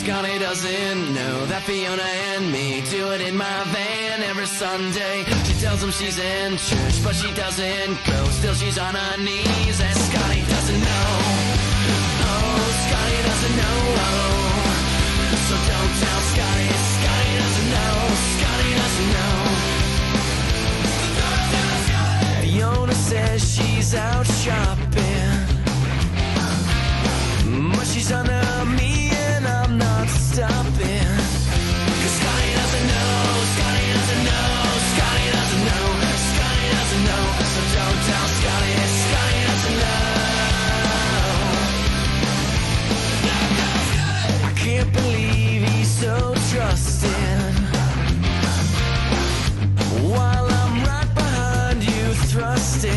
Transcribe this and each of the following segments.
Scunty doesn't know that Fiona and me do it in my van every Sunday. She tells him she's in church, but she doesn't go. Still she's on her knees, and Scunty doesn't know. Oh, Scunty doesn't know. So don't tell Scunty. Scunty doesn't know. Scunty doesn't know. Fiona says she's out shopping, but she's under me and I'm not stopping. Cause Scunty doesn't know, Scunty doesn't know, Scunty doesn't know, Scunty doesn't know. So don't tell Scunty, Scunty doesn't know. I can't believe he's so trusting, while I'm right behind you thrusting.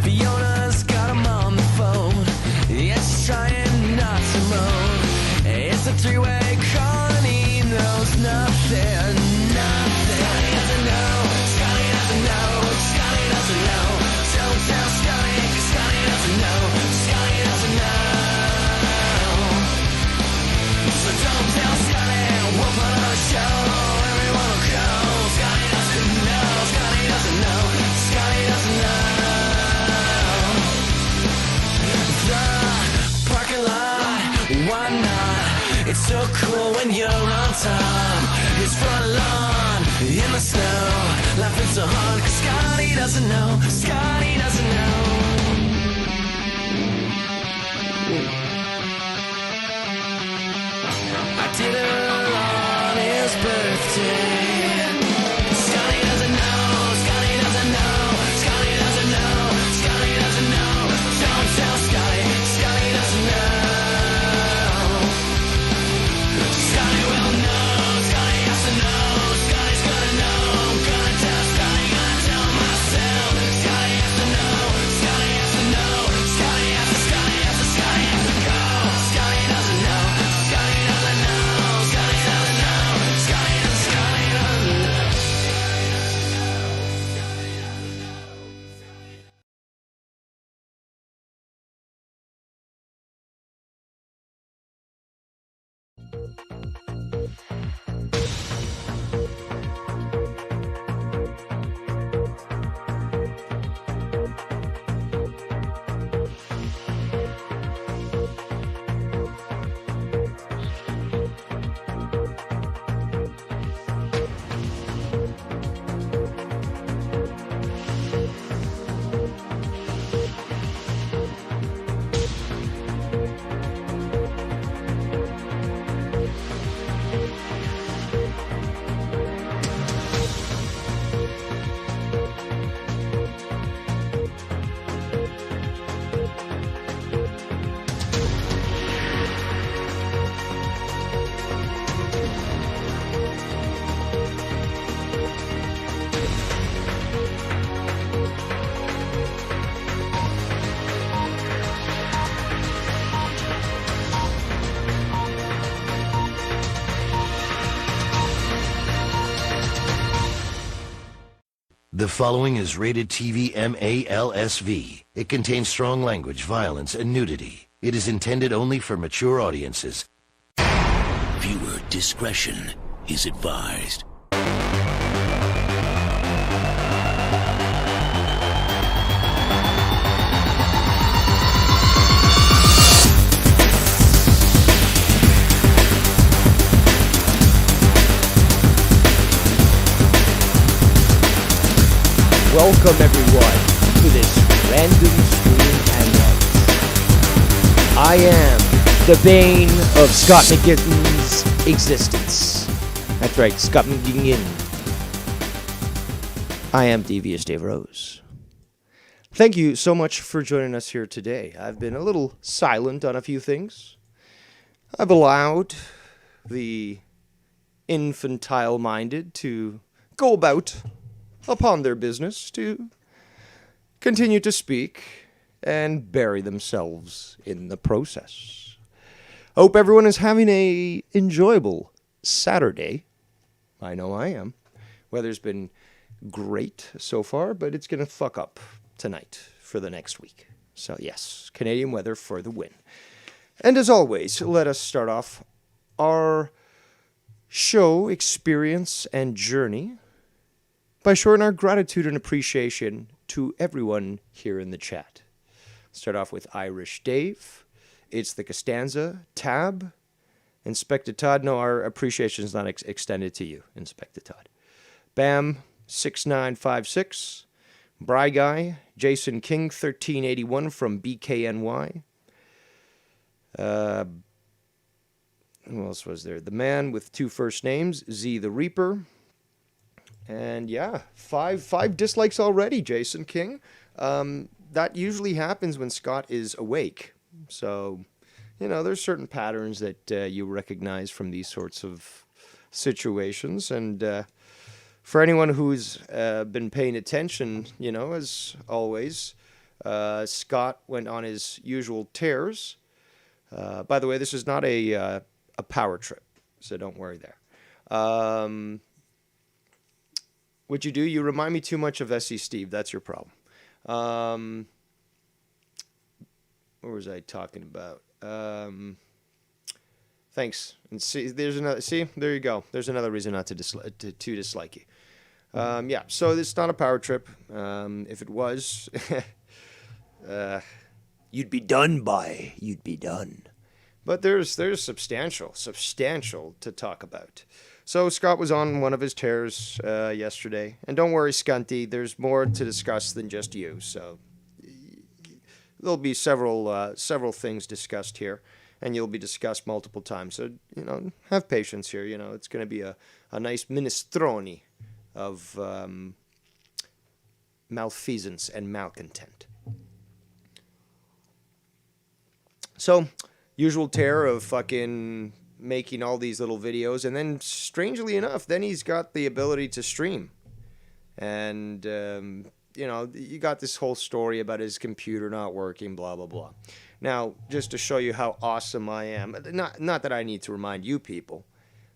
Fiona's got him on the phone, yeah, she's trying not to moan. It's a three-way call and he knows nothing, nothing. Scunty doesn't know, Scunty doesn't know, Scunty doesn't know. Don't tell Scunty, cause Scunty doesn't know, Scunty doesn't know. So don't tell Scunty, we'll put on a show, everyone will go. Scunty doesn't know, Scunty doesn't know, Scunty doesn't know. The parking lot, why not? It's so cool when you're on top. His front lawn, in the snow, laughing so hard, cause Scunty doesn't know, Scunty doesn't know. I did her on his birthday. Scunty doesn't know, Scunty doesn't know, Scunty doesn't know, Scunty doesn't know. Don't tell Scunty, Scunty doesn't know. Scunty will know, Scunty has to know, Scunty's gonna know. I'm gonna tell Scunty, gonna tell myself. Scunty has to know, Scunty has to know, Scunty has to, Scunty has to, Scunty has to go. Scunty doesn't know, Scunty doesn't know, Scunty doesn't know, Scunty doesn't, Scunty doesn't know. The following is rated TV MALSV. It contains strong language, violence, and nudity. It is intended only for mature audiences. Viewer discretion is advised. Welcome everyone to this random stream hangout. I am the bane of Scott McGinn's existence. That's right, Scott McGinn. I am Devious Dave Rose. Thank you so much for joining us here today. I've been a little silent on a few things. I've allowed the infantile-minded to go about upon their business, to continue to speak and bury themselves in the process. Hope everyone is having a enjoyable Saturday. I know I am. Weather's been great so far, but it's going to fuck up tonight for the next week. So yes, Canadian weather for the win. And as always, let us start off our show experience and journey by showing our gratitude and appreciation to everyone here in the chat. Start off with Irish Dave. It's the Costanza, Tab, Inspector Todd. No, our appreciation is not extended to you, Inspector Todd. Bam, 6956. Bry Guy, Jason King, 1381 from BKNY. Who else was there? The man with two first names, Z the Reaper. And yeah, five dislikes already, Jason King. That usually happens when Scott is awake. So, there's certain patterns that you recognize from these sorts of situations. And for anyone who's been paying attention, as always, Scott went on his usual tears. By the way, this is not a power trip, so don't worry there. What you do, you remind me too much of SC Steve. That's your problem. What was I talking about? Thanks. And see, there you go. There's another reason not to dislike you. Yeah, so it's not a power trip. If it was, you'd be done. But there's substantial to talk about. So Scott was on one of his tears yesterday. And don't worry, Scunty, there's more to discuss than just you. So there'll be several things discussed here. And you'll be discussed multiple times. So, have patience here. It's going to be a nice minestrone of malfeasance and malcontent. So, usual tear of fucking making all these little videos, and then strangely enough, then he's got the ability to stream. And, you got this whole story about his computer not working, blah, blah, blah. Now, just to show you how awesome I am, not that I need to remind you people,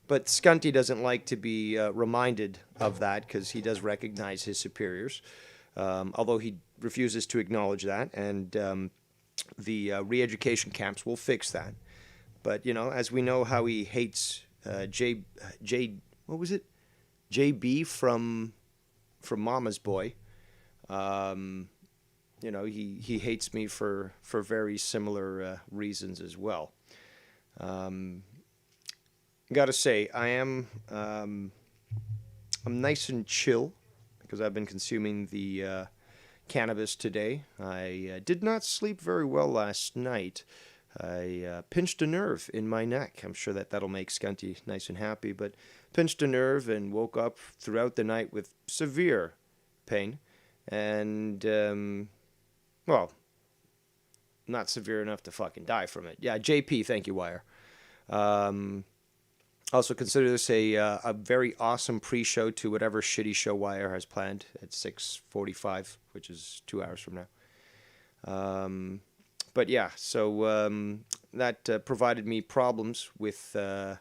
but Scunty doesn't like to be reminded of that because he does recognize his superiors, although he refuses to acknowledge that, and the re-education camps will fix that. But, as we know how he hates what was it? JB from Mama's Boy. He hates me for very similar reasons as well. Gotta say, I'm nice and chill because I've been consuming the cannabis today. I did not sleep very well last night. I pinched a nerve in my neck. I'm sure that'll make Scunty nice and happy, but pinched a nerve and woke up throughout the night with severe pain. And, well, not severe enough to fucking die from it. Yeah, JP, thank you, Wire. Also consider this a very awesome pre-show to whatever shitty show Wire has planned at 6:45, which is 2 hours from now. But yeah, so that provided me problems with... yeah,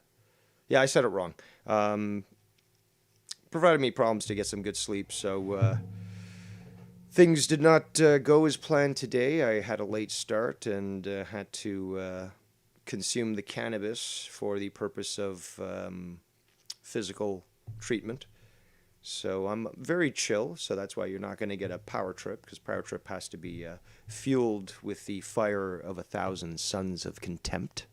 I said it wrong. Provided me problems to get some good sleep, so... Things did not go as planned today. I had a late start and had to consume the cannabis for the purpose of physical treatment. So I'm very chill, so that's why you're not going to get a power trip, because power trip has to be fueled with the fire of 1,000 suns of contempt.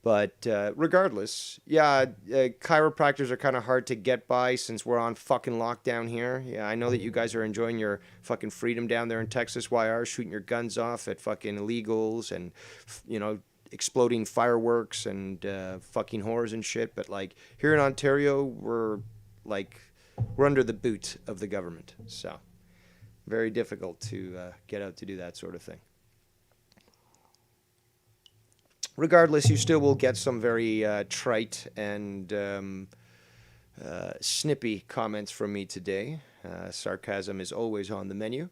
But regardless, yeah, chiropractors are kind of hard to get by since we're on fucking lockdown here. Yeah, I know that you guys are enjoying your fucking freedom down there in Texas, YR, shooting your guns off at fucking illegals and, exploding fireworks and fucking whores and shit. But, here in Ontario, we're under the boot of the government. So, very difficult to get out to do that sort of thing. Regardless, you still will get some very trite and snippy comments from me today. Sarcasm is always on the menu,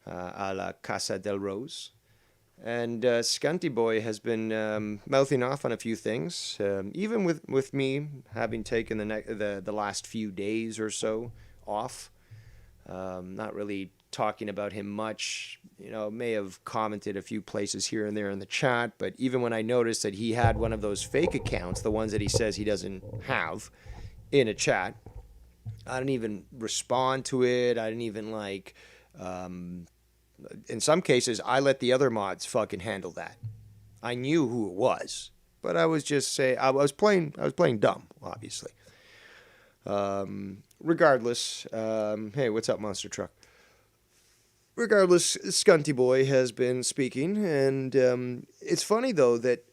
a la Casa del Rose. And Scunty Boy has been mouthing off on a few things, even with me having taken the last few days or so off. Not really talking about him much. May have commented a few places here and there in the chat, but even when I noticed that he had one of those fake accounts, the ones that he says he doesn't have, in a chat, I didn't even respond to it. I didn't even in some cases, I let the other mods fucking handle that. I knew who it was, but I was just I was playing dumb, obviously. Regardless, hey, what's up, Monster Truck? Regardless, Scunty Boy has been speaking, and it's funny, though, that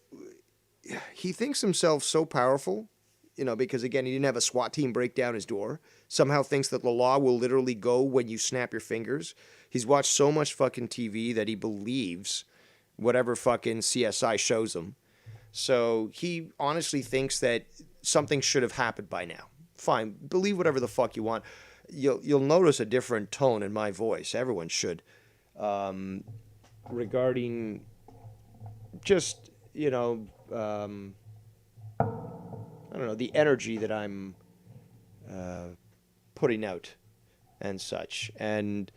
he thinks himself so powerful, because, again, he didn't have a SWAT team break down his door. Somehow thinks that the law will literally go when you snap your fingers. He's watched so much fucking TV that he believes whatever fucking CSI shows him. So he honestly thinks that something should have happened by now. Fine, believe whatever the fuck you want. You'll notice a different tone in my voice. Everyone should. Regarding just, I don't know, the energy that I'm putting out and such. And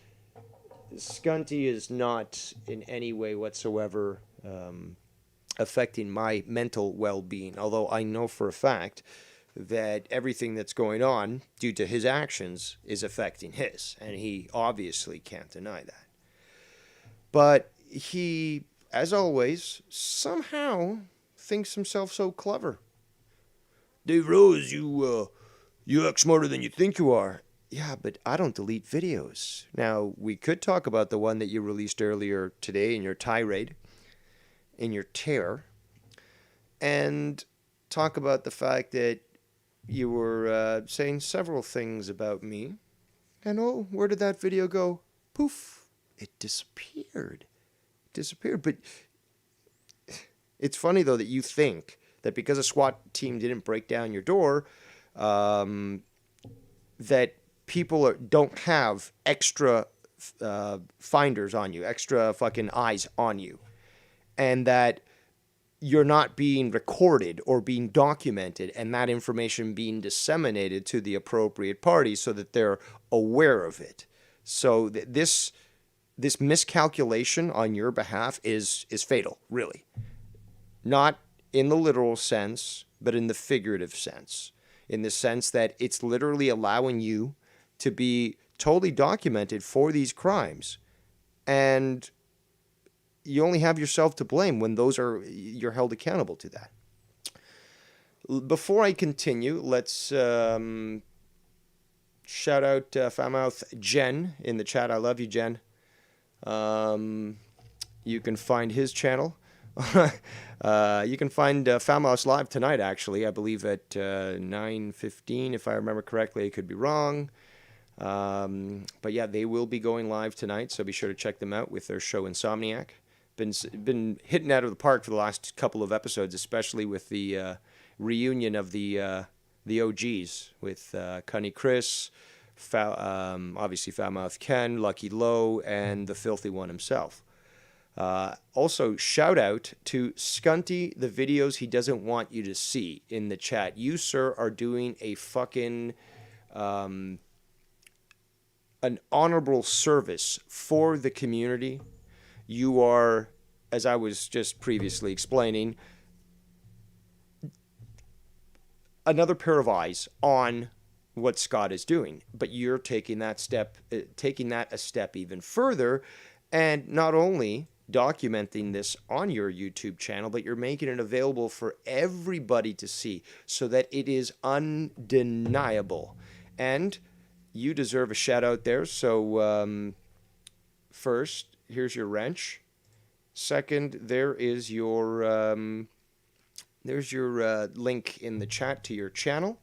Scunty is not in any way whatsoever affecting my mental well-being, although I know for a fact that everything that's going on due to his actions is affecting his, and he obviously can't deny that. But he, as always, somehow thinks himself so clever. Dave Rose, you act smarter than you think you are. Yeah, but I don't delete videos. Now, we could talk about the one that you released earlier today in your tirade, in your tear, and talk about the fact that you were saying several things about me. And oh, where did that video go? Poof, it disappeared. But it's funny, though, that you think that because a SWAT team didn't break down your door, that people don't have extra finders on you, extra fucking eyes on you, and that you're not being recorded or being documented, and that information being disseminated to the appropriate parties so that they're aware of it. So this miscalculation on your behalf is fatal, really. Not in the literal sense, but in the figurative sense. In the sense that it's literally allowing you to be totally documented for these crimes. And you only have yourself to blame when you're held accountable to that. Before I continue, let's shout out Foulmouth Jen in the chat. I love you, Jen. You can find his channel. You can find Foulmouth live tonight, actually. I believe at 9:15, if I remember correctly. I could be wrong. But yeah, they will be going live tonight, so be sure to check them out with their show Insomniac. Been hitting out of the park for the last couple of episodes, especially with the reunion of the OGs with Cunny Chris, obviously Foulmouth Ken, Lucky Low, and the Filthy One himself. Also, shout out to Scunty, the videos he doesn't want you to see in the chat. You, sir, are doing a fucking an honorable service for the community. You are, as I was just previously explaining, another pair of eyes on what Scott is doing. But you're taking that a step even further, and not only documenting this on your YouTube channel, but you're making it available for everybody to see so that it is undeniable. And you deserve a shout out there. So first, here's your wrench. Second, there's your link in the chat to your channel.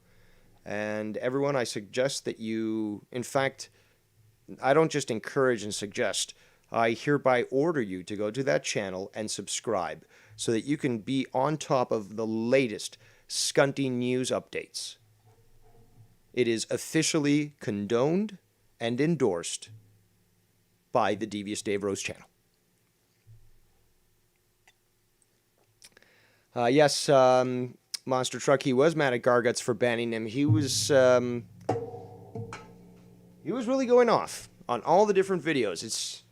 And everyone, I suggest that you, in fact, I don't just encourage and suggest, I hereby order you to go to that channel and subscribe so that you can be on top of the latest Scunty news updates. It is officially condoned and endorsed by the Devious Dave Rose channel. Yes, Monster Truck, he was mad at Garguts for banning him. He was really going off on all the different videos.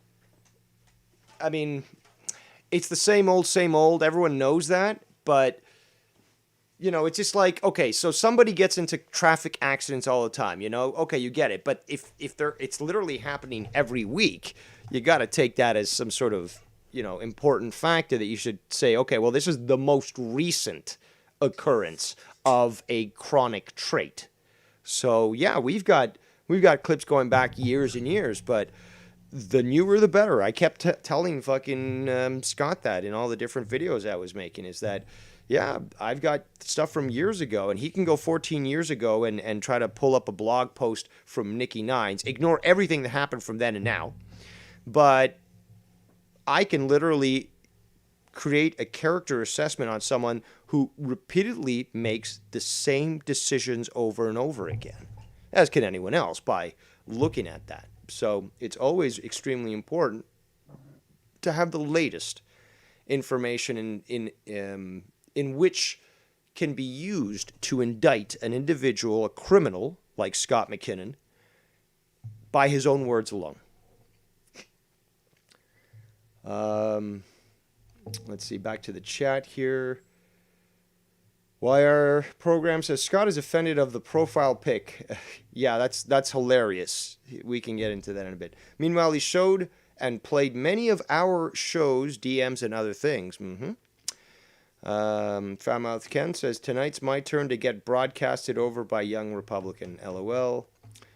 I mean, it's the same old. Everyone knows that, but you know, it's just like, okay, so somebody gets into traffic accidents all the time, you know? Okay, you get it. But if it's literally happening every week, you got to take that as some sort of, you know, important factor that you should say, okay, well, this is the most recent occurrence of a chronic trait. So, yeah, we've got clips going back years and years, but the newer the better. I kept telling fucking Scott that in all the different videos I was making, is that, yeah, I've got stuff from years ago, and he can go 14 years ago and try to pull up a blog post from Nicky Nines, ignore everything that happened from then and now. But I can literally create a character assessment on someone who repeatedly makes the same decisions over and over again, as can anyone else, by looking at that. So it's always extremely important to have the latest information in which can be used to indict an individual, a criminal like Scott Mckinnon, by his own words alone. Let's see, back to the chat here. Why our program says Scott is offended of the profile pic. Yeah, that's hilarious. We can get into that in a bit. Meanwhile, he showed and played many of our shows, DMs, and other things. Foulmouth Ken says, tonight's my turn to get broadcasted over by Young Republican. LOL.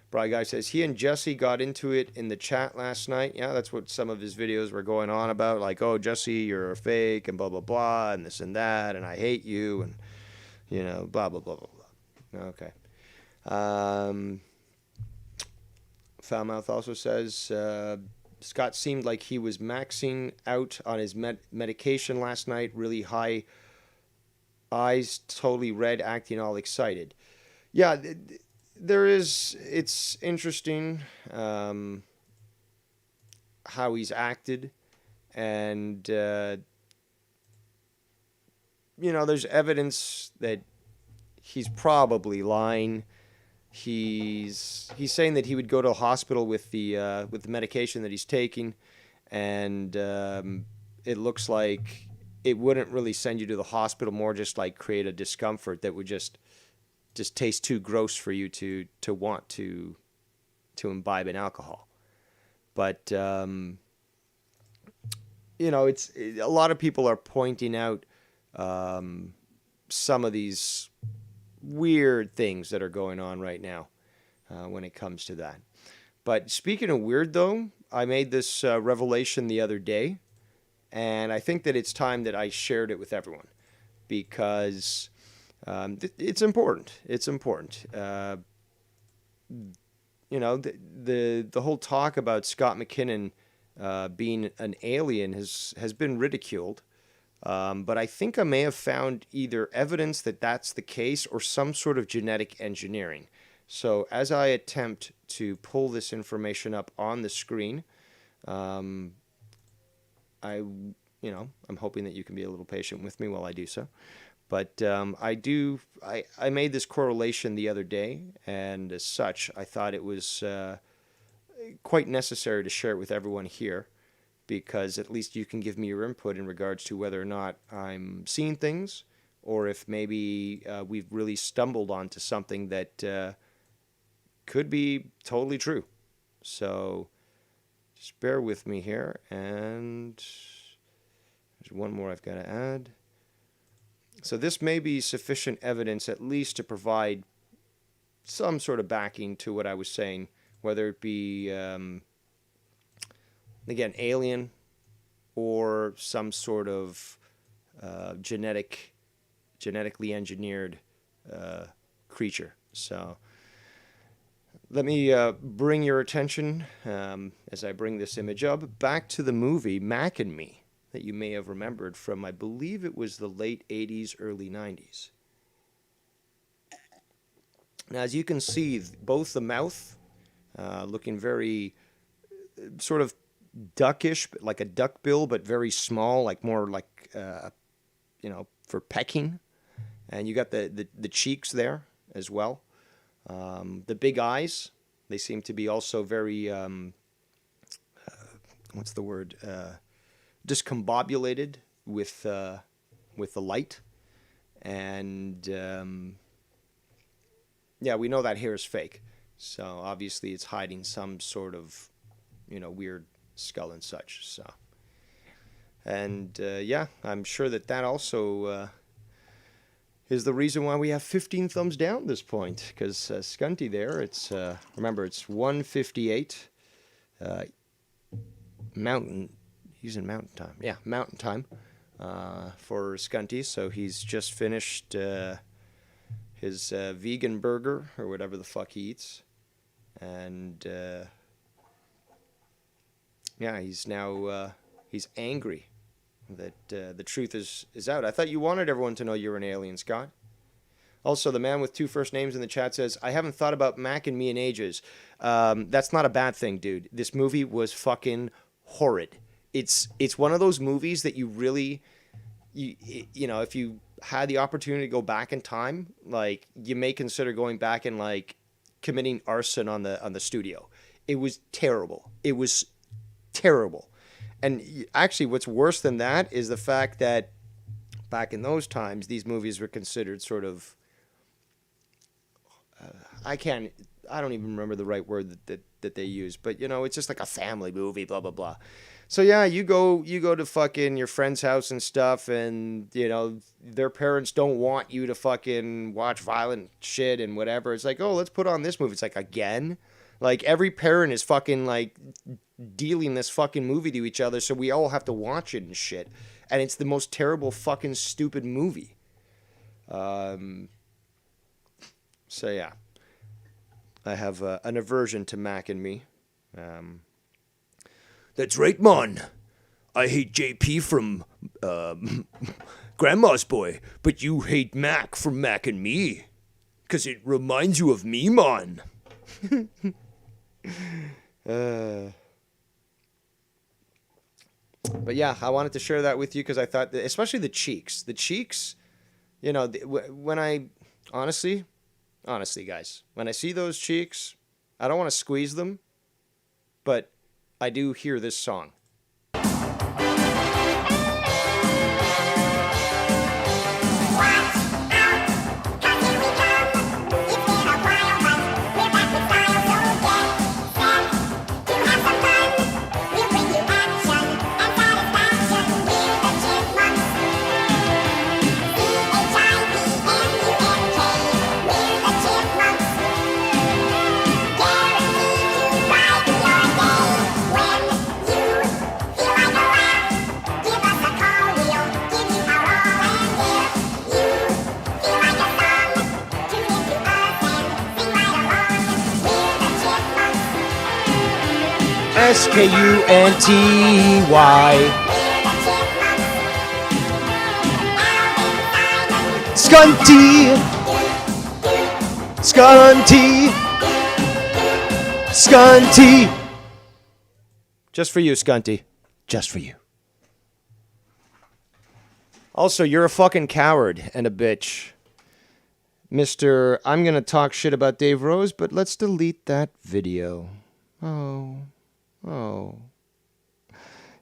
Bry Guy says, he and Jesse got into it in the chat last night. Yeah, that's what some of his videos were going on about. Like, oh, Jesse, you're a fake, and blah, blah, blah, and this and that, and I hate you, and, you know, blah, blah, blah, blah, blah. Okay. Foulmouth also says, Scott seemed like he was maxing out on his medication last night. Really high, eyes totally red, acting all excited. Yeah, it's interesting how he's acted. And, you know, there's evidence that he's probably lying. He's saying that he would go to a hospital with the medication that he's taking, and it looks like it wouldn't really send you to the hospital, more just like create a discomfort that would just taste too gross for you to want to imbibe in alcohol. But you know, a lot of people are pointing out some of these weird things that are going on right now when it comes to that. But speaking of weird, though, I made this revelation the other day, and I think that it's time that I shared it with everyone, because it's important. It's important. You know, the whole talk about Scott Mckinnon being an alien has been ridiculed. But I think I may have found either evidence that that's the case or some sort of genetic engineering. So as I attempt to pull this information up on the screen, I'm hoping that you can be a little patient with me while I do so. But I made this correlation the other day, and as such, I thought it was quite necessary to share it with everyone here, because at least you can give me your input in regards to whether or not I'm seeing things, or if maybe we've really stumbled onto something that could be totally true. So just bear with me here, and there's one more I've got to add. So this may be sufficient evidence at least to provide some sort of backing to what I was saying, whether it be, again, alien or some sort of genetically engineered creature. So let me bring your attention, as I bring this image up, back to the movie Mac and Me, that you may have remembered from, I believe it was the late 80s, early 90s. Now, as you can see, both the mouth looking very sort of duckish, like a duck bill, but very small, like more like, for pecking. And you got the cheeks there as well. The big eyes, they seem to be also very what's the word? Discombobulated with the light, and yeah, we know that hair is fake. So obviously it's hiding some sort of, weird skull and such. So, and yeah, I'm sure that also is the reason why we have 15 thumbs down at this point. Because Scunty there, it's remember it's 1:58 mountain. He's in mountain time. Yeah, mountain time for Scunty. So he's just finished his vegan burger or whatever the fuck he eats. And yeah, he's now he's angry that the truth is out. I thought you wanted everyone to know you're an alien, Scott. Also, the man with 2 first names in the chat says, I haven't thought about Mac and me in ages. That's not a bad thing, dude. This movie was fucking horrid. It's one of those movies that you really, you know, if you had the opportunity to go back in time, like, you may consider going back and, like, committing arson on the studio. It was terrible. It was terrible. And actually, what's worse than that is the fact that back in those times, these movies were considered sort of, I don't even remember the right word that they used, but, it's just like a family movie, blah, blah, blah. So yeah, you go to fucking your friend's house and stuff, and, their parents don't want you to fucking watch violent shit and whatever. It's like, oh, let's put on this movie. It's like, again? Like, every parent is fucking, like, dealing this fucking movie to each other, so we all have to watch it and shit. And it's the most terrible fucking stupid movie. So yeah. I have an aversion to Mac and me. That's right, Mon. I hate JP from Grandma's Boy, but you hate Mac from Mac and me. 'Cause it reminds you of me, Mon. But yeah, I wanted to share that with you because I thought, that, especially the cheeks. The cheeks, when I, honestly, guys, when I see those cheeks, I don't want to squeeze them, but I do hear this song. Scunty. Scunty. Just for you, Scunty. Just for you. Also, you're a fucking coward and a bitch. Mr. I'm gonna talk shit about Dave Rose, but let's delete that video. Oh.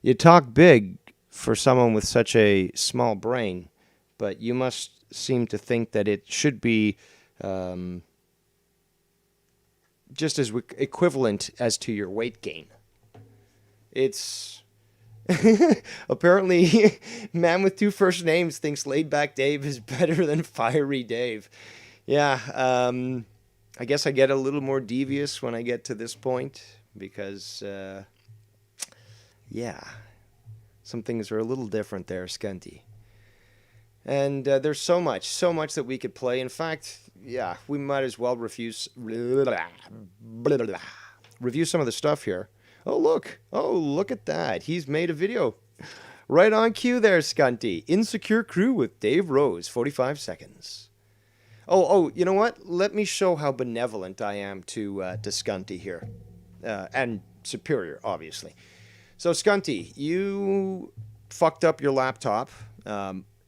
You talk big for someone with such a small brain, but you must seem to think that it should be just as equivalent as to your weight gain. It's apparently man with 2 first names thinks laid back Dave is better than fiery Dave. Yeah, I guess I get a little more devious when I get to this point because, yeah, some things are a little different there, Scunty. And there's so much that we could play. In fact, yeah, we might as well review some of the stuff here. Oh, look at that. He's made a video. Right on cue there, Scunty. Insecure Crew with Dave Rose, 45 seconds. Oh, you know what? Let me show how benevolent I am to Scunty here. And superior, obviously. So, Scunty, you fucked up your laptop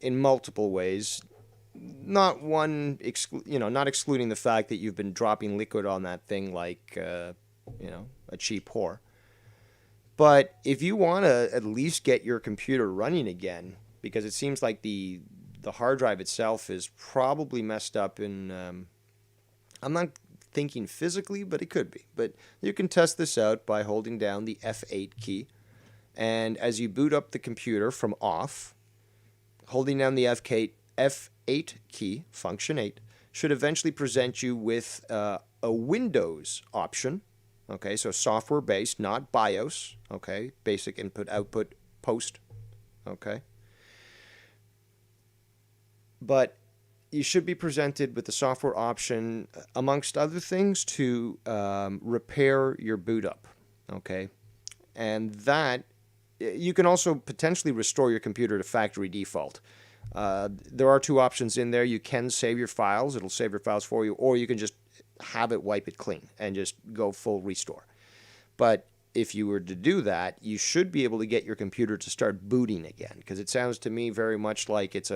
in multiple ways. Not not excluding the fact that you've been dropping liquid on that thing like, a cheap whore. But if you want to at least get your computer running again, because it seems like the hard drive itself is probably messed up in, I'm not thinking physically, but it could be. But you can test this out by holding down the F8 key. And as you boot up the computer from off, holding down the F8 key, function 8, should eventually present you with a Windows option. Okay, so software-based, not BIOS. Okay, basic input, output, post. Okay. But you should be presented with the software option, amongst other things, to repair your boot up. Okay, and that you can also potentially restore your computer to factory default. There are two options in there. You can save your files. It'll save your files for you, or you can just have it wipe it clean and just go full restore. But if you were to do that, you should be able to get your computer to start booting again, because it sounds to me very much like it's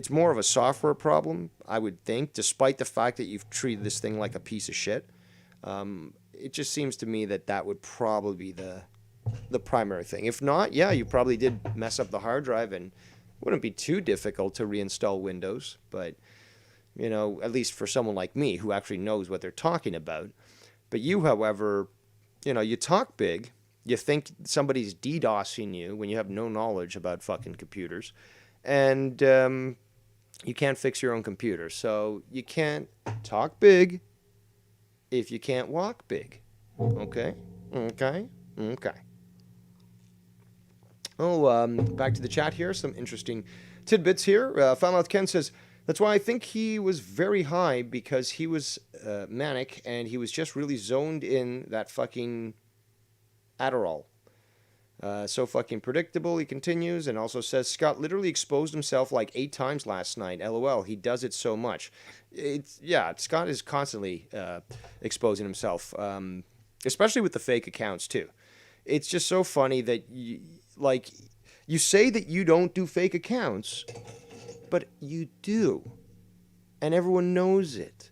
more of a software problem, I would think, despite the fact that you've treated this thing like a piece of shit. It just seems to me that that would probably be the primary thing. If not, yeah, you probably did mess up the hard drive, and it wouldn't be too difficult to reinstall Windows, but you know, at least for someone like me who actually knows what they're talking about. But you, however, you know, you talk big, you think somebody's DDoSing you when you have no knowledge about fucking computers, and you can't fix your own computer. So you can't talk big if you can't walk big. Okay? Okay? Okay. Oh, back to the chat here. Some interesting tidbits here. Foulmouth Ken says, that's why I think he was very high, because he was manic and he was just really zoned in that fucking Adderall. So fucking predictable, he continues, and also says, Scott literally exposed himself like 8 times last night. LOL, he does it so much. Yeah, Scott is constantly exposing himself, especially with the fake accounts too. It's just so funny that you say that you don't do fake accounts, but you do, and everyone knows it,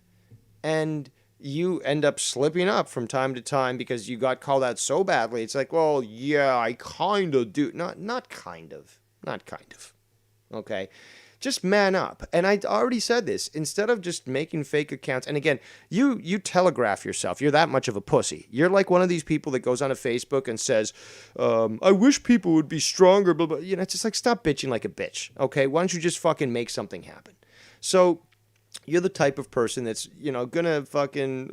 and you end up slipping up from time to time because you got called out so badly. It's like, well, yeah, I kind of do. Not kind of. Okay? Just man up. And I already said this. Instead of just making fake accounts, and again, you telegraph yourself. You're that much of a pussy. You're like one of these people that goes on a Facebook and says, I wish people would be stronger, blah, blah. You know, it's just like, stop bitching like a bitch. Okay? Why don't you just fucking make something happen? So you're the type of person that's, you know, gonna fucking,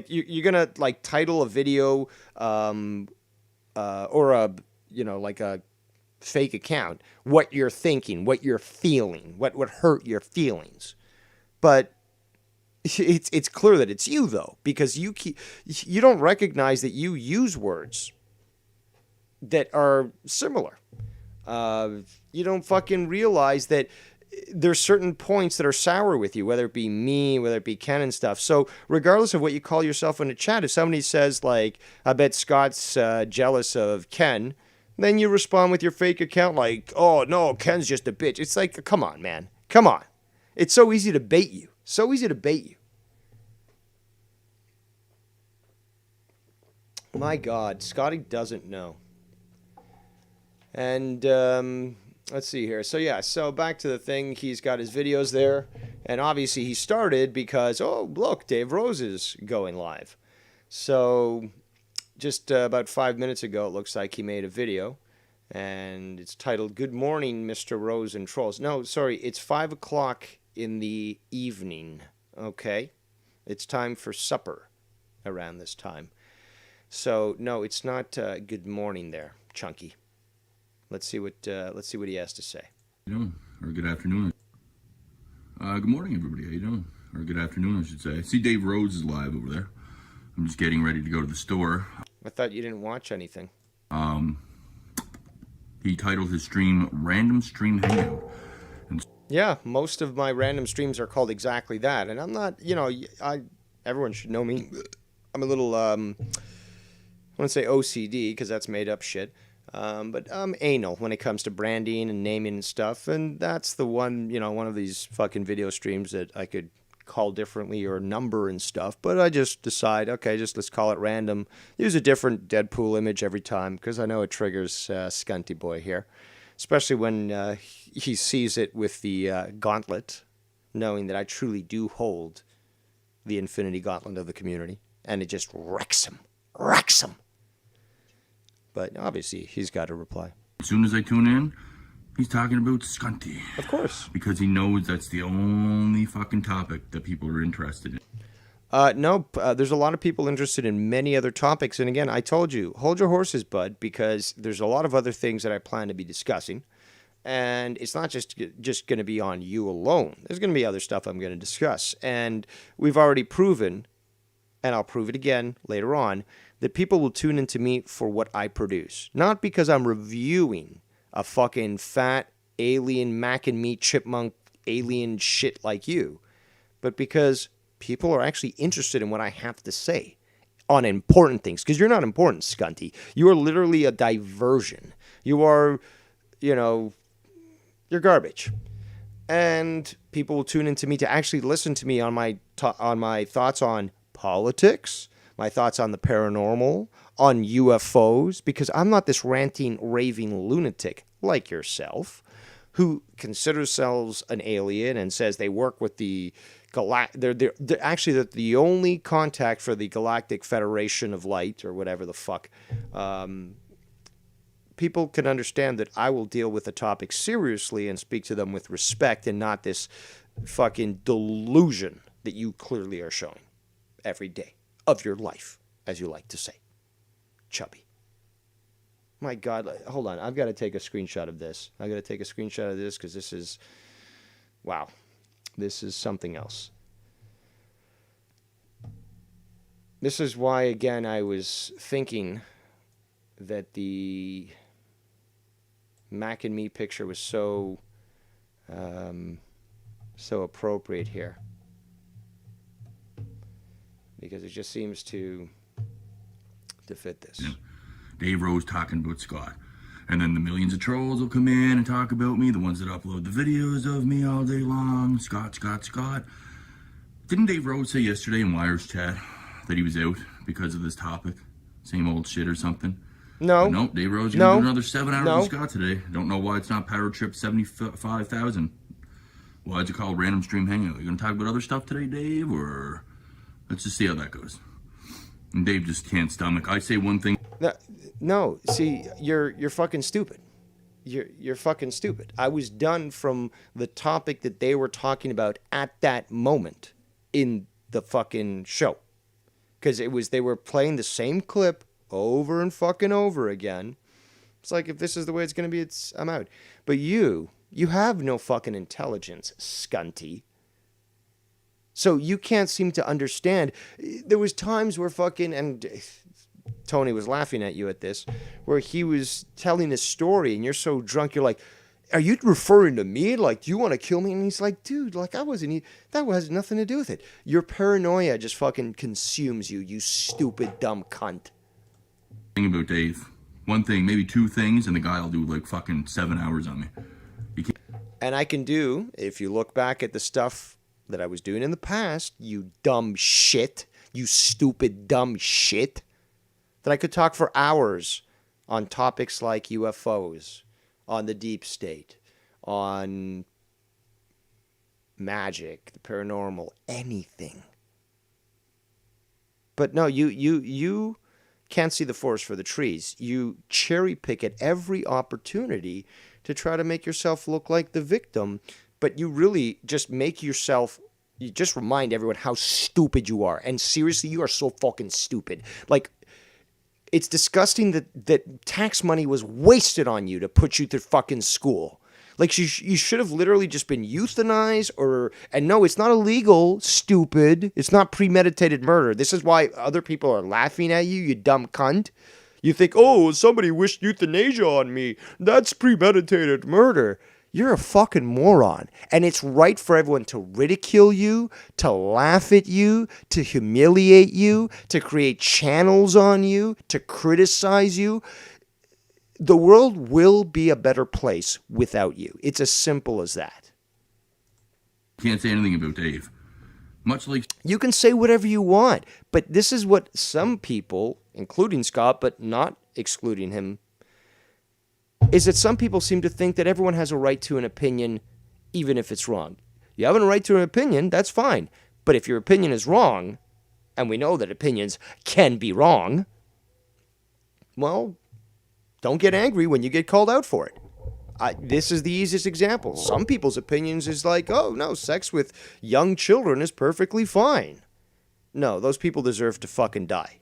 you're gonna, like, title a video, or a, you know, like a fake account, what you're thinking, what you're feeling, what would hurt your feelings. But it's clear that it's you, though, because you don't recognize that you use words that are similar. You don't fucking realize that there's certain points that are sour with you, whether it be me, whether it be Ken and stuff. So regardless of what you call yourself in the chat, if somebody says, like, I bet Scott's jealous of Ken, then you respond with your fake account like, oh, no, Ken's just a bitch. It's like, come on, man. Come on. It's so easy to bait you. So easy to bait you. My God, Scotty doesn't know. And let's see here. So, yeah, so back to the thing. He's got his videos there. And obviously he started because, oh, look, Dave Rose is going live. So just about 5 minutes ago, it looks like he made a video. And it's titled, Good Morning, Mr. Rose and Trolls. No, sorry, it's 5 o'clock in the evening, okay? It's time for supper around this time. So, no, it's not good morning there, Chunky. Let's see what he has to say. How you doing? Or good afternoon. Good morning, everybody. How you doing? Or good afternoon, I should say. I see Dave Rose is live over there. I'm just getting ready to go to the store. I thought you didn't watch anything. He titled his stream Random Stream Hangout. Yeah, most of my random streams are called exactly that. And I'm not, you know, everyone should know me. I'm a little, I want to say OCD because that's made up shit. But I'm anal when it comes to branding and naming and stuff. And that's the one, you know, one of these fucking video streams that I could call differently or number and stuff, but I just decide, okay, just let's call it random. Use a different Deadpool image every time because I know it triggers Scunty Boy here, especially when he sees it with the gauntlet, knowing that I truly do hold the Infinity Gauntlet of the community, and it just wrecks him. But obviously, he's got to reply. As soon as I tune in, he's talking about Scunty. Of course. Because he knows that's the only fucking topic that people are interested in. No, there's a lot of people interested in many other topics. And again, I told you, hold your horses, bud, because there's a lot of other things that I plan to be discussing. And it's not just going to be on you alone. There's going to be other stuff I'm going to discuss. And we've already proven, and I'll prove it again later on, that people will tune into me for what I produce. Not because I'm reviewing a fucking fat alien mac and meat chipmunk alien shit like you, but because people are actually interested in what I have to say on important things. Because you're not important, Scunty. You are literally a diversion. You are, you're garbage. And people will tune into me to actually listen to me on my thoughts on politics, my thoughts on the paranormal, on UFOs, because I'm not this ranting, raving lunatic like yourself who considers themselves an alien and says they work with the they're actually the only contact for the Galactic Federation of Light or whatever the fuck. People can understand that I will deal with the topic seriously and speak to them with respect and not this fucking delusion that you clearly are showing every day of your life, as you like to say. Chubby. My God, hold on. I've got to take a screenshot of this. I've got to take a screenshot of this because this is, wow, this is something else. This is why, again, I was thinking that the Mac and Me picture was so appropriate here. Because it just seems to fit this. Yeah. Dave Rose talking about Scott. And then the millions of trolls will come in and talk about me, the ones that upload the videos of me all day long. Scott. Didn't Dave Rose say yesterday in Wire's chat that he was out because of this topic? Same old shit or something? No. No, Dave Rose, you're going to do another 7 hours with Scott today. Don't know why it's not Power Trip 75,000. Why'd you call it Random Stream Hangout? You going to talk about other stuff today, Dave, or... Let's just see how that goes. And Dave just can't stomach. I say one thing. No, see, you're fucking stupid. You're fucking stupid. I was done from the topic that they were talking about at that moment in the fucking show. Because they were playing the same clip over and fucking over again. It's like, if this is the way it's going to be, I'm out. But you have no fucking intelligence, Scunty. So you can't seem to understand. There was times where and Tony was laughing at you at this, where he was telling a story and you're so drunk, you're like, are you referring to me? Like, do you want to kill me? And he's like, dude, like that has nothing to do with it. Your paranoia just fucking consumes you, you stupid, dumb cunt. Thing about Dave. One thing, maybe two things, and the guy will do like fucking 7 hours on me. And I can do, if you look back at the stuff that I was doing in the past, you dumb shit, you stupid dumb shit, that I could talk for hours on topics like UFOs, on the deep state, on magic, the paranormal, anything. But no, you can't see the forest for the trees. You cherry pick at every opportunity to try to make yourself look like the victim. But you really just you just remind everyone how stupid you are. And seriously, you are so fucking stupid. Like, it's disgusting that tax money was wasted on you to put you through fucking school. Like, you should have literally just been euthanized and no, it's not illegal, stupid. It's not premeditated murder. This is why other people are laughing at you, you dumb cunt. You think, oh, somebody wished euthanasia on me. That's premeditated murder. You're a fucking moron. And it's right for everyone to ridicule you, to laugh at you, to humiliate you, to create channels on you, to criticize you. The world will be a better place without you. It's as simple as that. Can't say anything about Dave. Much like You can say whatever you want, but this is what some people, including Scott, but not excluding him, is that some people seem to think that everyone has a right to an opinion, even if it's wrong. You have a right to an opinion, that's fine. But if your opinion is wrong, and we know that opinions can be wrong, well, don't get angry when you get called out for it. This is the easiest example. Some people's opinions is like, oh, no, sex with young children is perfectly fine. No, those people deserve to fucking die.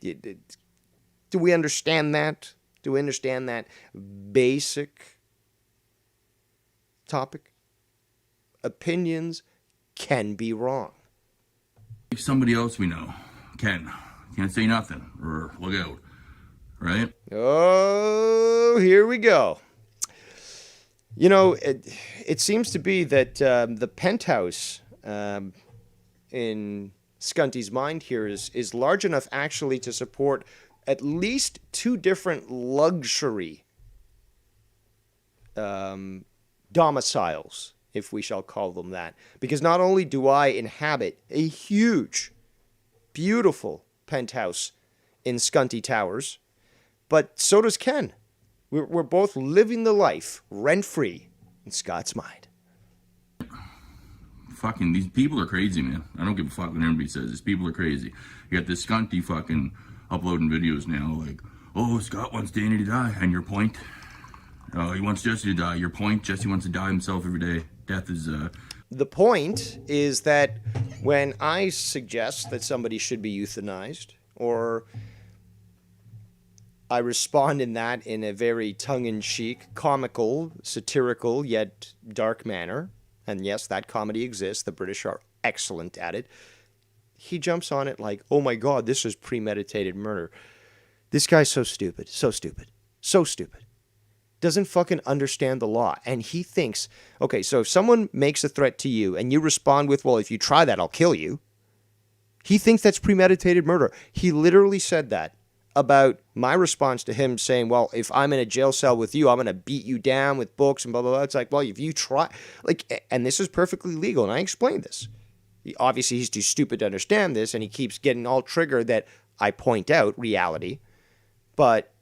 Do we understand that? Do we understand that basic topic? Opinions can be wrong. somebody else we know, Ken, can't say nothing, or look out, right? Oh, here we go. You know, it seems to be that the penthouse in Scunty's mind here is large enough actually to support at least two different luxury domiciles, if we shall call them that. Because not only do I inhabit a huge, beautiful penthouse in Scunty Towers, but so does Ken. We're both living the life rent-free in Scott's mind. Fucking, these people are crazy, man. I don't give a fuck what anybody says. These people are crazy. You got this Scunty fucking uploading videos now, like, oh, Scott wants Danny to die, and your point? Oh, he wants Jesse to die. Your point? Jesse wants to die himself every day. Death is, The point is that when I suggest that somebody should be euthanized, or I respond in that in a very tongue-in-cheek, comical, satirical, yet dark manner, and yes, that comedy exists, the British are excellent at it, he jumps on it like, oh my God, this is premeditated murder. This guy's so stupid, so stupid, so stupid. Doesn't fucking understand the law. And he thinks, okay, so if someone makes a threat to you and you respond with, well, if you try that, I'll kill you. He thinks that's premeditated murder. He literally said that about my response to him saying, well, if I'm in a jail cell with you, I'm going to beat you down with books and blah, blah, blah. It's like, well, if you try, like, and this is perfectly legal. And I explained this. Obviously, he's too stupid to understand this. And he keeps getting all triggered that I point out reality. But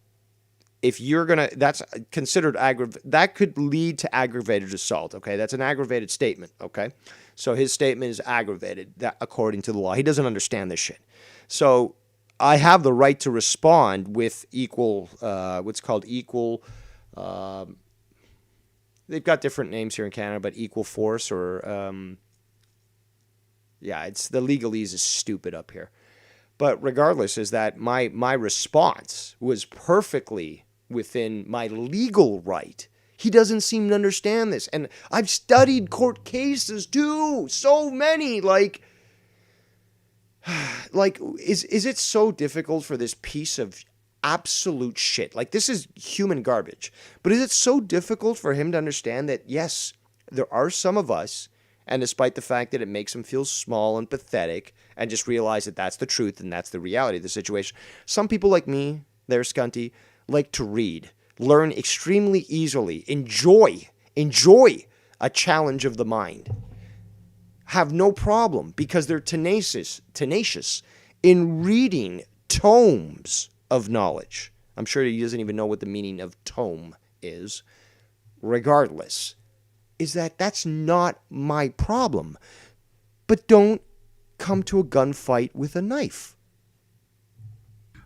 if you're going to, that's considered that could lead to aggravated assault, okay? That's an aggravated statement, okay? So his statement is aggravated, that according to the law. He doesn't understand this shit. So I have the right to respond with equal, what's called equal, they've got different names here in Canada, but equal force or, yeah, it's the legalese is stupid up here. But regardless, is that my response was perfectly within my legal right. He doesn't seem to understand this. And I've studied court cases too. So many. Like is it so difficult for this piece of absolute shit? Like, this is human garbage. But is it so difficult for him to understand that, yes, there are some of us, and despite the fact that it makes him feel small and pathetic, and just realize that that's the truth and that's the reality of the situation, some people like me, they're Scunty, like to read, learn extremely easily, enjoy a challenge of the mind, have no problem because they're tenacious in reading tomes of knowledge. I'm sure he doesn't even know what the meaning of tome is. Regardless, is that's not my problem. But don't come to a gunfight with a knife.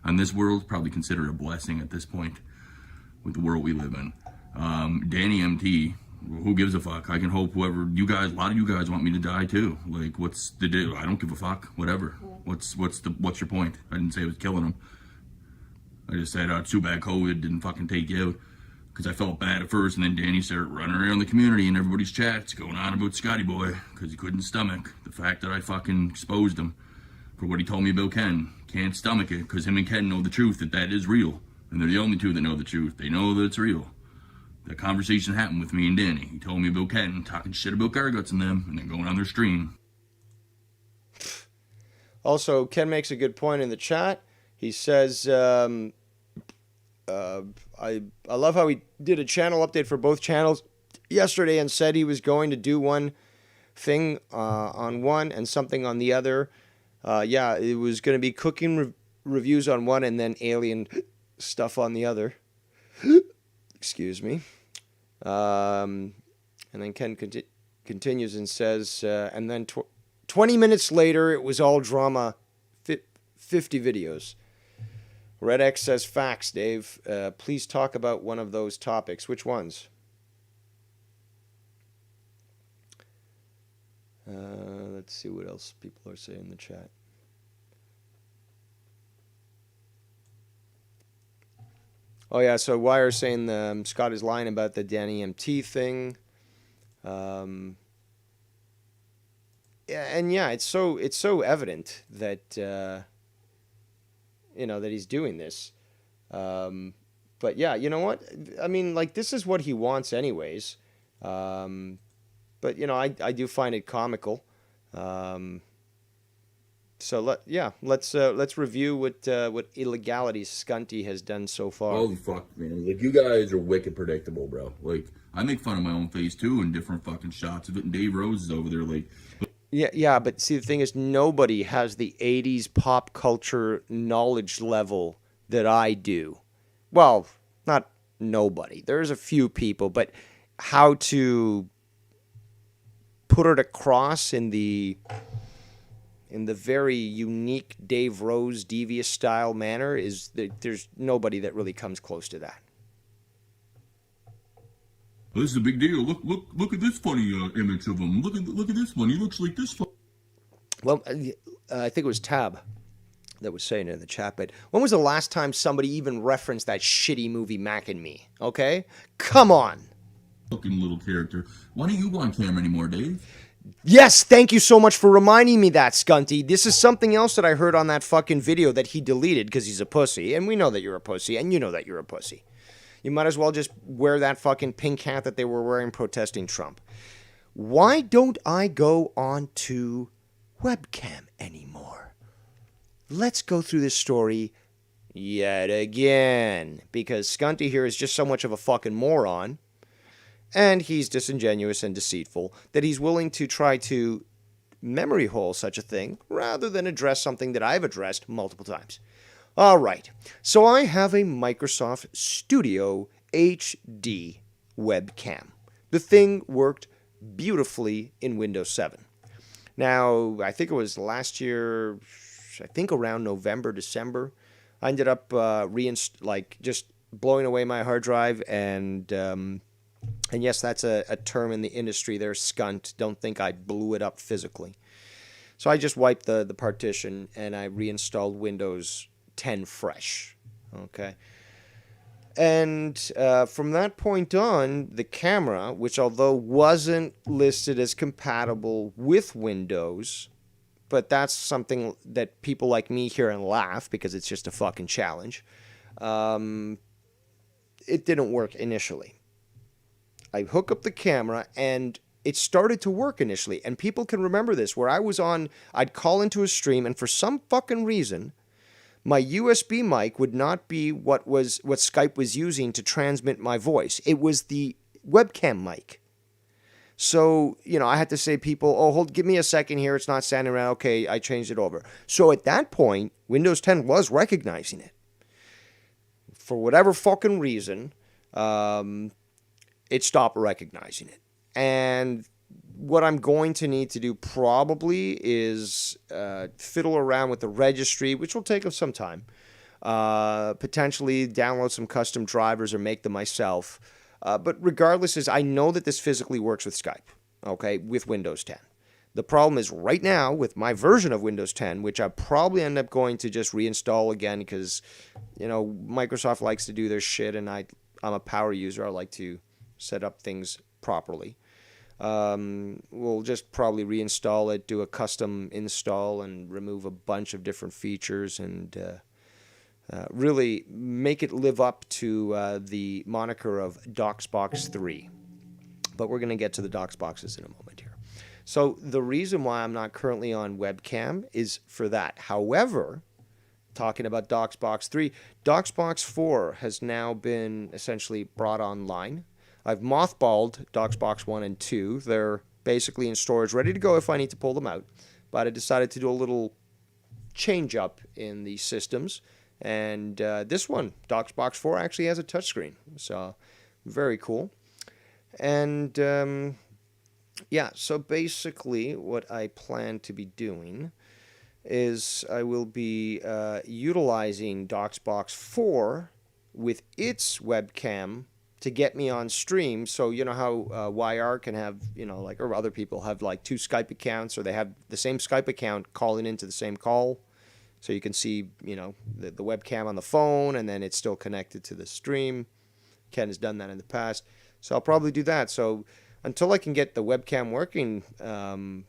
and this world's probably considered a blessing at this point with the world we live in. Danny MT, who gives a fuck? I can hope whoever you guys, a lot of you guys want me to die too. Like, what's the deal? I don't give a fuck. Whatever. What's your point? I didn't say I was killing him. I just said, it's too bad COVID didn't fucking take you out. Because I felt bad at first, and then Danny started running around the community and everybody's chats going on about Scotty Boy because he couldn't stomach the fact that I fucking exposed him for what he told me about Ken. Can't stomach it because him and Ken know the truth, that is real. And they're the only two that know the truth. They know that it's real. That conversation happened with me and Danny. He told me about Ken talking shit about Garguts and them and then going on their stream. Also, Ken makes a good point in the chat. He says, I love how he did a channel update for both channels yesterday and said he was going to do one thing on one and something on the other. Yeah, it was going to be cooking reviews on one and then alien stuff on the other. Excuse me. And then Ken continues and says, and then 20 minutes later, it was all drama, 50 videos. Red X says, facts, Dave. Please talk about one of those topics. Which ones? Let's see what else people are saying in the chat. Oh, yeah, so Wire's saying Scott is lying about the Danny MT thing. Yeah, and yeah, it's so evident that, you know, that he's doing this. But yeah, you know what? I mean, like, this is what he wants anyways. But, you know, I do find it comical. So let's review what illegalities Scunty has done so far. Holy fuck, man! Like, you guys are wicked predictable, bro. Like, I make fun of my own face too in different fucking shots of it, and Dave Rose is over there like. Yeah, but see, the thing is, nobody has the '80s pop culture knowledge level that I do. Well, not nobody. There's a few people, but how to put it across in the very unique Dave Rose devious style manner is that there's nobody that really comes close to that. This is a big deal. Look at this funny image of him. Look at this one. He looks like this one. Well, I think it was Tab that was saying it in the chat, but when was the last time somebody even referenced that shitty movie Mac and Me? Okay? Come on. Fucking little character. Why don't you go on camera anymore, Dave? Yes, thank you so much for reminding me that, Scunty. This is something else that I heard on that fucking video that he deleted because he's a pussy, and we know that you're a pussy, and you know that you're a pussy. You might as well just wear that fucking pink hat that they were wearing protesting Trump. Why don't I go on to webcam anymore? Let's go through this story yet again, because Scunty here is just so much of a fucking moron, and he's disingenuous and deceitful that he's willing to try to memory hole such a thing rather than address something that I've addressed multiple times. All right, so I have a Microsoft Studio HD webcam. The thing worked beautifully in Windows 7. Now, I think it was last year, I think around November, December, I ended up just blowing away my hard drive, and yes, that's a term in the industry there, skunt. Don't think I blew it up physically. So I just wiped the partition, and I reinstalled Windows 10 fresh. Okay. And from that point on, the camera, which although wasn't listed as compatible with Windows, but that's something that people like me hear and laugh because it's just a fucking challenge, it didn't work initially. I hook up the camera and it started to work initially. And people can remember this, where I'd call into a stream, and for some fucking reason, my USB mic would not be what Skype was using to transmit my voice. It was the webcam mic. So, you know, I had to say people, give me a second here. It's not sounding right. Okay, I changed it over. So at that point, Windows 10 was recognizing it. For whatever fucking reason, it stopped recognizing it. And what I'm going to need to do probably is fiddle around with the registry, which will take us some time. Potentially download some custom drivers or make them myself. But regardless, I know that this physically works with Skype, okay, with Windows 10. The problem is right now with my version of Windows 10, which I probably end up going to just reinstall again because, you know, Microsoft likes to do their shit, and I'm a power user. I like to set up things properly. We'll just probably reinstall it, do a custom install, and remove a bunch of different features, and really make it live up to the moniker of DocsBox 3. But we're going to get to the DocsBoxes in a moment here. So the reason why I'm not currently on webcam is for that. However, talking about DocsBox 3, DocsBox 4 has now been essentially brought online. I've mothballed DocsBox 1 and 2. They're basically in storage, ready to go if I need to pull them out. But I decided to do a little change up in the systems. And this one, DocsBox 4, actually has a touchscreen. So very cool. And yeah, so basically what I plan to be doing is I will be utilizing DocsBox 4 with its webcam to get me on stream. So you know how YR can have, you know, like, or other people have like 2 Skype accounts, or they have the same Skype account calling into the same call. So you can see, you know, the webcam on the phone, and then it's still connected to the stream. Ken has done that in the past. So I'll probably do that. So until I can get the webcam working on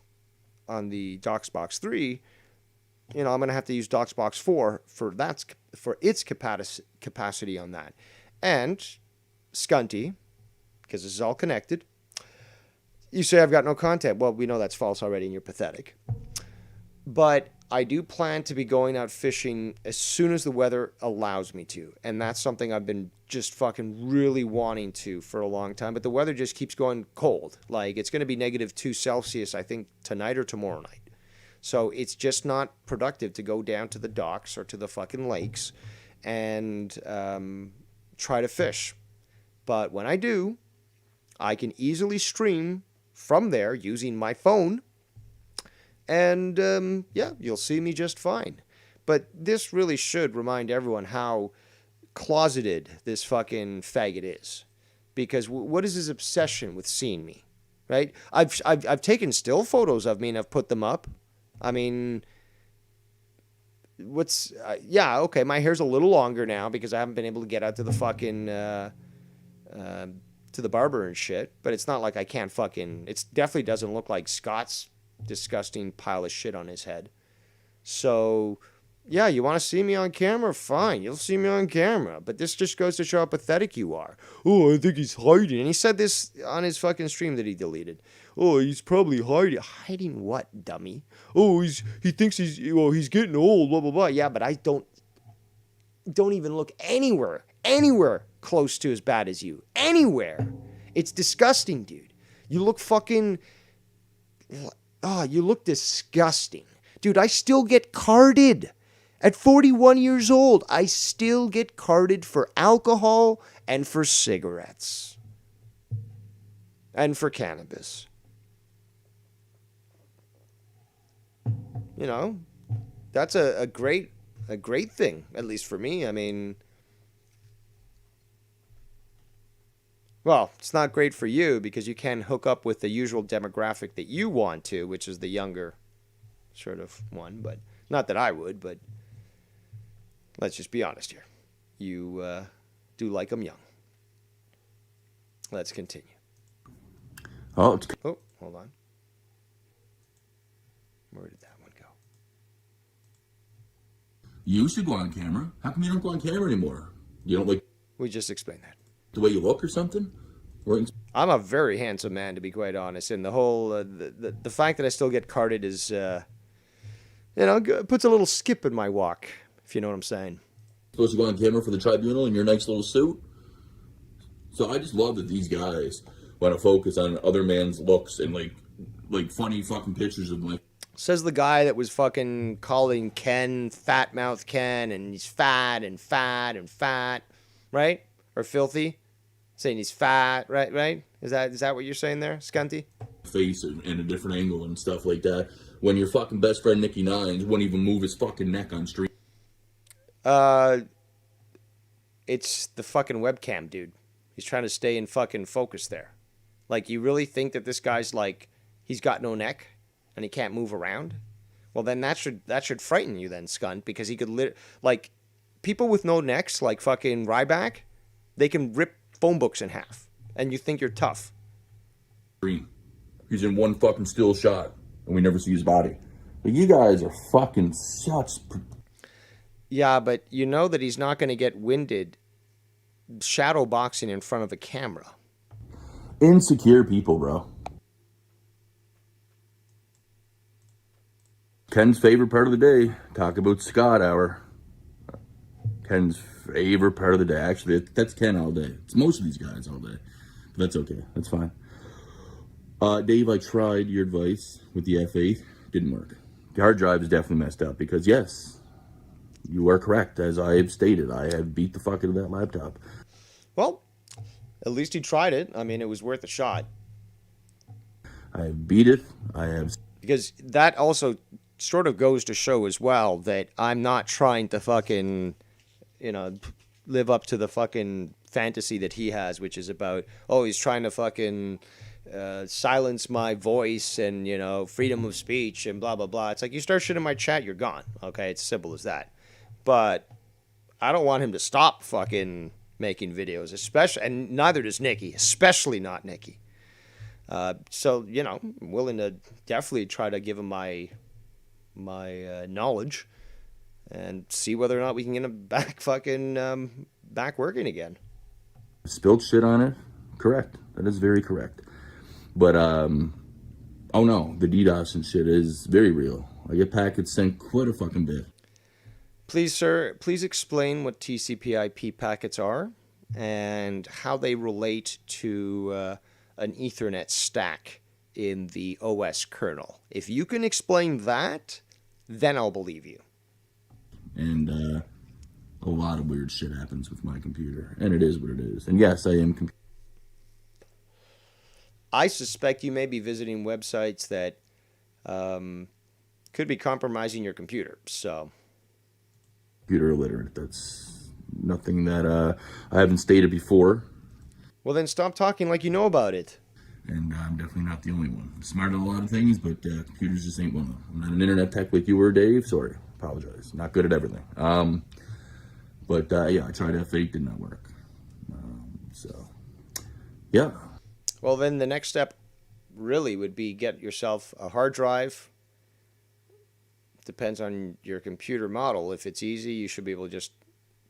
the DocsBox 3, you know, I'm going to have to use DocsBox 4 for its capacity on that. And Scunty, because this is all connected. You say I've got no content. Well, we know that's false already, and you're pathetic. But I do plan to be going out fishing as soon as the weather allows me to. And that's something I've been just fucking really wanting to for a long time. But the weather just keeps going cold. Like, it's going to be -2°C, I think, tonight or tomorrow night. So it's just not productive to go down to the docks or to the fucking lakes and try to fish. But when I do, I can easily stream from there using my phone. And, yeah, you'll see me just fine. But this really should remind everyone how closeted this fucking faggot is. Because what is his obsession with seeing me, right? I've taken still photos of me and I've put them up. I mean, yeah, okay, my hair's a little longer now because I haven't been able to get out to the fucking, to the barber and shit. But it's not like I can't fucking, it definitely doesn't look like Scott's disgusting pile of shit on his head. So, yeah, you want to see me on camera? Fine, you'll see me on camera. But this just goes to show how pathetic you are. Oh, I think he's hiding. And he said this on his fucking stream that he deleted. Oh, he's probably hiding. Hiding what, dummy? Oh, he thinks he's getting old, blah, blah, blah. Yeah, but I don't even look anywhere close to as bad as you. Anywhere. It's disgusting, dude. You look fucking... Oh, you look disgusting. Dude, I still get carded. At 41 years old, I still get carded for alcohol and for cigarettes. And for cannabis. You know, that's a great thing, at least for me. I mean, well, it's not great for you because you can't hook up with the usual demographic that you want to, which is the younger sort of one. But not that I would, but let's just be honest here. You do like them young. Let's continue. Oh, Hold on. Where did that one go? you used to go on camera. How come you don't go on camera anymore? You don't like We just explained that. the way you look or something? I'm a very handsome man, to be quite honest, and the whole the fact that I still get carded is, puts a little skip in my walk, if you know what I'm saying. Supposed to go on camera for the tribunal in your nice little suit? So I just love that these guys want to focus on other man's looks and like funny fucking pictures of like. Says the guy that was fucking calling Ken Fat Mouth Ken, and he's fat and fat and fat, right? Or filthy, saying he's fat, right? Is that what you're saying there, Scunty? Face in a different angle and stuff like that. When your fucking best friend Nicky Nines wouldn't even move his fucking neck on stream. It's the fucking webcam, dude. He's trying to stay in fucking focus there. Like, you really think that this guy's like, he's got no neck and he can't move around? Well, then that should frighten you then, Scunt, because he could like, people with no necks, like fucking Ryback, they can rip phone books in half, and you think you're tough. He's in one fucking still shot, and we never see his body. But you guys are fucking such. Yeah, but you know that he's not going to get winded shadow boxing in front of a camera. Insecure people, bro. Ken's favorite part of the day, talk about Scott hour. Ken's favorite part of the day. Actually, that's Ken all day. It's most of these guys all day. But that's okay. That's fine. Dave, I tried your advice with the F8. Didn't work. The hard drive is definitely messed up because, yes, you are correct. As I have stated, I have beat the fuck out of that laptop. Well, at least he tried it. I mean, it was worth a shot. I have beat it. I have... Because that also sort of goes to show as well that I'm not trying to fucking, live up to the fucking fantasy that he has, which is about, oh, he's trying to fucking silence my voice and, freedom of speech and blah, blah, blah. It's like, you start shit in my chat, you're gone. Okay, it's simple as that. But I don't want him to stop fucking making videos, especially, and neither does Nikki, especially not Nikki. So, I'm willing to definitely try to give him my knowledge and see whether or not we can get him back back working again. Spilled shit on it? Correct. That is very correct. But, oh no, the DDoS and shit is very real. I get packets sent quite a fucking bit. Please, sir, please explain what TCP/IP packets are and how they relate to an Ethernet stack in the OS kernel. If you can explain that, then I'll believe you. And a lot of weird shit happens with my computer, and it is what it is. And yes, I am... I suspect you may be visiting websites that could be compromising your computer, so... Computer illiterate. That's nothing that I haven't stated before. Well, then stop talking like you know about it. And I'm definitely not the only one. I'm smart at a lot of things, but computers just ain't one of them. I'm not an internet tech like you were, Dave. Sorry. Apologize. Not good at everything. But yeah, I tried F8, did not work. So, yeah. Well, then the next step really would be get yourself a hard drive. Depends on your computer model. If it's easy, you should be able to just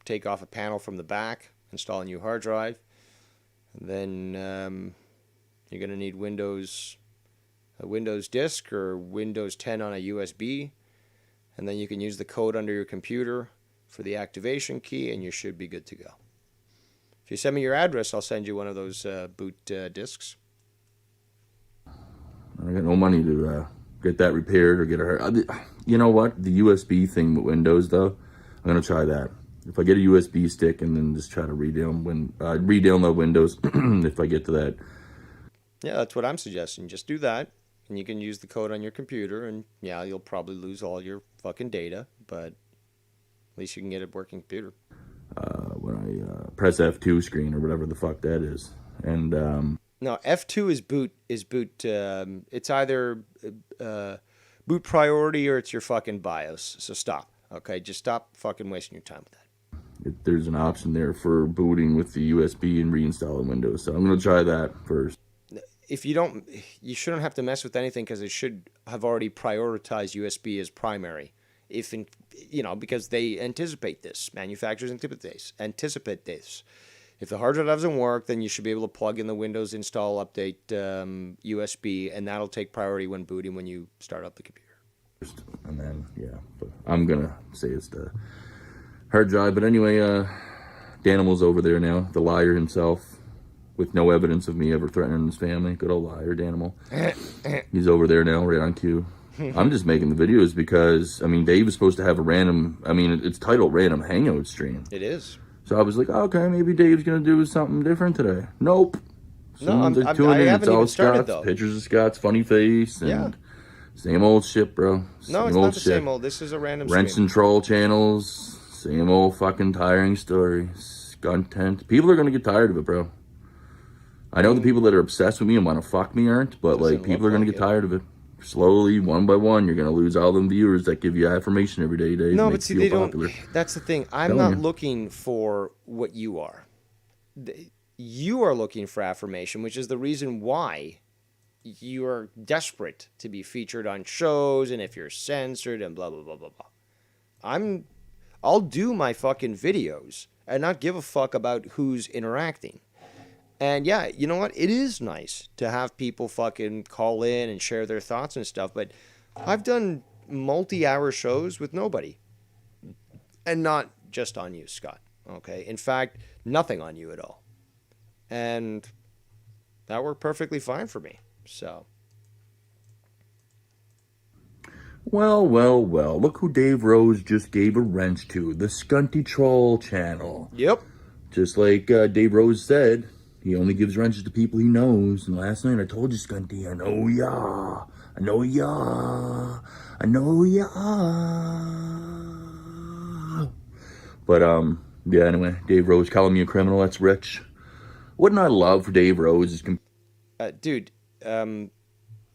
take off a panel from the back, install a new hard drive. And then you're going to need a Windows disk or Windows 10 on a USB. And then you can use the code under your computer for the activation key, and you should be good to go. If you send me your address, I'll send you one of those boot discs. I got no money to get that repaired or get a... You know what? The USB thing with Windows, though, I'm going to try that. If I get a USB stick and then just try to re-download Windows, if I get to that. Yeah, that's what I'm suggesting. Just do that, and you can use the code on your computer, and yeah, you'll probably lose all your fucking data, but at least you can get a working computer. When I press F2 screen or whatever the fuck that is. And no, F2 is boot. It's either boot priority or it's your fucking BIOS. So stop. Okay, just stop fucking wasting your time with that. There's an option there for booting with the USB and reinstalling Windows. So I'm going to try that first. If you don't, you shouldn't have to mess with anything because it should have already prioritized USB as primary. Because they anticipate this. Manufacturers anticipate this. If the hard drive doesn't work, then you should be able to plug in the Windows install update USB, and that'll take priority when booting when you start up the computer. And then, yeah, but I'm going to say it's the hard drive. But anyway, Danimal's over there now, the liar himself, with no evidence of me ever threatening his family. Good old liar, Danimal. He's over there now, right on cue. I'm just making the videos because, Dave is supposed to have it's titled Random Hangout Stream. It is. So I was like, okay, maybe Dave's going to do something different today. Nope. No, I haven't even started, though. Pictures of Scott's funny face and same old shit, bro. No, it's not the same old. This is a random Rents and troll channels. Same old fucking tiring stories. Content. People are going to get tired of it, bro. I know the people that are obsessed with me and want to fuck me aren't, but people are going to get tired of it. Slowly, one by one, you're going to lose all them viewers that give you affirmation every day. No, but see, they don't. That's the thing. I'm not looking for what you are. You are looking for affirmation, which is the reason why you are desperate to be featured on shows, and if you're censored and blah, blah, blah, blah, blah. I'll do my fucking videos and not give a fuck about who's interacting. And yeah, you know what? It is nice to have people fucking call in and share their thoughts and stuff, but I've done multi-hour shows with nobody. And not just on you, Scott. Okay? In fact, nothing on you at all. And that worked perfectly fine for me. So. Well, well, well. Look who Dave Rose just gave a wrench to. The Scunty Troll channel. Yep. Just like Dave Rose said, he only gives wrenches to people he knows. And last night I told you, Scunty, I know ya. I know ya. I know ya. But, yeah, anyway, Dave Rose calling me a criminal, that's rich. Wouldn't I love for Dave Rose is... Dude, oh,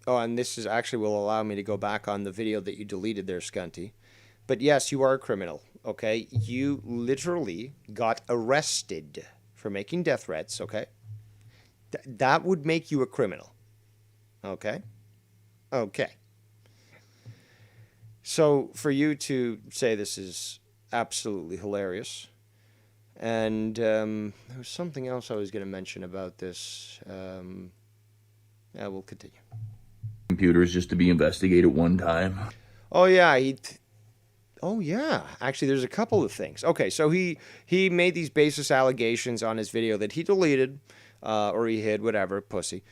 and this is actually will allow me to go back on the video that you deleted there, Scunty. But yes, you are a criminal, okay? You literally got arrested for making death threats, okay? That would make you a criminal, okay? Okay. So for you to say this is absolutely hilarious, and there was something else I was going to mention about this. Yeah, we'll continue. Computers just to be investigated one time. Oh yeah, oh yeah. Actually, there's a couple of things. Okay, so he made these baseless allegations on his video that he deleted, or he hid, whatever, pussy.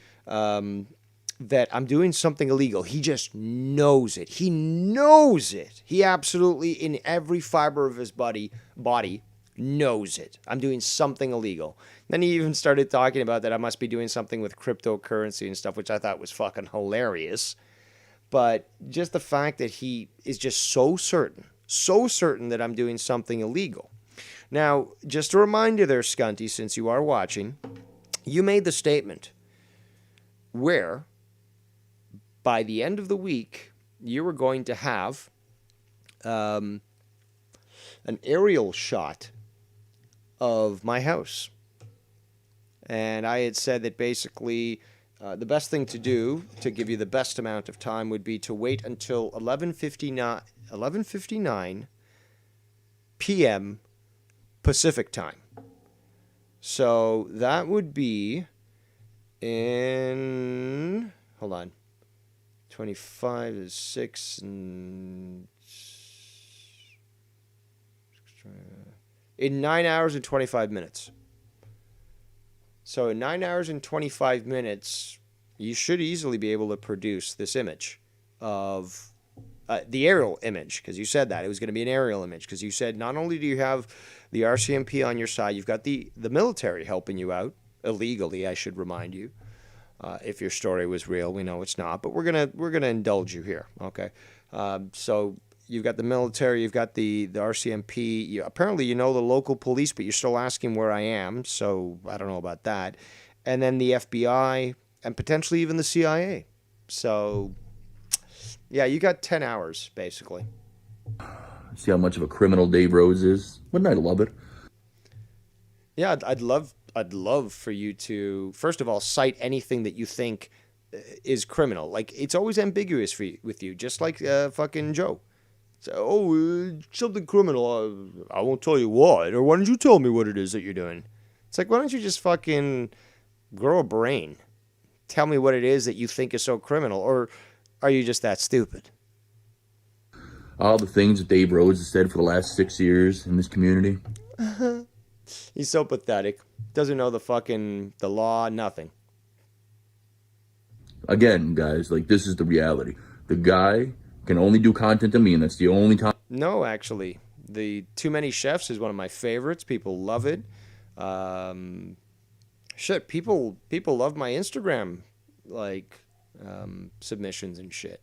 That I'm doing something illegal. He just knows it. He knows it. He absolutely, in every fiber of his body knows it. I'm doing something illegal. Then he even started talking about that I must be doing something with cryptocurrency and stuff, which I thought was fucking hilarious. But just the fact that he is just so certain that I'm doing something illegal. Now, just a reminder there, Scunty, since you are watching, you made the statement where by the end of the week, you were going to have an aerial shot of my house. And I had said that basically the best thing to do to give you the best amount of time would be to wait until 11:59 p.m. Pacific time. So that would be in, hold on, 25 is 6 and in 9 hours and 25 minutes. So in 9 hours and 25 minutes, you should easily be able to produce this image of the aerial image, because you said that it was going to be an aerial image, because you said not only do you have the RCMP on your side, you've got the military helping you out illegally, I should remind you. If your story was real, we know it's not, but we're gonna indulge you here, okay? So you've got the military, you've got the RCMP. Apparently, you know the local police, but you're still asking where I am, so I don't know about that. And then the FBI and potentially even the CIA. So, yeah, you got 10 hours, basically. See how much of a criminal Dave Rose is? Wouldn't I love it? Yeah, I'd love for you to, first of all, cite anything that you think is criminal. Like, it's always ambiguous with you, just like fucking Joe. So, something criminal, I won't tell you what, or why don't you tell me what it is that you're doing? It's like, why don't you just fucking grow a brain? Tell me what it is that you think is so criminal, or are you just that stupid? All the things that Dave Rose has said for the last 6 years in this community. He's so pathetic. Doesn't know the law, nothing. Again, guys, like, this is the reality. The guy can only do content to me, and that's the only time. No, actually. The Too Many Chefs is one of my favorites. People love it. Shit, people love my Instagram, like, submissions and shit.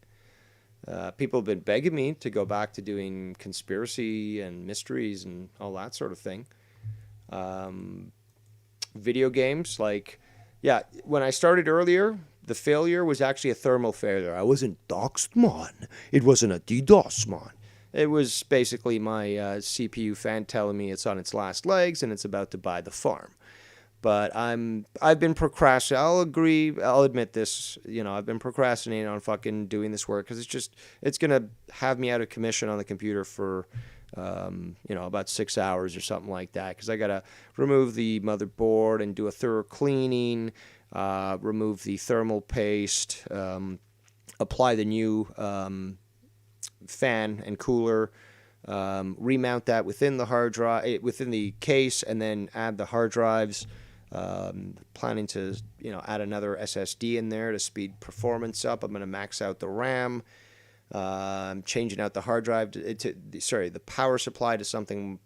People have been begging me to go back to doing conspiracy and mysteries and all that sort of thing. Video games, like, yeah, when I started earlier, the failure was actually a thermal failure. I wasn't doxed, man. It wasn't a DDoS, man. It was basically my CPU fan telling me it's on its last legs and it's about to buy the farm. But I've been procrastinating. I'll admit this. You know, I've been procrastinating on fucking doing this work because it's gonna have me out of commission on the computer for, about 6 hours or something like that. Because I gotta remove the motherboard and do a thorough cleaning, remove the thermal paste, apply the new fan and cooler, remount that within the hard drive, within the case, and then add the hard drives. Planning to, add another SSD in there to speed performance up. I'm going to max out the RAM. I'm changing out the hard drive the power supply to something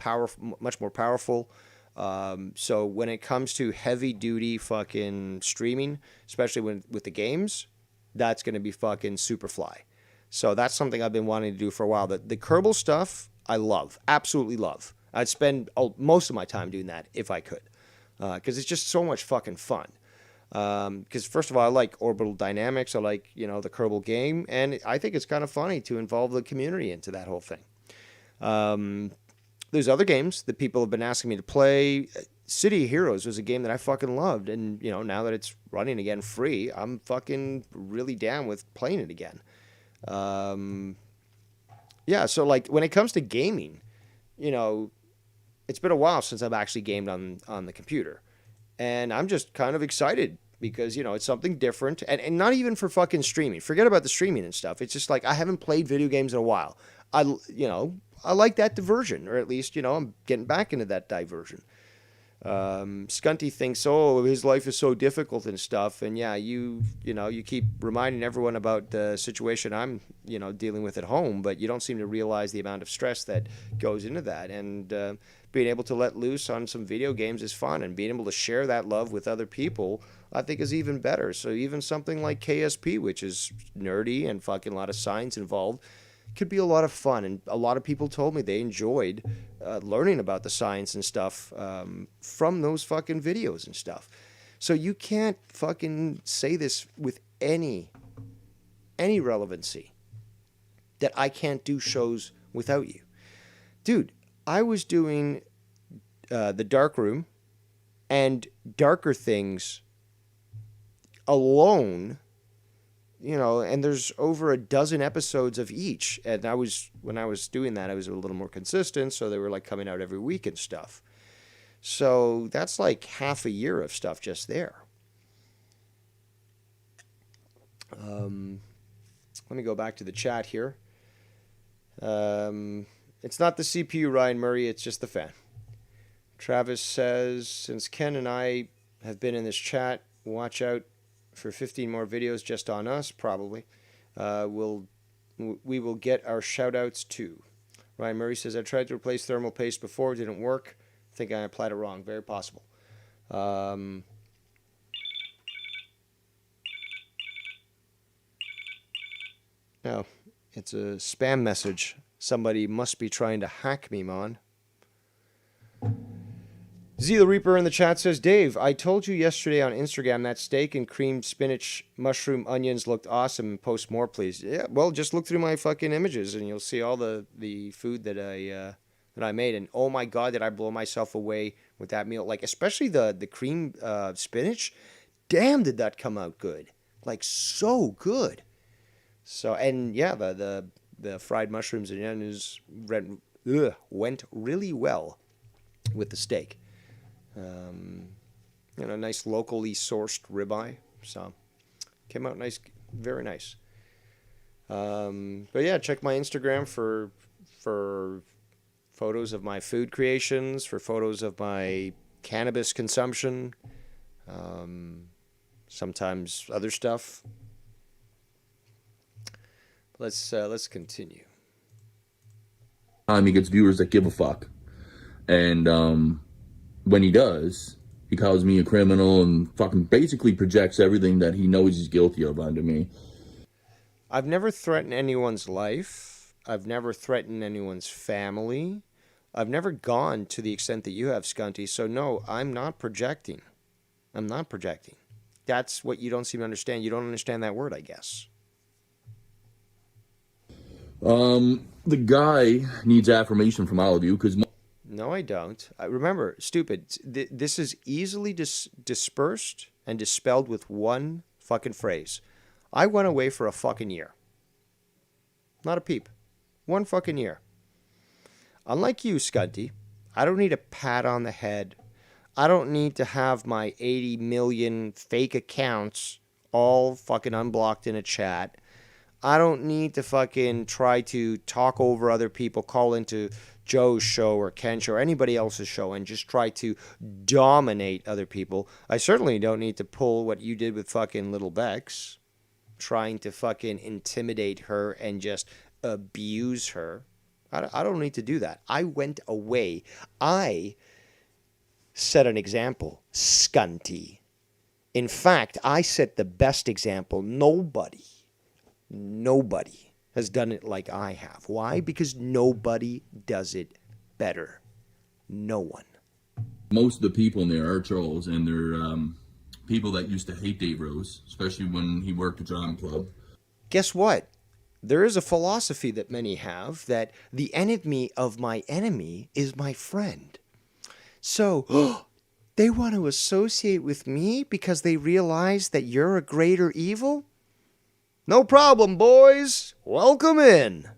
much more powerful. So when it comes to heavy duty fucking streaming, especially with the games, that's going to be fucking super fly. So that's something I've been wanting to do for a while. The Kerbal stuff, I love, absolutely love. I'd spend most of my time doing that if I could, because it's just so much fucking fun. Because first of all, I like orbital dynamics. I like, the Kerbal game, and I think it's kind of funny to involve the community into that whole thing. There's other games that people have been asking me to play. City of Heroes was a game that I fucking loved, and now that it's running again free, I'm fucking really down with playing it again. Yeah, so like when it comes to gaming, it's been a while since I've actually gamed on the computer. And I'm just kind of excited because, it's something different. And not even for fucking streaming. Forget about the streaming and stuff. It's just like I haven't played video games in a while. I like that diversion. Or at least, I'm getting back into that diversion. Scunty thinks, his life is so difficult and stuff. And yeah, you keep reminding everyone about the situation I'm, dealing with at home. But you don't seem to realize the amount of stress that goes into that. And being able to let loose on some video games is fun, and being able to share that love with other people, I think, is even better. So even something like KSP, which is nerdy and fucking a lot of science involved, could be a lot of fun. And a lot of people told me they enjoyed learning about the science and stuff from those fucking videos and stuff. So you can't fucking say this with any relevancy that I can't do shows without you. Dude, I was doing The Dark Room and Darker Things alone, and there's over a dozen episodes of each. And when I was doing that, I was a little more consistent, so they were like coming out every week and stuff. So that's like half a year of stuff just there. Let me go back to the chat here. It's not the CPU, Ryan Murray, it's just the fan. Travis says, since Ken and I have been in this chat, watch out for 15 more videos just on us, probably. We will get our shout-outs too. Ryan Murray says, I tried to replace thermal paste before, it didn't work. I think I applied it wrong. Very possible. No, it's a spam message. Somebody must be trying to hack me, man. Z the Reaper in the chat says, Dave, I told you yesterday on Instagram that steak and creamed spinach, mushroom, onions looked awesome. Post more, please. Yeah, well, just look through my fucking images and you'll see all the food that I made. And oh my God, did I blow myself away with that meal. Like, especially the cream spinach. Damn, did that come out good. Like, so good. So, and yeah, the fried mushrooms and onions went really well with the steak. Nice locally sourced ribeye. So, came out nice, very nice. But yeah, check my Instagram for photos of my food creations, for photos of my cannabis consumption, sometimes other stuff. Let's continue. He gets viewers that give a fuck, and when he does, he calls me a criminal and fucking basically projects everything that he knows he's guilty of onto me. I've never threatened anyone's life. I've never threatened anyone's family. I've never gone to the extent that you have, Scunty. So no, I'm not projecting. I'm not projecting. That's what you don't seem to understand. You don't understand that word, I guess. The guy needs affirmation from all of you because... No, I don't. Remember, stupid, this is easily dispersed and dispelled with one fucking phrase. I went away for a fucking year. Not a peep. One fucking year. Unlike you, Scunty, I don't need a pat on the head. I don't need to have my 80 million fake accounts all fucking unblocked in a chat. I don't need to fucking try to talk over other people, call into Joe's show or Ken's show or anybody else's show and just try to dominate other people. I certainly don't need to pull what you did with fucking Little Bex, trying to fucking intimidate her and just abuse her. I don't need to do that. I went away. I set an example. Scunty. In fact, I set the best example. Nobody has done it like I have. Why? Because nobody does it better. No one. Most of the people in there are trolls, and they're people that used to hate Dave Rose, especially when he worked at Drama Club. Guess what? There is a philosophy that many have that the enemy of my enemy is my friend. So, they want to associate with me because they realize that you're a greater evil? No problem, boys. Welcome in.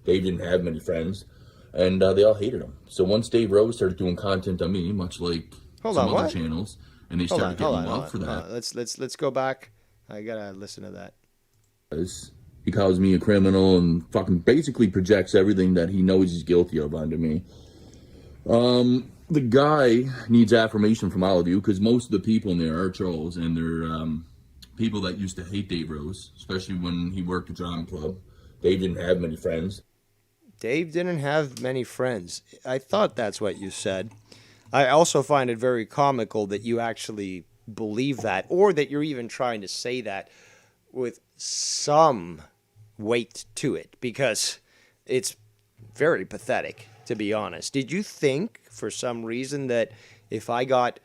Dave didn't have many friends, and they all hated him. So once Dave Rose started doing content on me, much like other channels, and they started getting love for that. Let's go back. I gotta listen to that. He calls me a criminal and fucking basically projects everything that he knows he's guilty of onto me. The guy needs affirmation from all of you, because most of the people in there are trolls, and they're people that used to hate Dave Rose, especially when he worked at Drama Club. Dave didn't have many friends. Dave didn't have many friends. I thought that's what you said. I also find it very comical that you actually believe that, or that you're even trying to say that with some weight to it, because it's very pathetic, to be honest. Did you think, for some reason, that if I got,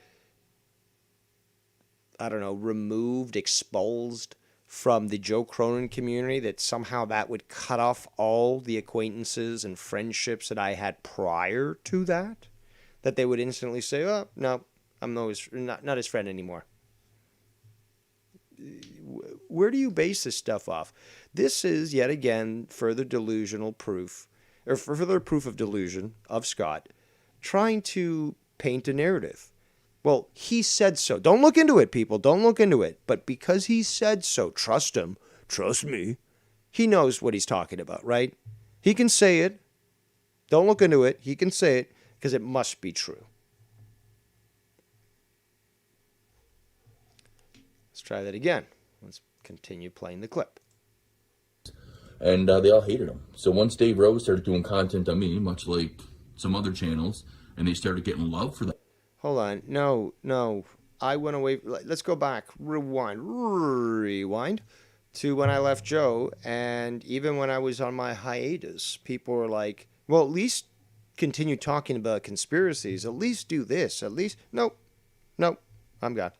I don't know, removed, exposed from the Joe Cronin community, that somehow that would cut off all the acquaintances and friendships that I had prior to that? That they would instantly say, oh, no, I'm not his friend anymore. Where do you base this stuff off? This is, yet again, further delusional proof, or further proof of delusion of Scott, trying to paint a narrative. Well, he said so. Don't look into it, people. Don't look into it. But because he said so, trust him. Trust me. He knows what he's talking about, right? He can say it. Don't look into it. He can say it because it must be true. Let's try that again. Let's continue playing the clip. And they all hated him. So once Dave Rose started doing content on me, much like some other channels, and they started getting love for that. Hold on. No. I went away. Let's go back. Rewind to when I left Joe. And even when I was on my hiatus, people were like, well, at least continue talking about conspiracies. At least do this. At least. Nope. I'm gone.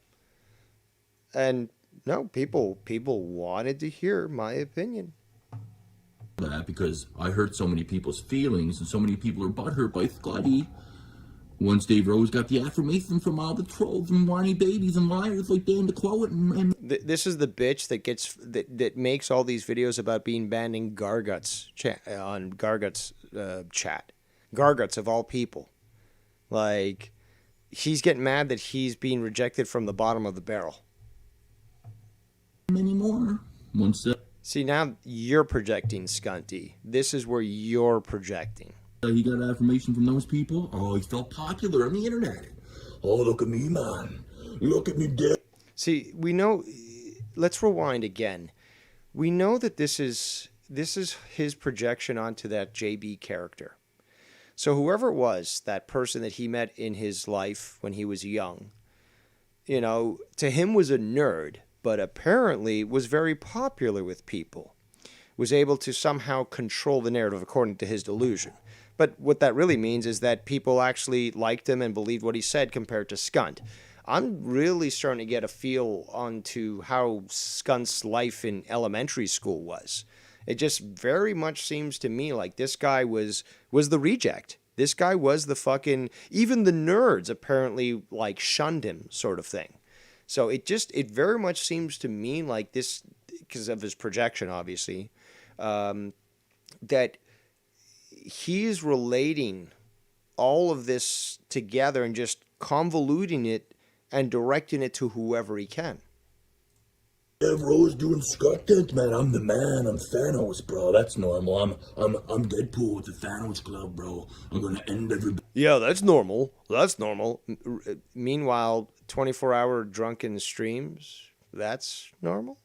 And no, people wanted to hear my opinion. That because I hurt so many people's feelings, and so many people are butthurt by Scotty. Once Dave Rose got the affirmation from all the trolls and whiny babies and liars like Dan DeCloet and this is the bitch that makes all these videos about being banned in Garguts on Garguts chat. Garguts of all people. Like, he's getting mad that he's being rejected from the bottom of the barrel. Many more. See, now you're projecting, Scunty. This is where you're projecting. He got affirmation from those people. Oh, he felt popular on the internet. Oh, look at me, man. Look at me, dead. See, we know. Let's rewind again. We know that this is his projection onto that JB character. So whoever it was, that person that he met in his life when he was young, to him was a nerd, but apparently was very popular with people. Was able to somehow control the narrative according to his delusion. But what that really means is that people actually liked him and believed what he said compared to Scunt. I'm really starting to get a feel onto how Scunt's life in elementary school was. It just very much seems to me like this guy was the reject. This guy was the fucking... Even the nerds apparently shunned him, sort of thing. So it very much seems to me like this, because of his projection, obviously, that he's relating all of this together and just convoluting it and directing it to whoever he can. Yeah, Rose doing Scott Dent, man. I'm the man. I'm Thanos, bro. That's normal. I'm Deadpool with the Thanos Club, bro. I'm gonna end everybody. Yeah, that's normal. That's normal. Meanwhile, 24-hour drunken streams, that's normal.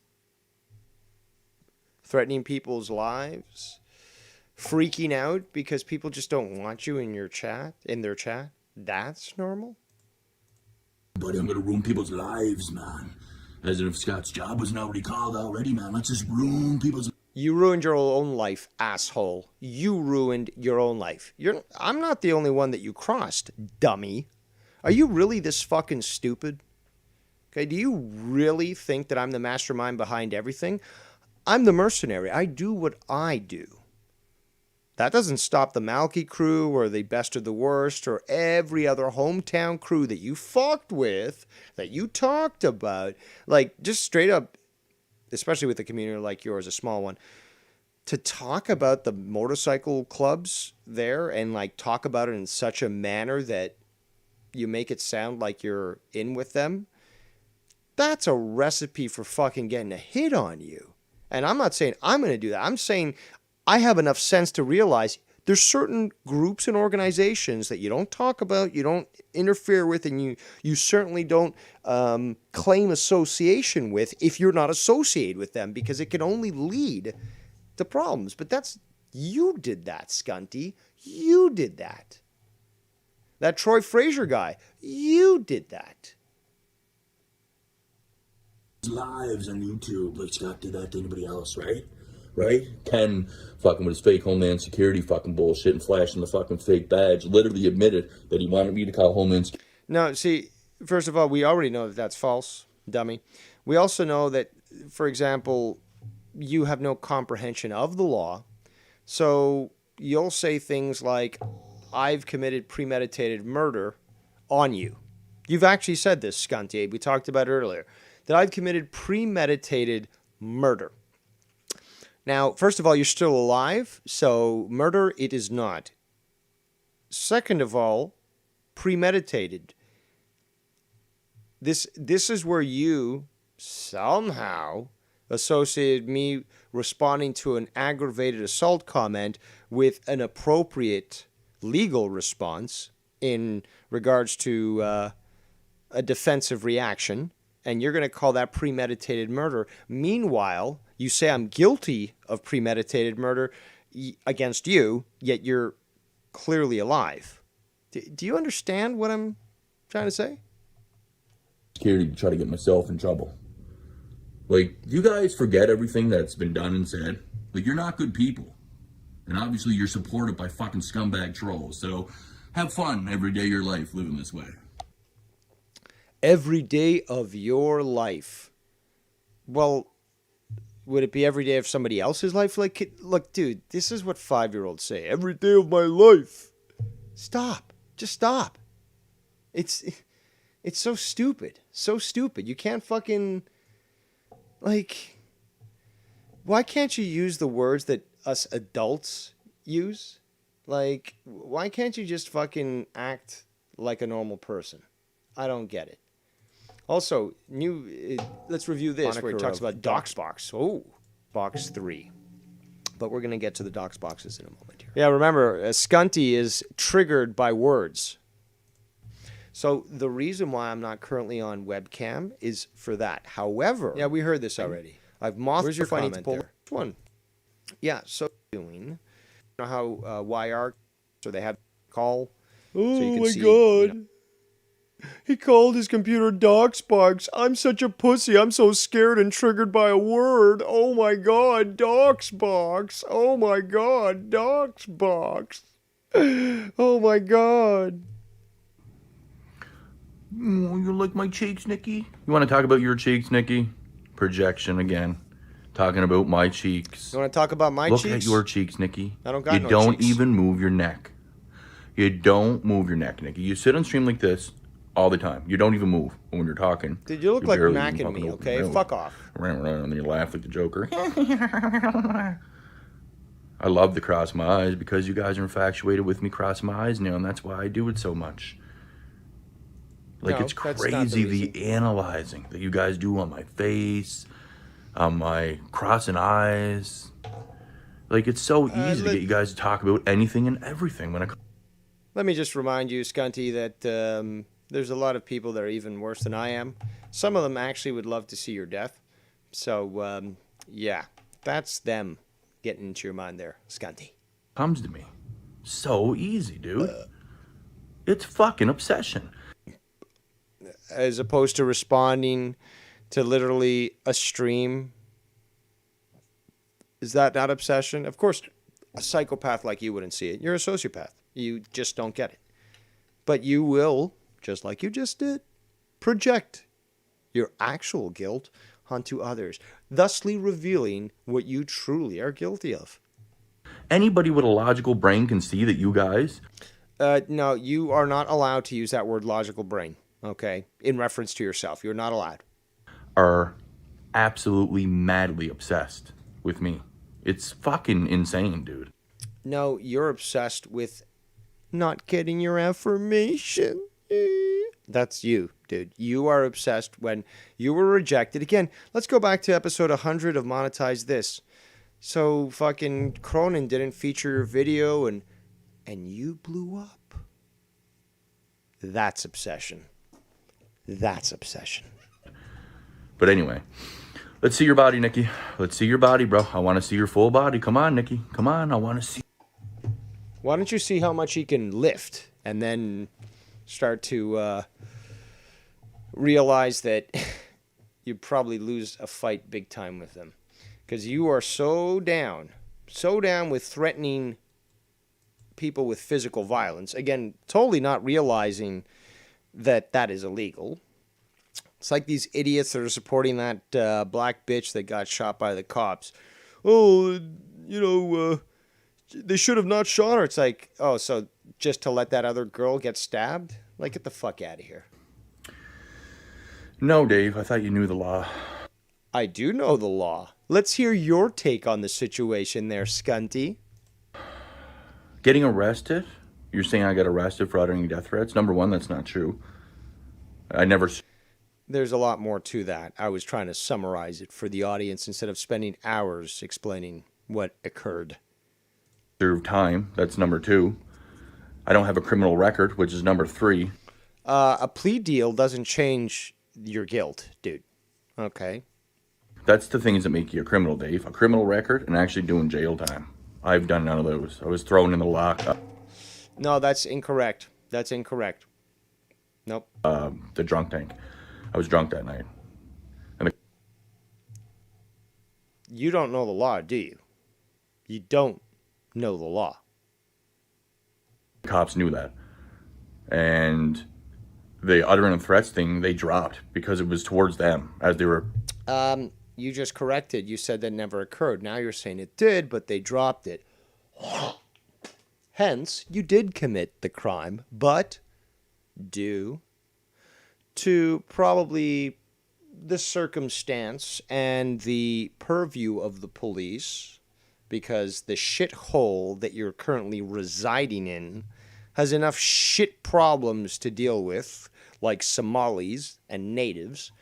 Threatening people's lives, freaking out because people just don't want you in their chat, that's normal. Buddy, I'm gonna ruin people's lives, man. As if Scott's job wasn't already called already, man. Let's just ruin people's... You ruined your own life, asshole. You ruined your own life. I'm not the only one that you crossed, dummy. Are you really this fucking stupid? Okay, do you really think that I'm the mastermind behind everything? I'm the mercenary. I do what I do. That doesn't stop the Malky crew or the Best of the Worst or every other hometown crew that you fucked with, that you talked about. Like, just straight up, especially with a community like yours, a small one, to talk about the motorcycle clubs there and, like, talk about it in such a manner that you make it sound like you're in with them, that's a recipe for fucking getting a hit on you. And I'm not saying I'm going to do that. I'm saying I have enough sense to realize there's certain groups and organizations that you don't talk about, you don't interfere with, and you certainly don't claim association with if you're not associated with them, because it can only lead to problems. But you did that, Scunty. You did that. That Troy Fraser guy, you did that. Lives on YouTube, like Scott did that to anybody else, right? Right? Ken fucking with his fake Homeland Security fucking bullshit and flashing the fucking fake badge literally admitted that he wanted me to call Homeland Security. No, see, first of all, we already know that that's false, dummy. We also know that, for example, you have no comprehension of the law. So you'll say things like, I've committed premeditated murder on you. You've actually said this, Scunty. We talked about it earlier. That I've committed premeditated murder. Now, first of all, you're still alive, so murder it is not. Second of all, premeditated. This is where you somehow associated me responding to an aggravated assault comment with an appropriate legal response in regards to a defensive reaction. And you're going to call that premeditated murder. Meanwhile, you say I'm guilty of premeditated murder against you, yet you're clearly alive. Do you understand what I'm trying to say? Security to try to get myself in trouble. Like, you guys forget everything that's been done and said. Like, you're not good people. And obviously you're supported by fucking scumbag trolls. So have fun every day of your life living this way. Every day of your life. Well, would it be every day of somebody else's life? Like, look, dude, this is what 5-year-olds say. Every day of my life. Stop. Just stop. It's so stupid. So stupid. You can't fucking, like, why can't you use the words that us adults use? Like, why can't you just fucking act like a normal person? I don't get it. Also, let's review this where it talks about Doxbox. Oh, box 3. But we're going to get to the Dox boxes in a moment here. Yeah, remember, Scunty is triggered by words. So the reason why I'm not currently on webcam is for that. However... Yeah, we heard this already. I've mouthed Where's your comment there? One. Yeah, so doing... You know how YR... So they have call... Oh, so you can my see, God. You know, he called his computer Doxbox. I'm such a pussy. I'm so scared and triggered by a word. Oh my God, Doxbox. Oh my God, Doxbox. Oh my God. Oh, you like my cheeks, Nikki? You want to talk about your cheeks, Nikki? Projection again. Talking about my cheeks. You want to talk about my cheeks? Look at your cheeks, Nikki. I don't got you no don't cheeks. even move your neck. You don't move your neck, Nikki. You sit on stream like this all the time. You don't even move when you're talking. Dude, you look like Mac and me, okay? Fuck off. And then you laugh like the Joker. I love to cross my eyes because you guys are infatuated with me crossing my eyes now, and that's why I do it so much. Like, no, it's crazy the analyzing that you guys do on my face. I'm like crossing eyes. Like, it's so easy to get you guys to talk about anything and everything when I... Let me just remind you, Scunty, that there's a lot of people that are even worse than I am. Some of them actually would love to see your death. So, yeah, that's them getting into your mind there, Scunty. Comes to me. So easy, dude. It's fucking obsession. As opposed to responding to literally a stream. Is that not obsession? Of course, a psychopath like you wouldn't see it. You're a sociopath. You just don't get it. But you will, just like you just did, project your actual guilt onto others, thusly revealing what you truly are guilty of. Anybody with a logical brain can see that you guys... No, you are not allowed to use that word logical brain, okay? In reference to yourself. You're not allowed. ...are absolutely madly obsessed with me. It's fucking insane, dude. No, you're obsessed with not getting your affirmation. That's you, dude. You are obsessed when you were rejected. Again, let's go back to episode 100 of Monetize This. So fucking Cronin didn't feature your video and you blew up. That's obsession. That's obsession. But anyway, let's see your body, Nikki. Let's see your body, bro. I want to see your full body. Come on, Nikki. Come on. I want to see. Why don't you see how much he can lift and then start to realize that you'd probably lose a fight big time with him. Because you are so down with threatening people with physical violence. Again, totally not realizing that that is illegal. It's like these idiots that are supporting that black bitch that got shot by the cops. Oh, they should have not shot her. It's like, oh, so just to let that other girl get stabbed? Like, get the fuck out of here. No, Dave, I thought you knew the law. I do know the law. Let's hear your take on the situation there, Scunty. Getting arrested? You're saying I got arrested for uttering death threats? Number one, that's not true. I never... There's a lot more to that. I was trying to summarize it for the audience instead of spending hours explaining what occurred. Served time. That's number two. I don't have a criminal record, which is number three. A plea deal doesn't change your guilt, dude. Okay. That's the things that make you a criminal, Dave. A criminal record and actually doing jail time. I've done none of those. I was thrown in the lockup. No, that's incorrect. That's incorrect. Nope. The drunk tank. I was drunk that night. And You don't know the law, do you? You don't know the law. the cops knew that. And the uttering threats thing, they dropped because it was towards them as they were... You just corrected. You said that never occurred. Now you're saying it did, but they dropped it. Hence, you did commit the crime, but due to probably the circumstance and the purview of the police, because the shithole that you're currently residing in has enough shit problems to deal with, like Somalis and natives,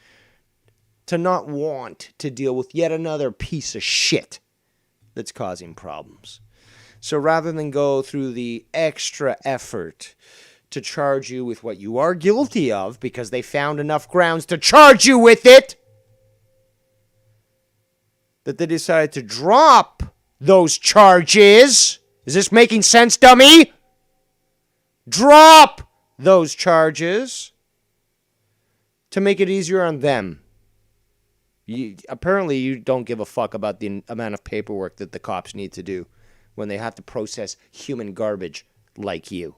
to not want to deal with yet another piece of shit that's causing problems. So rather than go through the extra effort to charge you with what you are guilty of, because they found enough grounds to charge you with it, that they decided to drop those charges. Is this making sense, dummy? Drop those charges to make it easier on them. Apparently, you don't give a fuck about the amount of paperwork that the cops need to do when they have to process human garbage like you.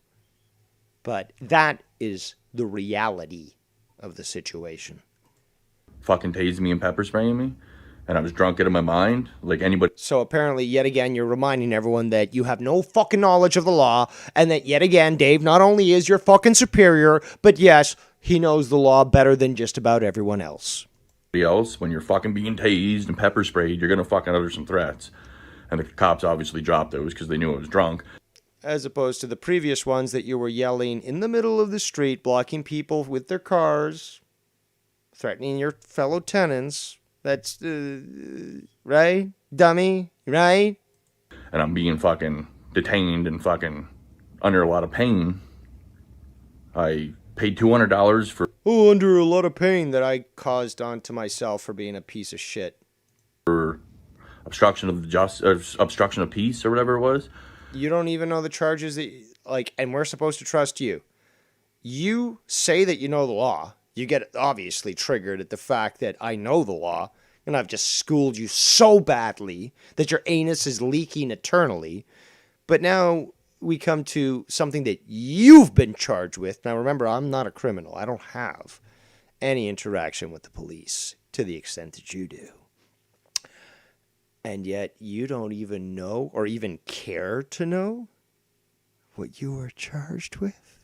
But that is the reality of the situation. fucking tasing me and pepper spraying me. And I was drunk out of my mind, like anybody. So apparently, yet again, you're reminding everyone that you have no fucking knowledge of the law, and that yet again, Dave not only is your fucking superior, but yes, he knows the law better than just about everyone else. Else, when you're fucking being tased and pepper sprayed, you're gonna fucking utter some threats. And the cops obviously dropped those because they knew I was drunk. As opposed to the previous ones that you were yelling in the middle of the street, blocking people with their cars, threatening your fellow tenants, That's, right? Dummy, right? And I'm being fucking detained and fucking under a lot of pain. I paid $200 for Under a lot of pain that I caused onto myself for being a piece of shit. obstruction of peace or whatever it was. You don't even know the charges that, and we're supposed to trust you. You say that you know the law. You get obviously triggered at the fact that I know the law, and I've just schooled you so badly that your anus is leaking eternally. But now we come to something that you've been charged with. Now remember, I'm not a criminal. I don't have any interaction with the police to the extent that you do. And yet you don't even know or even care to know what you are charged with?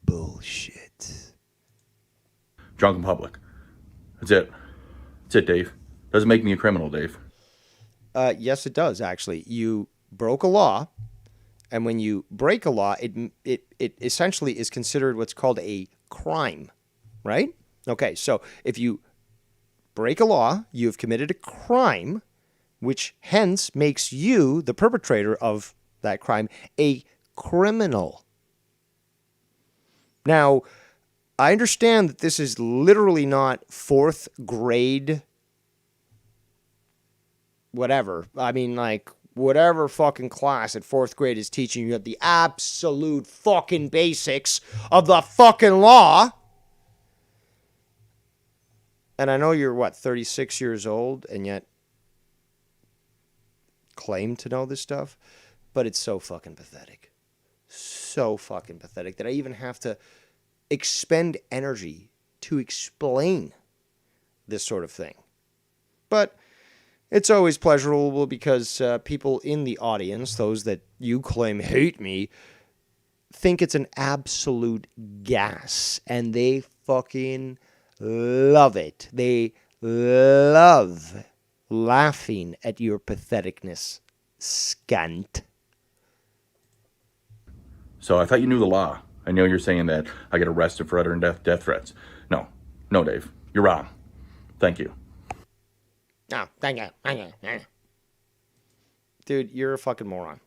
Bullshit. Drunk in public. That's it. That's it, Dave. Doesn't make me a criminal, Dave. Yes, it does, actually. You broke a law, and when you break a law, it essentially is considered what's called a crime, right? Okay, so if you break a law, you have committed a crime, which hence makes you, the perpetrator of that crime, a criminal. Now, I understand that this is literally not fourth grade whatever. I mean, like, whatever fucking class at fourth grade is teaching you the absolute fucking basics of the fucking law. And I know you're, 36 years old, and yet claim to know this stuff? But it's so fucking pathetic. So fucking pathetic that I even have to expend energy to explain this sort of thing. But it's always pleasurable because people in the audience, those that you claim hate me, think it's an absolute gas. And they fucking love it. They love laughing at your patheticness, scunt. So I thought you knew the law. I know you're saying that I get arrested for uttering death threats. No, Dave. You're wrong. Thank you. No, thank you. Dude, you're a fucking moron.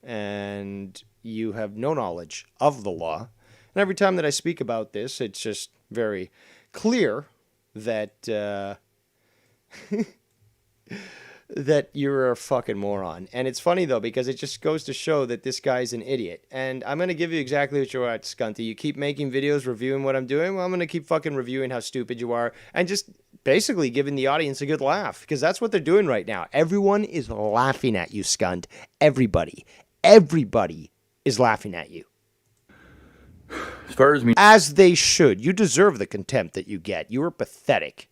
And you have no knowledge of the law. And every time that I speak about this, it's just very clear that that you're a fucking moron. And it's funny, though, because it just goes to show that this guy's an idiot. And I'm going to give you exactly what you're at, Scunty. You keep making videos reviewing what I'm doing, well, I'm going to keep fucking reviewing how stupid you are and just basically giving the audience a good laugh, because that's what they're doing right now. Everyone is laughing at you, Scunt. Everybody is laughing at you. As far as me... As they should. You deserve the contempt that you get. You are pathetic,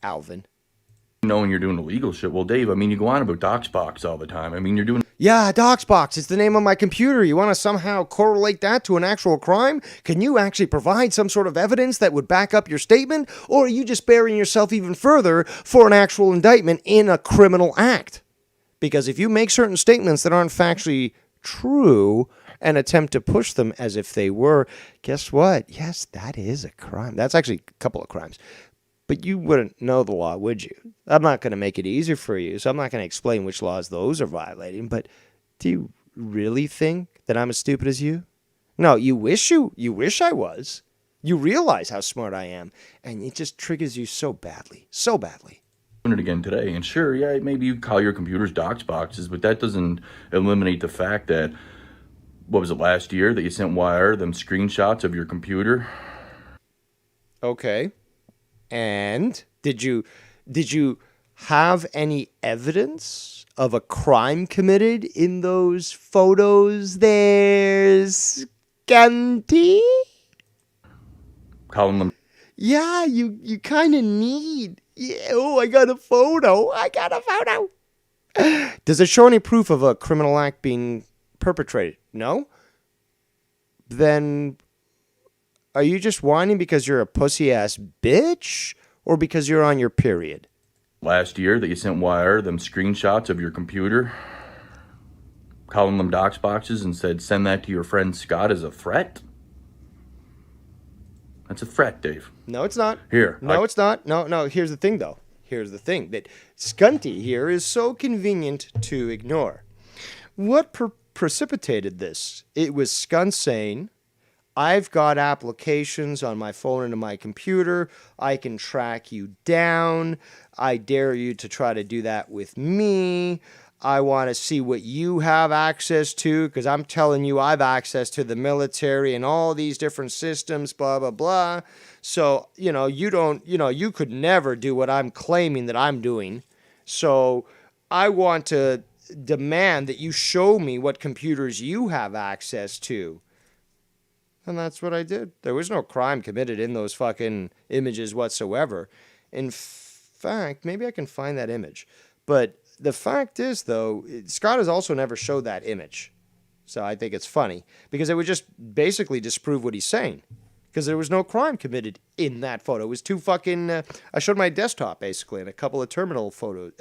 Alvin. knowing you're doing illegal shit. Well, Dave, I mean, you go on about Doxbox all the time. I mean, you're doing... Yeah, Doxbox. It's the name of my computer. You want to somehow correlate that to an actual crime? Can you actually provide some sort of evidence that would back up your statement? Or are you just burying yourself even further for an actual indictment in a criminal act? Because if you make certain statements that aren't factually true and attempt to push them as if they were, guess what? Yes, that is a crime. That's actually a couple of crimes. But you wouldn't know the law, would you? I'm not going to make it easier for you, so I'm not going to explain which laws those are violating. But do you really think that I'm as stupid as you? No, you wish I was. You realize how smart I am, and it just triggers you so badly, so badly. It again today, and sure, yeah, maybe you call your computers Doxboxes, but that doesn't eliminate the fact that, what was it, last year that you sent Wire them screenshots of your computer? Okay. And did you have any evidence of a crime committed in those photos there, Scunty? Calling them... Yeah, you kind of need... Yeah, oh, I got a photo. Does it show any proof of a criminal act being perpetrated? No? Then... are you just whining because you're a pussy-ass bitch? Or because you're on your period? Last year that you sent Wire them screenshots of your computer, calling them Doxboxes, and said, send that to your friend Scott as a threat? That's a threat, Dave. No, it's not. Here. No, it's not. No. Here's the thing, though. Here's the thing that Scunty here is so convenient to ignore. What precipitated this? It was Scun saying, I've got applications on my phone and on my computer. I can track you down. I dare you to try to do that with me. I want to see what you have access to, because I'm telling you I've access to the military and all these different systems, blah, blah, blah. So, you could never do what I'm claiming that I'm doing. So I want to demand that you show me what computers you have access to. And that's what I did. There was no crime committed in those fucking images whatsoever. In fact, maybe I can find that image. But the fact is, though, Scott has also never showed that image. So I think it's funny, because it would just basically disprove what he's saying. Because there was no crime committed in that photo. It was two fucking... I showed my desktop, basically, and a couple of terminal photos...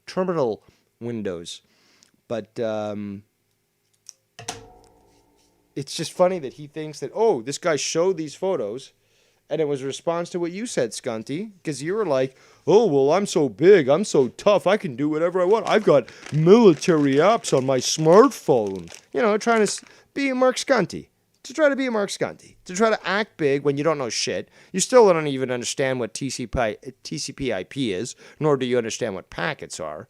terminal windows. But it's just funny that he thinks that, oh, this guy showed these photos, and it was a response to what you said, Scunty, because you were like, oh, well, I'm so big, I'm so tough, I can do whatever I want. I've got military apps on my smartphone. Trying to be a Mark Scunty. To try to be a Mark Scunty. To try to act big when you don't know shit. You still don't even understand what TCP/IP is, nor do you understand what packets are.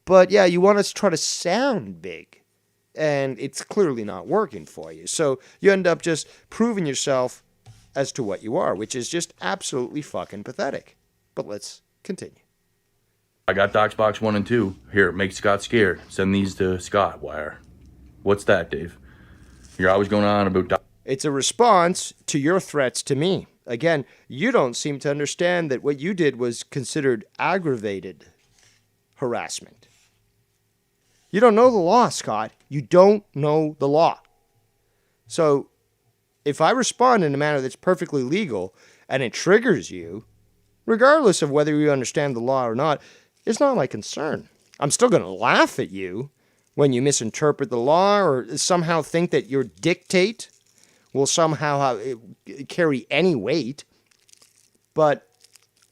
But yeah, you want to try to sound big. And it's clearly not working for you. So you end up just proving yourself as to what you are, which is just absolutely fucking pathetic. But let's continue. I got Doxbox 1 and 2. Here, make Scott scared. Send these to Scott, Wire. What's that, Dave? You're always going on about... It's a response to your threats to me. Again, you don't seem to understand that what you did was considered aggravated harassment. You don't know the law, Scott. You don't know the law. So, if I respond in a manner that's perfectly legal and it triggers you, regardless of whether you understand the law or not, it's not my concern. I'm still going to laugh at you when you misinterpret the law or somehow think that your dictate will somehow carry any weight. But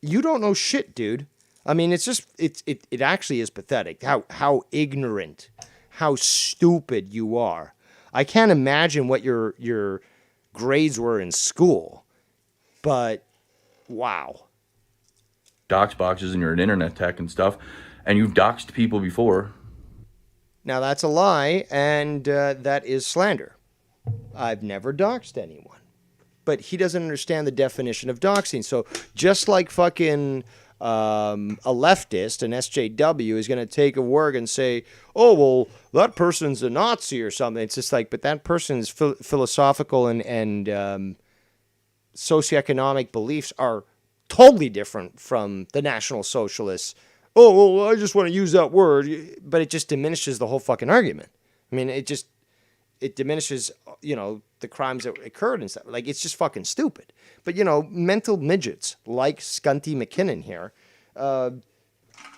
you don't know shit, dude. I mean, it actually is pathetic how ignorant, how stupid you are. I can't imagine what your grades were in school, but wow. Dox boxes and you're an internet tech and stuff, and you've doxed people before. Now that's a lie, and that is slander. I've never doxed anyone. But he doesn't understand the definition of doxing. So just like fucking a leftist, an SJW, is going to take a word and say, oh, well, that person's a Nazi or something. It's just like, but that person's philosophical and socioeconomic beliefs are totally different from the National Socialists. Oh, well, I just want to use that word, but it just diminishes the whole fucking argument. I mean, it diminishes, the crimes that occurred and stuff. Like, it's just fucking stupid. But, mental midgets like Scunty Mckinnon here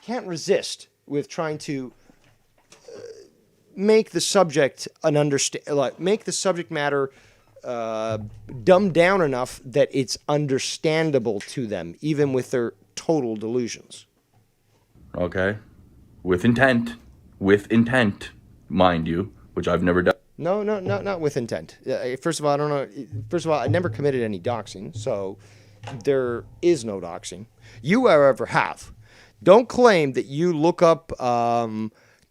can't resist with trying to make the subject make the subject matter dumbed down enough that it's understandable to them, even with their total delusions. Okay. With intent, mind you, which I've never done. No, not with intent. First of all, I don't know. First of all, I never committed any doxing, so there is no doxing. You, however, have. Don't claim that you look up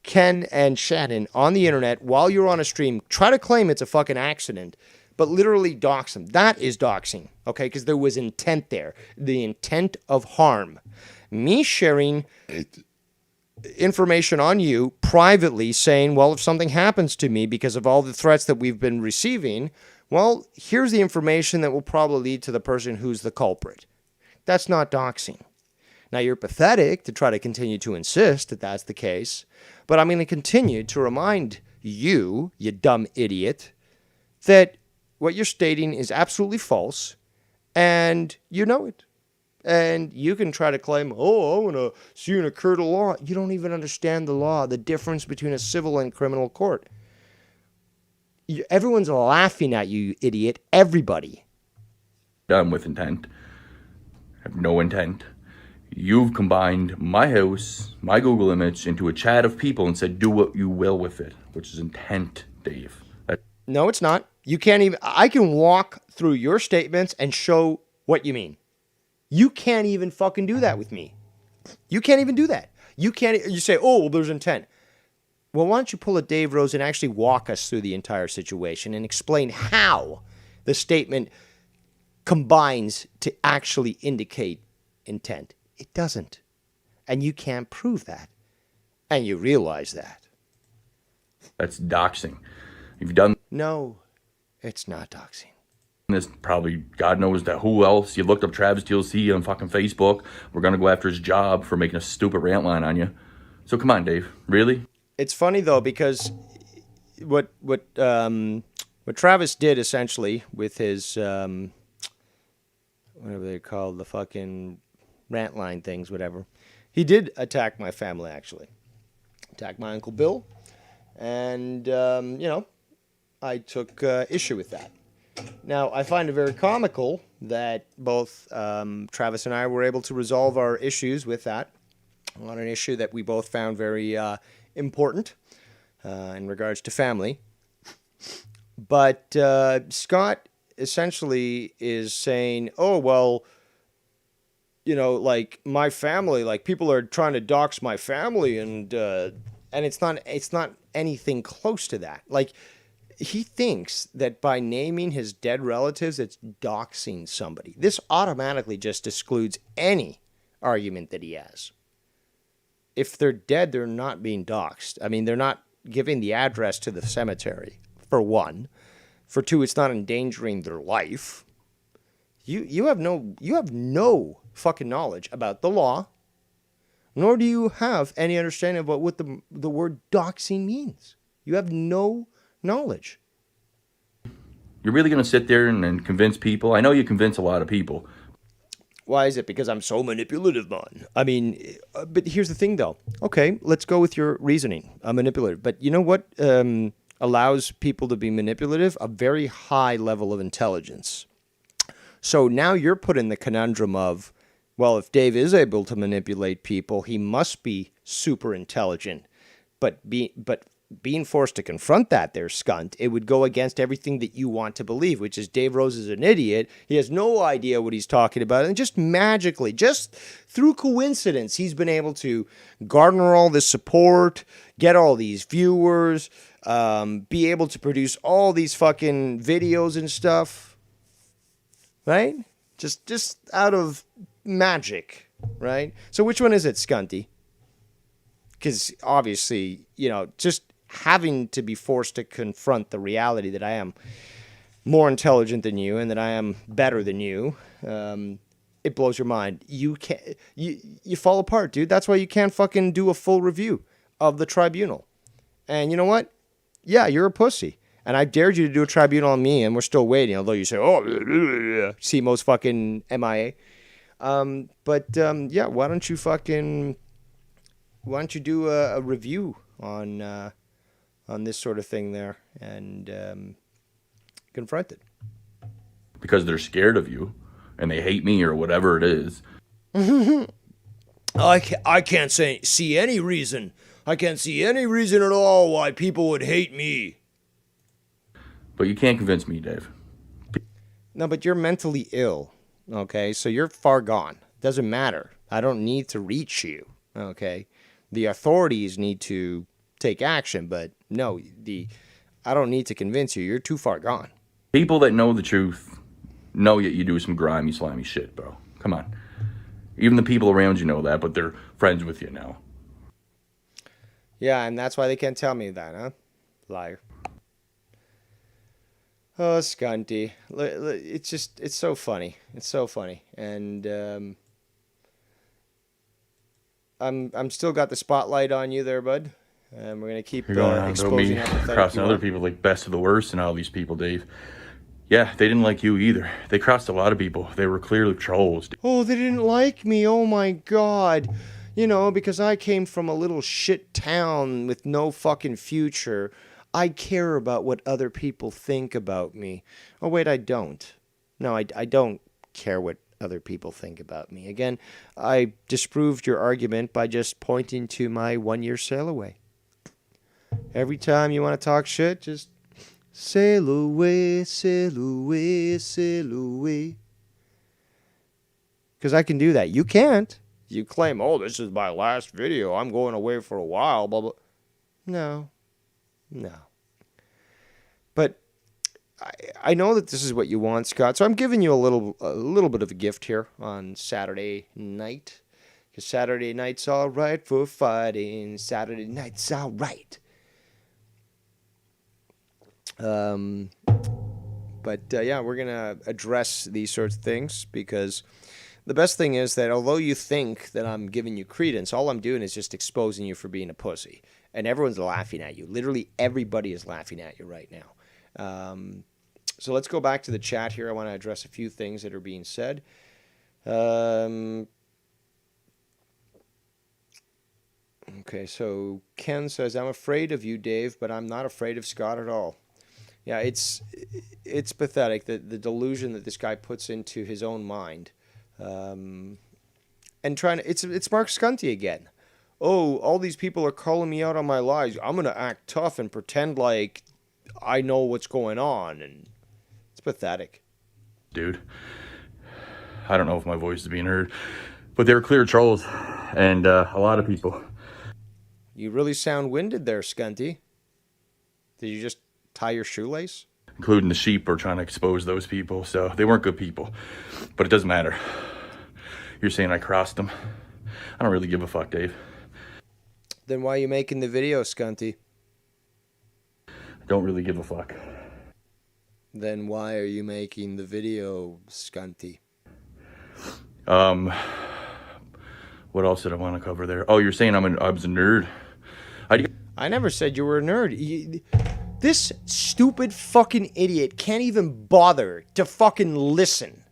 Ken and Shannon on the internet while you're on a stream. Try to claim it's a fucking accident, but literally dox them. That is doxing, okay? Because there was intent there. The intent of harm. Me sharing information on you privately saying, well, if something happens to me because of all the threats that we've been receiving, well, here's the information that will probably lead to the person who's the culprit. That's not doxing. Now, you're pathetic to try to continue to insist that that's the case, but I'm going to continue to remind you, you dumb idiot, that what you're stating is absolutely false, and you know it. And you can try to claim, oh, I want to see you in a court of law. You don't even understand the law, the difference between a civil and criminal court. Everyone's laughing at you, idiot. Everybody. done with intent. I have no intent. You've combined my house, my Google image into a chat of people and said, do what you will with it, which is intent, Dave. No, it's not. You can't even, I can walk through your statements and show what you mean. You can't even fucking do that with me. You can't even do that. You say, oh, well, there's intent. Well, why don't you pull a Dave Rose and actually walk us through the entire situation and explain how the statement combines to actually indicate intent. It doesn't. And you can't prove that. And you realize that. That's doxing. You've done No, it's not doxing. this probably, God knows that who else. You looked up Travis TLC on fucking Facebook. We're going to go after his job for making a stupid rant line on you. So come on, Dave. Really? It's funny, though, because what Travis did, essentially, with his, whatever they call the fucking rant line things, whatever, he did attack my family, actually. Attacked my Uncle Bill. And, I took issue with that. Now, I find it very comical that both Travis and I were able to resolve our issues with that on an issue that we both found very important in regards to family. But Scott essentially is saying, oh, well, like my family, like people are trying to dox my family, and it's not anything close to that. Like, he thinks that by naming his dead relatives, it's doxing somebody. This automatically just excludes any argument that he has. If they're dead, they're not being doxed. I mean, they're not giving the address to the cemetery, for one. For two, it's not endangering their life. You have no fucking knowledge about the law, nor do you have any understanding about what the word doxing means. You have no knowledge. You're really going to sit there and convince people? I know you convince a lot of people. Why is it? Because I'm so manipulative, man. I mean, but here's the thing, though. Okay, let's go with your reasoning. I'm manipulative. But you know what allows people to be manipulative? A very high level of intelligence. So now you're put in the conundrum of, well, if Dave is able to manipulate people, he must be super intelligent. But being forced to confront that there, Scunt, it would go against everything that you want to believe, which is Dave Rose is an idiot. He has no idea what he's talking about. And just magically, just through coincidence, he's been able to garner all this support, get all these viewers, be able to produce all these fucking videos and stuff. Right? Just out of magic, right? So which one is it, Scunty? Because obviously, just having to be forced to confront the reality that I am more intelligent than you and that I am better than you, it blows your mind. You fall apart, dude. That's why you can't fucking do a full review of the tribunal. And you know what? Yeah, you're a pussy. And I dared you to do a tribunal on me, and we're still waiting, although you say, oh, see most fucking MIA. Yeah, why don't you do a review on this sort of thing there and confront it? Because they're scared of you and they hate me or whatever it is. I can't see any reason. I can't see any reason at all why people would hate me. But you can't convince me, Dave. No, but you're mentally ill, okay? So you're far gone. Doesn't matter. I don't need to reach you, okay? The authorities need to take action, but no, I don't need to convince you. You're too far gone. People that know the truth know that you do some grimy, slimy shit, bro. Come on. Even the people around you know that, but they're friends with you now. Yeah, and that's why they can't tell me that, huh? Liar. Oh, Scunty. It's so funny. It's so funny. And I'm still got the spotlight on you there, bud. And we're going to keep exposing crossing other people like best of the worst and all these people, Dave. Yeah, they didn't like you either. They crossed a lot of people. They were clearly trolls. Oh, they didn't like me. Oh, my God. Because I came from a little shit town with no fucking future. I care about what other people think about me. Oh, wait, I don't. No, I don't care what other people think about me. Again, I disproved your argument by just pointing to my 1-year sail away. Every time you want to talk shit, just sail away, sail away, sail away. Because I can do that. You can't. You claim, oh, this is my last video. I'm going away for a while, blah, blah. No. But I know that this is what you want, Scott. So I'm giving you a little bit of a gift here on Saturday night. Because Saturday night's all right for fighting. Saturday night's all right. But yeah, we're going to address these sorts of things because the best thing is that although you think that I'm giving you credence, all I'm doing is just exposing you for being a pussy. And everyone's laughing at you. Literally everybody is laughing at you right now. So let's go back to the chat here. I want to address a few things that are being said. Okay, so Ken says, I'm afraid of you, Dave, but I'm not afraid of Scott at all. Yeah, it's pathetic, the delusion that this guy puts into his own mind. And trying to, it's Mark Scunty again. Oh, all these people are calling me out on my lies. I'm going to act tough and pretend like I know what's going on. And it's pathetic. Dude, I don't know if my voice is being heard, but they were clear trolls and a lot of people. You really sound winded there, Scunty. Did you just tie your shoelace? Including the sheep are trying to expose those people, so they weren't good people. But it doesn't matter. You're saying I crossed them. I don't really give a fuck, Dave. Then why are you making the video, Scunty? I don't really give a fuck. Then why are you making the video, Scunty? What else did I want to cover there? Oh, you're saying I was a nerd. I never said you were a nerd. This stupid fucking idiot can't even bother to fucking listen.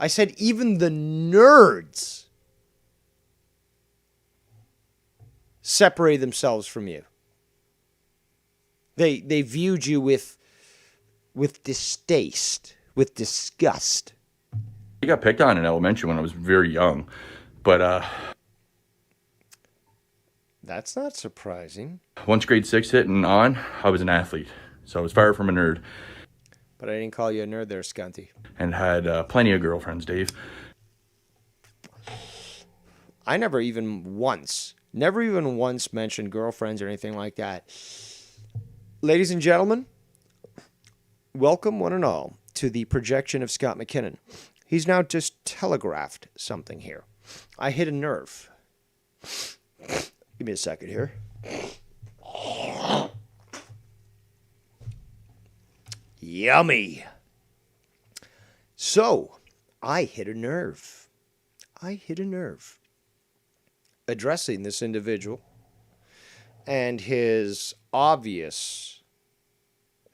I said even the nerds separate themselves from you. They viewed you with distaste, with disgust. I got picked on in elementary when I was very young, but that's not surprising. Once grade 6 hit and on, I was an athlete, so I was far from a nerd. But I didn't call you a nerd there, Scunty. And had plenty of girlfriends, Dave. I never even once mentioned girlfriends or anything like that. Ladies and gentlemen, welcome one and all to the projection of Scott Mckinnon. He's now just telegraphed something here. I hit a nerve. Give me a second here. Yummy. So, I hit a nerve. Addressing this individual and his obvious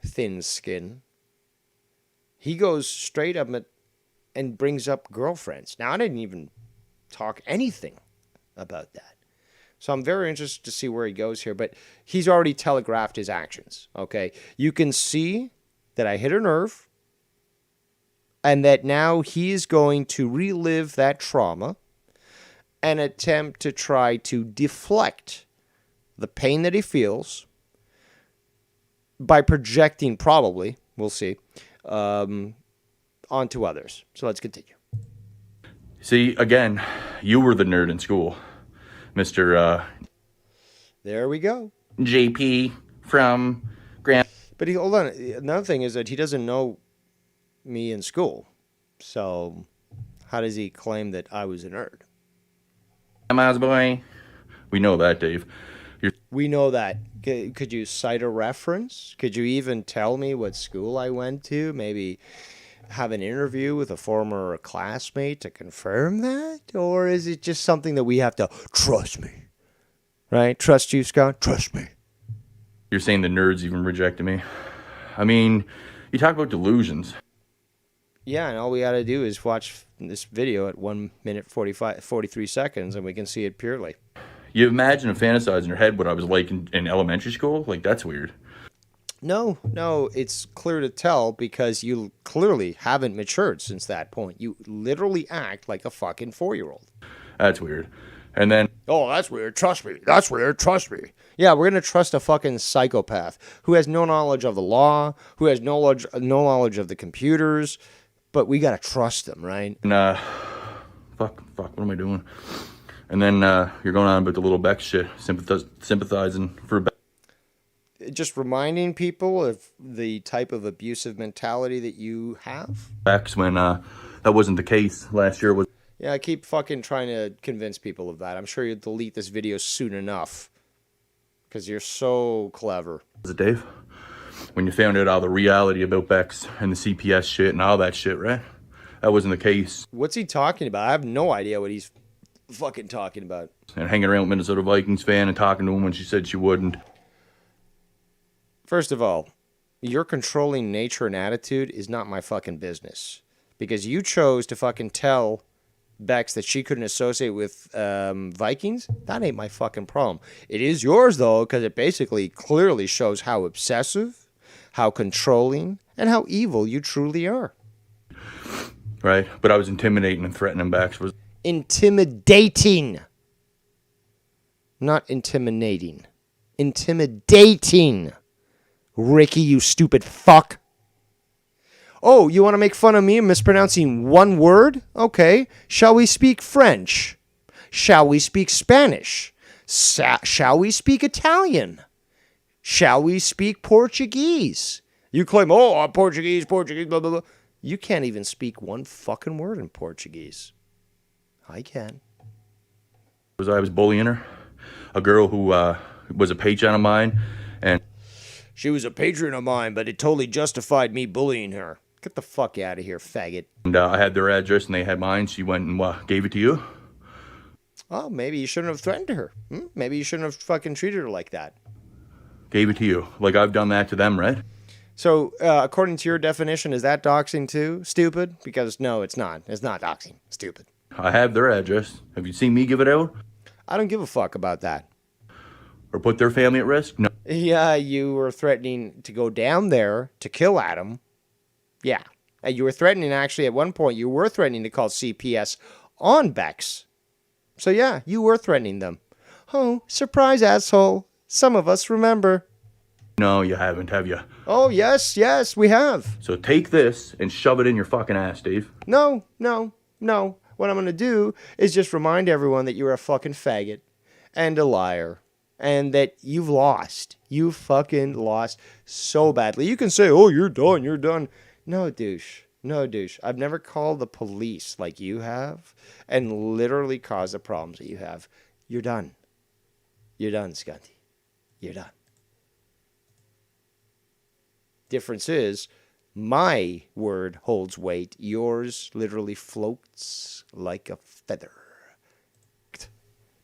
thin skin, he goes straight up and brings up girlfriends. Now, I didn't even talk anything about that. So I'm very interested to see where he goes here, but he's already telegraphed his actions, okay? You can see that I hit a nerve and that now he is going to relive that trauma and attempt to try to deflect the pain that he feels by projecting, probably, we'll see, onto others. So let's continue. See, again, you were the nerd in school, Mr. There we go. JP from Grand. But hold on. Another thing is that he doesn't know me in school. So how does he claim that I was a nerd? Grandma's boy. We know that, Dave. We know that. Could you cite a reference? Could you even tell me what school I went to? Maybe have an interview with a former classmate to confirm that? Or is it just something that we have to trust me? Right? Trust you, Scott? Trust me. You're saying the nerds even rejected me. I mean, you talk about delusions. Yeah, and all we got to do is watch this video at 1 minute 43 seconds, and we can see it purely. You imagine and fantasize in your head what I was like in elementary school? Like, that's weird. No, it's clear to tell because you clearly haven't matured since that point. You literally act like a fucking 4-year-old. That's weird. And then, Oh, that's weird. Trust me. That's weird. Trust me. Yeah, we're going to trust a fucking psychopath who has no knowledge of the law, who has no knowledge of the computers, but we got to trust them, right? and fuck, what am I doing? And then you're going on about the little Beck shit, sympathizing for Beck. Just reminding people of the type of abusive mentality that you have. Beck's when that wasn't the case last year. Was Yeah, I keep fucking trying to convince people of that. I'm sure you'll delete this video soon enough because you're so clever. it Dave? When you found out all the reality about Beck's and the CPS shit and all that shit, right? That wasn't the case. What's he talking about? I have no idea what he's fucking talking about. And hanging around with Minnesota Vikings fan and talking to him when she said she wouldn't. First of all, your controlling nature and attitude is not my fucking business. Because you chose to fucking tell Bex that she couldn't associate with Vikings. That ain't my fucking problem. It is yours, though, because it basically clearly shows how obsessive, how controlling, and how evil you truly are. Right? But I was intimidating and threatening Bex. Intimidating. Not intimidating. Intimidating. Ricky, you stupid fuck. Oh, you want to make fun of me mispronouncing one word? Okay. Shall we speak French? Shall we speak Spanish? Shall we speak Italian? Shall we speak Portuguese? You claim, oh, I'm Portuguese, blah, blah, blah. You can't even speak one fucking word in Portuguese. I can. I was bullying her. A girl who was a patron of mine. And she was a patron of mine, but it totally justified me bullying her. Get the fuck out of here, faggot. And I had their address and they had mine. She went and gave it to you. Oh, maybe you shouldn't have threatened her. Maybe you shouldn't have fucking treated her like that. Gave it to you. Like I've done that to them, right? So, according to your definition, is that doxing too? Stupid? Because no, it's not. It's not doxing. Stupid. I have their address. Have you seen me give it out? I don't give a fuck about that. Or put their family at risk? No. Yeah, you were threatening to go down there to kill Adam. Yeah. And you were threatening, actually, at one point, you were threatening to call CPS on Bex. So, yeah, you were threatening them. Oh, surprise, asshole. Some of us remember. No, you haven't, have you? Oh, yes, we have. So take this and shove it in your fucking ass, Dave. No. What I'm going to do is just remind everyone that you're a fucking faggot and a liar. And that you've lost. You fucking lost so badly. You can say, oh, you're done. No, douche. I've never called the police like you have and literally caused the problems that you have. You're done. You're done, Scunty. You're done. Difference is, my word holds weight. Yours literally floats like a feather.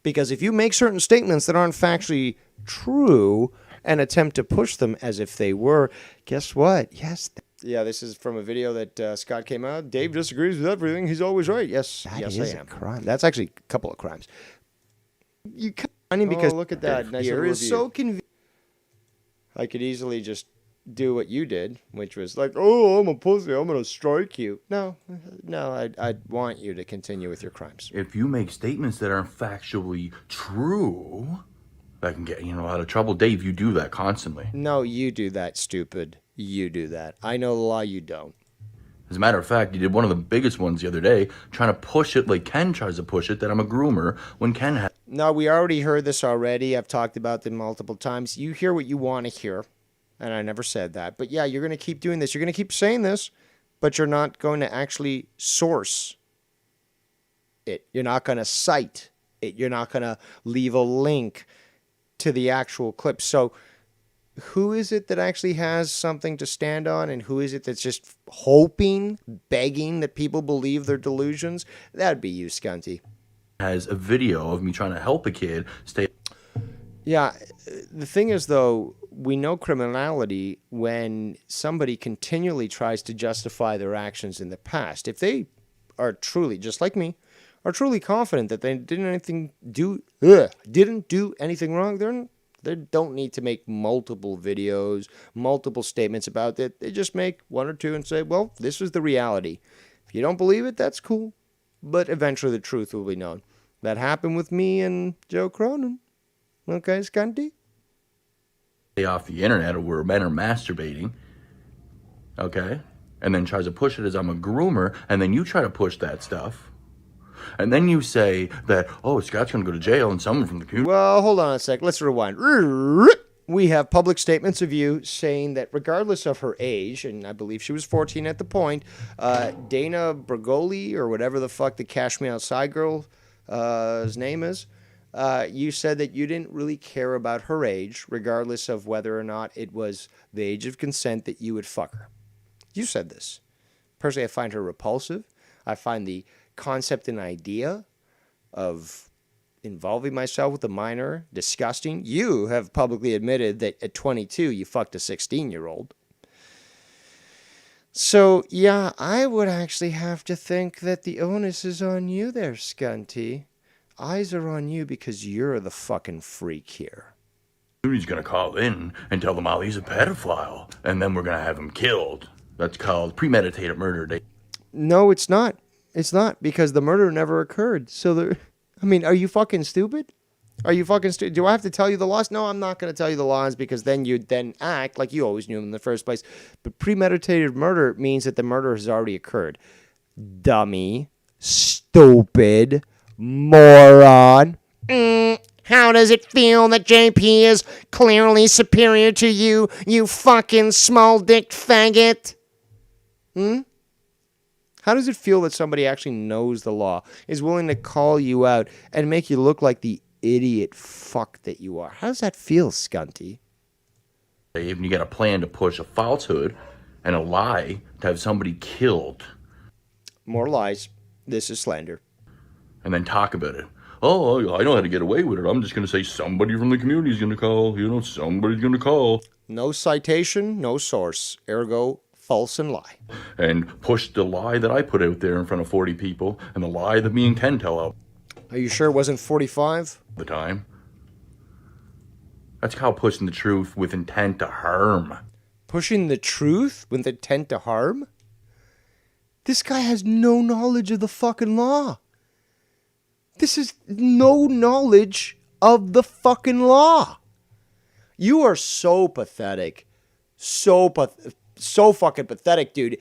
Because if you make certain statements that aren't factually true and attempt to push them as if they were, guess what? Yes. Yeah, this is from a video that Scott came out. Dave disagrees with everything. He's always right. Yes, yes, I am. Crime. That's actually a couple of crimes. You funny because look at that. Nice here is so convenient. I could easily just do what you did, which was like, oh, I'm a pussy, I'm gonna strike you. No, I'd want you to continue with your crimes. If you make statements that aren't factually true, that can get you out of trouble. Dave, you do that constantly. No, you do that, stupid. You do that. I know the law, you don't. As a matter of fact, you did one of the biggest ones the other day, trying to push it like Ken tries to push it, that I'm a groomer, when Ken has... No, we already heard this already. I've talked about them multiple times. You hear what you want to hear. And I never said that. But yeah, you're going to keep doing this. You're going to keep saying this, but you're not going to actually source it. You're not going to cite it. You're not going to leave a link to the actual clip. So who is it that actually has something to stand on? And who is it that's just hoping, begging that people believe their delusions? That'd be you, Scunty. Has a video of me trying to help a kid stay... Yeah, the thing is, though, we know criminality when somebody continually tries to justify their actions in the past. If they are truly, just like me, are truly confident that they didn't do anything wrong, then They don't need to make multiple videos, multiple statements about it. They just make one or two and say, well, this is the reality. If you don't believe it, that's cool. But eventually the truth will be known. That happened with me and Joe Cronin. Okay, Scunty? Off the internet where men are masturbating, okay? And then tries to push it as I'm a groomer, and then you try to push that stuff. And then you say that, oh, Scott's going to go to jail and someone from the community. Well, hold on a sec. Let's rewind. We have public statements of you saying that regardless of her age, and I believe she was 14 at the point, Dana Bergoli, or whatever the fuck the Cash Me Outside girl's name is, you said that you didn't really care about her age, regardless of whether or not it was the age of consent that you would fuck her. You said this. Personally, I find her repulsive. I find the concept and idea of involving myself with a minor disgusting. You have publicly admitted that at 22 you fucked a 16-year-old. So, yeah, I would actually have to think that the onus is on you there, Scunty. Eyes are on you because you're the fucking freak here. He's going to call in and tell them Ollie's a pedophile, and then we're going to have him killed. That's called premeditated murder. No, it's not. It's not, because the murder never occurred. So, I mean, are you fucking stupid? Are you fucking stupid? Do I have to tell you the laws? No, I'm not going to tell you the laws, because then you'd then act like you always knew them in the first place. But premeditated murder means that the murder has already occurred. Dummy. Stupid. Moron. How does it feel that JP is clearly superior to you, you fucking small-dicked faggot? How does it feel that somebody actually knows the law, is willing to call you out, and make you look like the idiot fuck that you are? How does that feel, Scunty? And you got a plan to push a falsehood and a lie to have somebody killed. More lies. This is slander. And then talk about it. Oh, I know how to get away with it. I'm just going to say somebody from the community is going to call. Somebody's going to call. No citation, no source. Ergo, false and lie. And push the lie that I put out there in front of 40 people, and the lie that me and Ken tell out. Are you sure it wasn't 45? The time. That's called pushing the truth with intent to harm. Pushing the truth with intent to harm? This guy has no knowledge of the fucking law. This is no knowledge of the fucking law. You are so pathetic. So fucking pathetic, dude.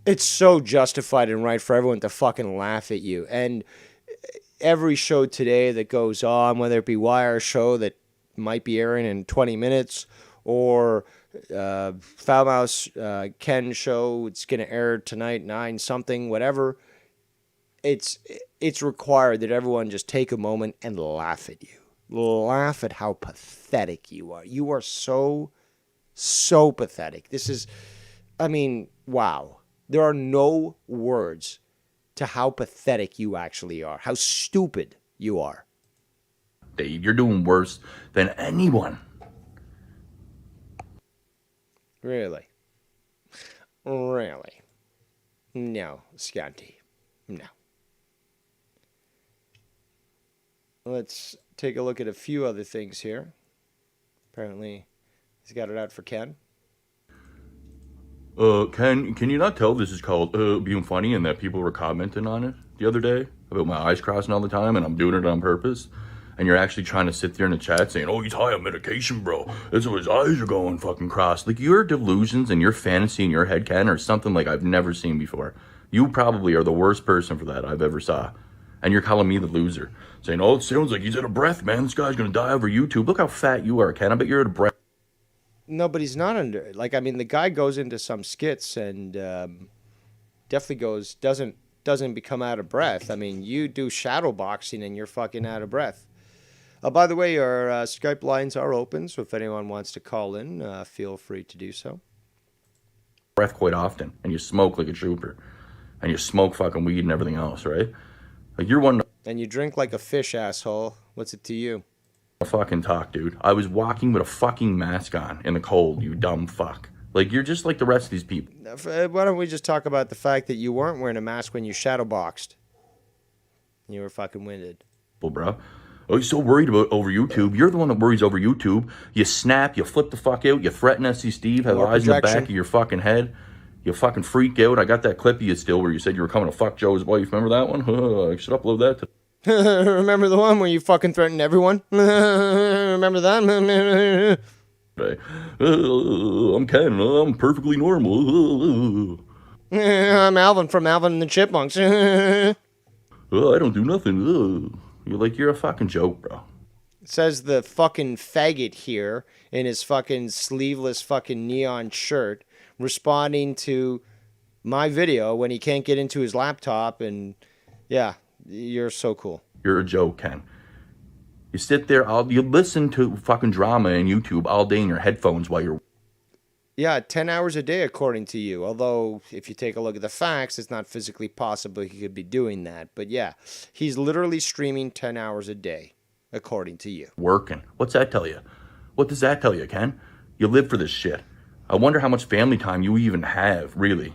It's so justified and right for everyone to fucking laugh at you. And every show today that goes on, whether it be Wire show that might be airing in 20 minutes, or Foul Mouse Ken show, it's going to air tonight, 9 something, whatever. It's required that everyone just take a moment and laugh at you. Laugh at how pathetic you are. You are so pathetic. This is, I mean, wow. There are no words to how pathetic you actually are. How stupid you are. Dave, you're doing worse than anyone. Really? Really? No, Scunty. No. Let's take a look at a few other things here. Apparently, he's got it out for Ken. Ken, can you not tell this is called being funny and that people were commenting on it the other day about my eyes crossing all the time and I'm doing it on purpose? And you're actually trying to sit there in the chat saying, oh, he's high on medication, bro. That's why his eyes are going fucking crossed. Like, your delusions and your fantasy in your head, Ken, are something like I've never seen before. You probably are the worst person for that I've ever saw. And you're calling me the loser. Saying, oh, it sounds like he's out of breath, man. This guy's going to die over YouTube. Look how fat you are, Ken. I bet you're out of breath. No, but he's not under. Like, I mean, the guy goes into some skits and definitely doesn't become out of breath. I mean, you do shadow boxing and you're fucking out of breath. By the way, our Skype lines are open, so if anyone wants to call in, feel free to do so. Breath quite often, and you smoke like a trooper, and you smoke fucking weed and everything else, right? Like, you're one. And you drink like a fish, asshole. What's it to you? Fucking talk, dude. I was walking with a fucking mask on in the cold, you dumb fuck. Like, you're just like the rest of these people. Why don't we just talk about the fact that you weren't wearing a mask when you shadow boxed? You were fucking winded. Bro. Oh, you're so worried about over YouTube. You're the one that worries over YouTube. You snap, you flip the fuck out, you threaten SC Steve, have eyes in the back of your fucking head. You fucking freak out. I got that clip of you still where you said you were coming to fuck Joe's wife. Remember that one? I should upload that. Remember the one where you fucking threatened everyone? Remember that? I'm Ken. I'm perfectly normal. I'm Alvin from Alvin and the Chipmunks. I don't do nothing. You're a fucking joke, bro. Says the fucking faggot here in his fucking sleeveless fucking neon shirt, responding to my video when he can't get into his laptop. And yeah, you're so cool. You're a joke, Ken. You sit there, you listen to fucking drama and YouTube all day in your headphones while you're... Yeah, 10 hours a day, according to you. Although, if you take a look at the facts, it's not physically possible he could be doing that. But yeah, he's literally streaming 10 hours a day, according to you. Working. What's that tell you? What does that tell you, Ken? You live for this shit. I wonder how much family time you even have, really.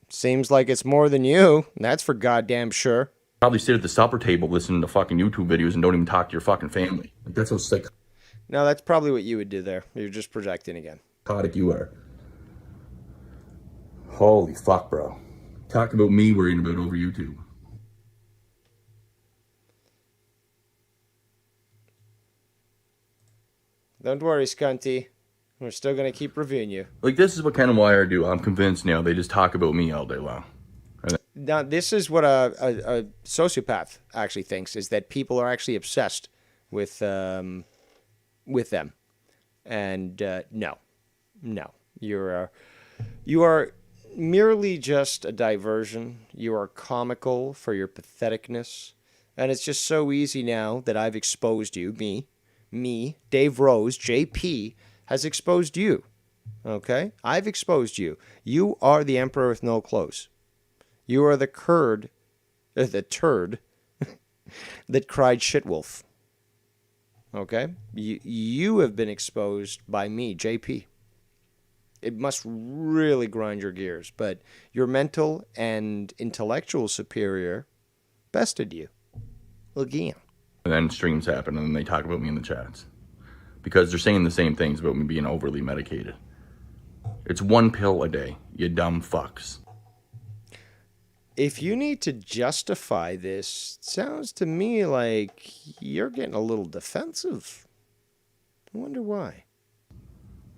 Seems like it's more than you. That's for goddamn sure. Probably sit at the supper table listening to fucking YouTube videos and don't even talk to your fucking family. That's how sick... No, that's probably what you would do there. You're just projecting again. Psychotic you are. Holy fuck, bro. Talk about me worrying about over YouTube. Don't worry, Scunty. We're still going to keep reviewing you. Like, this is what Ken and Wire do. I'm convinced now they just talk about me all day long. Now, this is what a sociopath actually thinks, is that people are actually obsessed with them. And no, you are merely just a diversion. You are comical for your patheticness. And it's just so easy now that I've exposed you, me, Dave Rose, JP, has exposed you. Okay? I've exposed you. You are the emperor with no clothes. You are the turd that cried shitwolf. Okay? You have been exposed by me, JP. It must really grind your gears, but your mental and intellectual superior bested you. Again. And then streams happen, and then they talk about me in the chats. Because they're saying the same things about me being overly medicated. It's one pill a day, you dumb fucks. If you need to justify this, it sounds to me like you're getting a little defensive. I wonder why.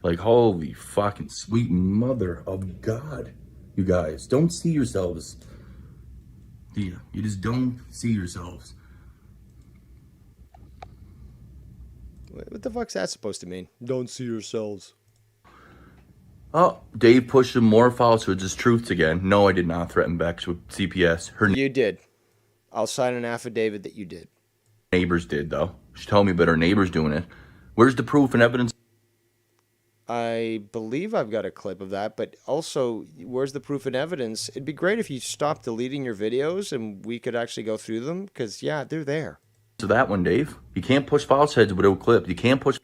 Like, holy fucking sweet mother of God. You guys, don't see yourselves. You just don't see yourselves. What the fuck's that supposed to mean? Don't see yourselves. Oh, Dave pushed some more falsehoods as truths again. No, I did not threaten Bex with CPS. You did. I'll sign an affidavit that you did. Neighbors did, though. She told me about her neighbors doing it. Where's the proof and evidence? I believe I've got a clip of that, but also, where's the proof and evidence? It'd be great if you stopped deleting your videos and we could actually go through them, because, yeah, they're there. So that one, Dave. You can't push falsehoods without clips. You can't push...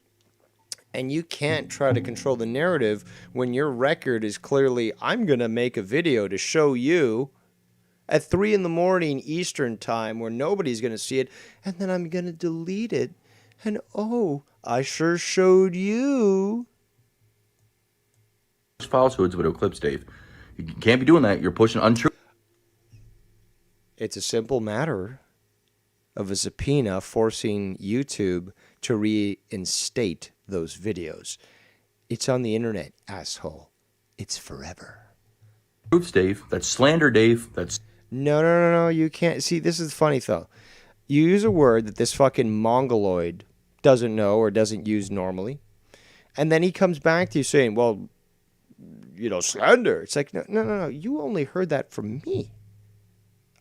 And you can't try to control the narrative when your record is clearly, I'm going to make a video to show you at 3 a.m. Eastern time where nobody's going to see it, and then I'm going to delete it, and oh, I sure showed you. Falsehoods without clips, Dave. You can't be doing that. You're pushing untrue. It's a simple matter of a subpoena forcing YouTube to reinstate those videos. It's on the internet, asshole. It's forever. Proofs, Dave. That's slander, Dave. That's... No. You can't. See, this is funny, though. You use a word that this fucking mongoloid doesn't know or doesn't use normally. And then he comes back to you saying, well, slander. It's like, no. You only heard that from me.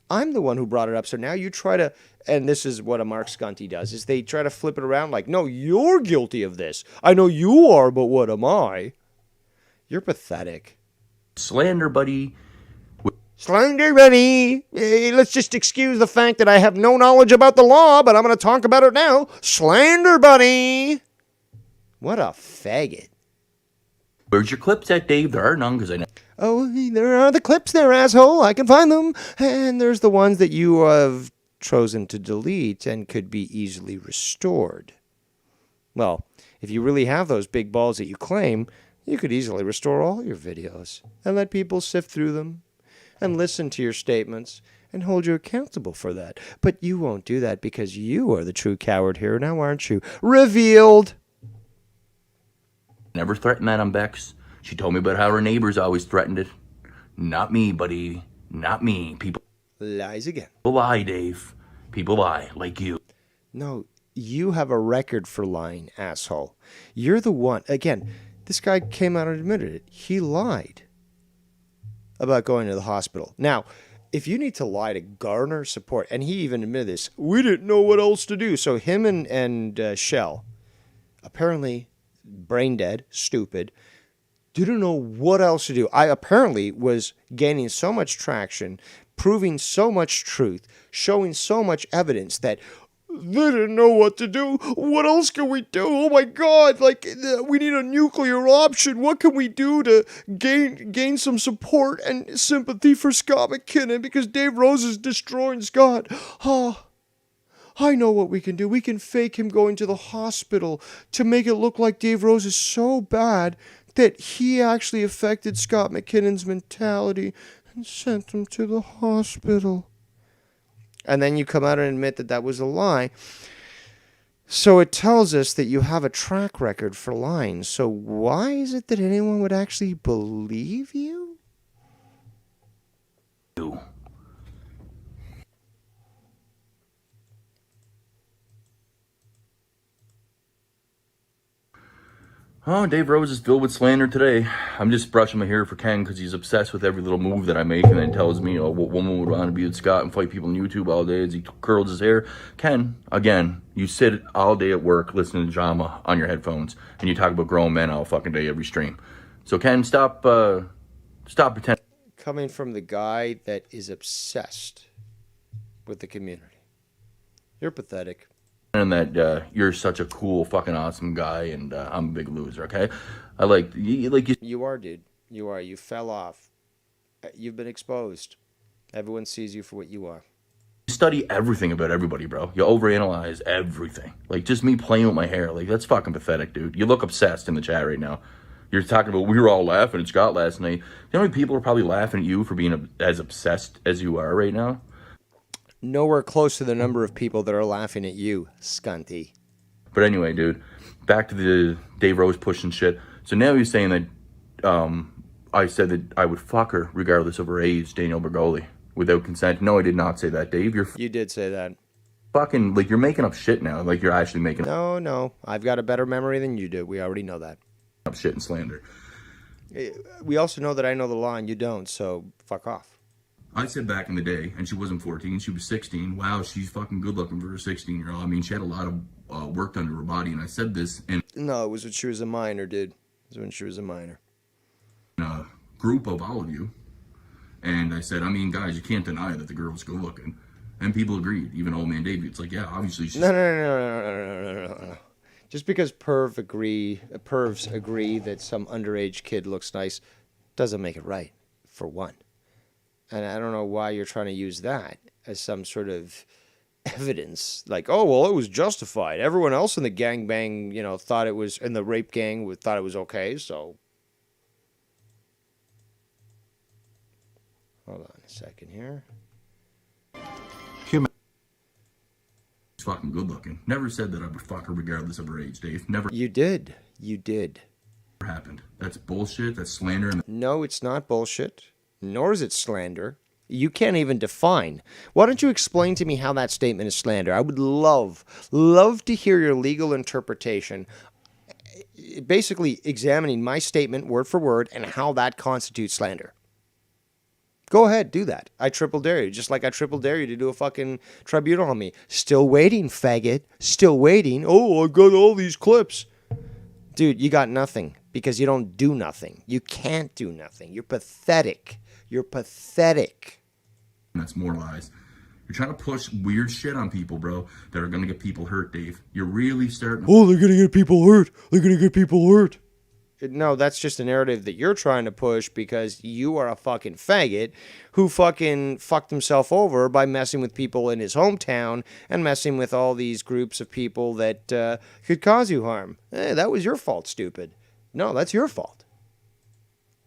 I'm the one who brought it up. So now you try to, and this is what a Mark Scunty does, is they try to flip it around like, no, you're guilty of this. I know you are, but what am I? You're pathetic. Slander, buddy. Slander, buddy. Let's just excuse the fact that I have no knowledge about the law, but I'm going to talk about it now. Slander, buddy. What a faggot. Where's your clips at, Dave? There are none, because I know. Oh, there are the clips there, asshole. I can find them. And there's the ones that you have chosen to delete and could be easily restored. Well, if you really have those big balls that you claim, you could easily restore all your videos and let people sift through them and listen to your statements and hold you accountable for that. But you won't do that because you are the true coward here now, aren't you? Revealed! Never threatened that on Bex. She told me about how her neighbors always threatened it. Not me, buddy. Not me. People Lies again. lie, Dave. People lie, like you. No, you have a record for lying, asshole. You're the one. Again, this guy came out and admitted it. He lied about going to the hospital. Now, if you need to lie to garner support, and he even admitted this, we didn't know what else to do. So him and Shell, apparently brain dead, stupid, didn't know what else to do. I apparently was gaining so much traction, proving so much truth, showing so much evidence that they didn't know what to do. What else can we do? Oh my God, like, we need a nuclear option. What can we do to gain some support and sympathy for Scott McKinnon? Because Dave Rose is destroying Scott. Oh, I know what we can do. We can fake him going to the hospital to make it look like Dave Rose is so bad that he actually affected Scott McKinnon's mentality and sent him to the hospital. And then you come out and admit that that was a lie. So it tells us that you have a track record for lying. So why is it that anyone would actually believe you? Oh, Dave Rose is filled with slander today. I'm just brushing my hair for Ken because he's obsessed with every little move that I make and then tells me, what woman would want to be with Scott and fight people on YouTube all day as he curls his hair. Ken, again, you sit all day at work listening to drama on your headphones and you talk about grown men all fucking day every stream. So Ken, stop pretending. Coming from the guy that is obsessed with the community. You're pathetic. And that you're such a cool, fucking awesome guy, and I'm a big loser. Okay, I like you. You are, dude. You are. You fell off. You've been exposed. Everyone sees you for what you are. You study everything about everybody, bro. You overanalyze everything. Like just me playing with my hair. Like that's fucking pathetic, dude. You look obsessed in the chat right now. You're talking about we were all laughing at Scott last night. The only people are probably laughing at you for being as obsessed as you are right now. Nowhere close to the number of people that are laughing at you, Scunty. But anyway, dude, back to the Dave Rose pushing shit. So now he's saying that I said that I would fuck her regardless of her age, Daniel Bergoli, without consent. No, I did not say that, Dave. You did say that. Fucking, like, you're making up shit now. Like, you're actually making No. I've got a better memory than you do. We already know that. up shit and slander. We also know that I know the law and you don't, so fuck off. I said back in the day, and she wasn't 14, she was 16. Wow, she's fucking good looking for a 16-year-old. I mean, she had a lot of work done to her body, and I said this in No, it was when she was a minor, dude. It was when she was a minor. a group of all of you. And I said, I mean, guys, you can't deny that the girl was good looking. And people agreed, even old man Davey. It's like, yeah, obviously she's... No. Just because pervs agree that some underage kid looks nice doesn't make it right, for one. And I don't know why you're trying to use that as some sort of evidence. Like, oh, well, it was justified. Everyone else in the gangbang, thought it was, in the rape gang, thought it was okay, so. Hold on a second here. Human. She's fucking good looking. Never said that I would fuck her regardless of her age, Dave. Never. You did. Happened. That's bullshit. That's slander. No, it's not bullshit. Nor is it slander. You can't even define. Why don't you explain to me how that statement is slander? I would love to hear your legal interpretation, basically examining my statement word for word and how that constitutes slander. Go ahead, do that. I triple dare you, just like I triple dare you to do a fucking tribunal on me. Still waiting, faggot. Still waiting. Oh, I got all these clips. Dude, you got nothing because you don't do nothing. You can't do nothing. You're pathetic. You're pathetic. That's more lies. You're trying to push weird shit on people, bro, that are going to get people hurt, Dave. You're really starting... Oh, they're going to get people hurt. No, that's just a narrative that you're trying to push because you are a fucking faggot who fucking fucked himself over by messing with people in his hometown and messing with all these groups of people that could cause you harm. That was your fault, stupid. No, that's your fault.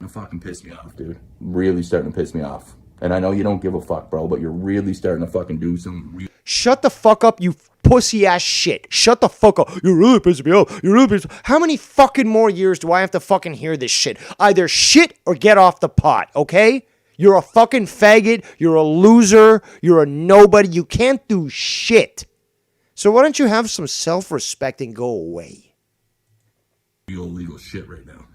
It fucking pissed me off, dude. Really starting to piss me off. And I know you don't give a fuck, bro, but you're really starting to fucking do some real... Shut the fuck up, you pussy ass shit. Shut the fuck up. You're really pissing me off. You're really pissing... How many fucking more years do I have to fucking hear this shit? Either shit or get off the pot, okay? You're a fucking faggot. You're a loser. You're a nobody. You can't do shit. So why don't you have some self-respect and go away? Real legal shit right now.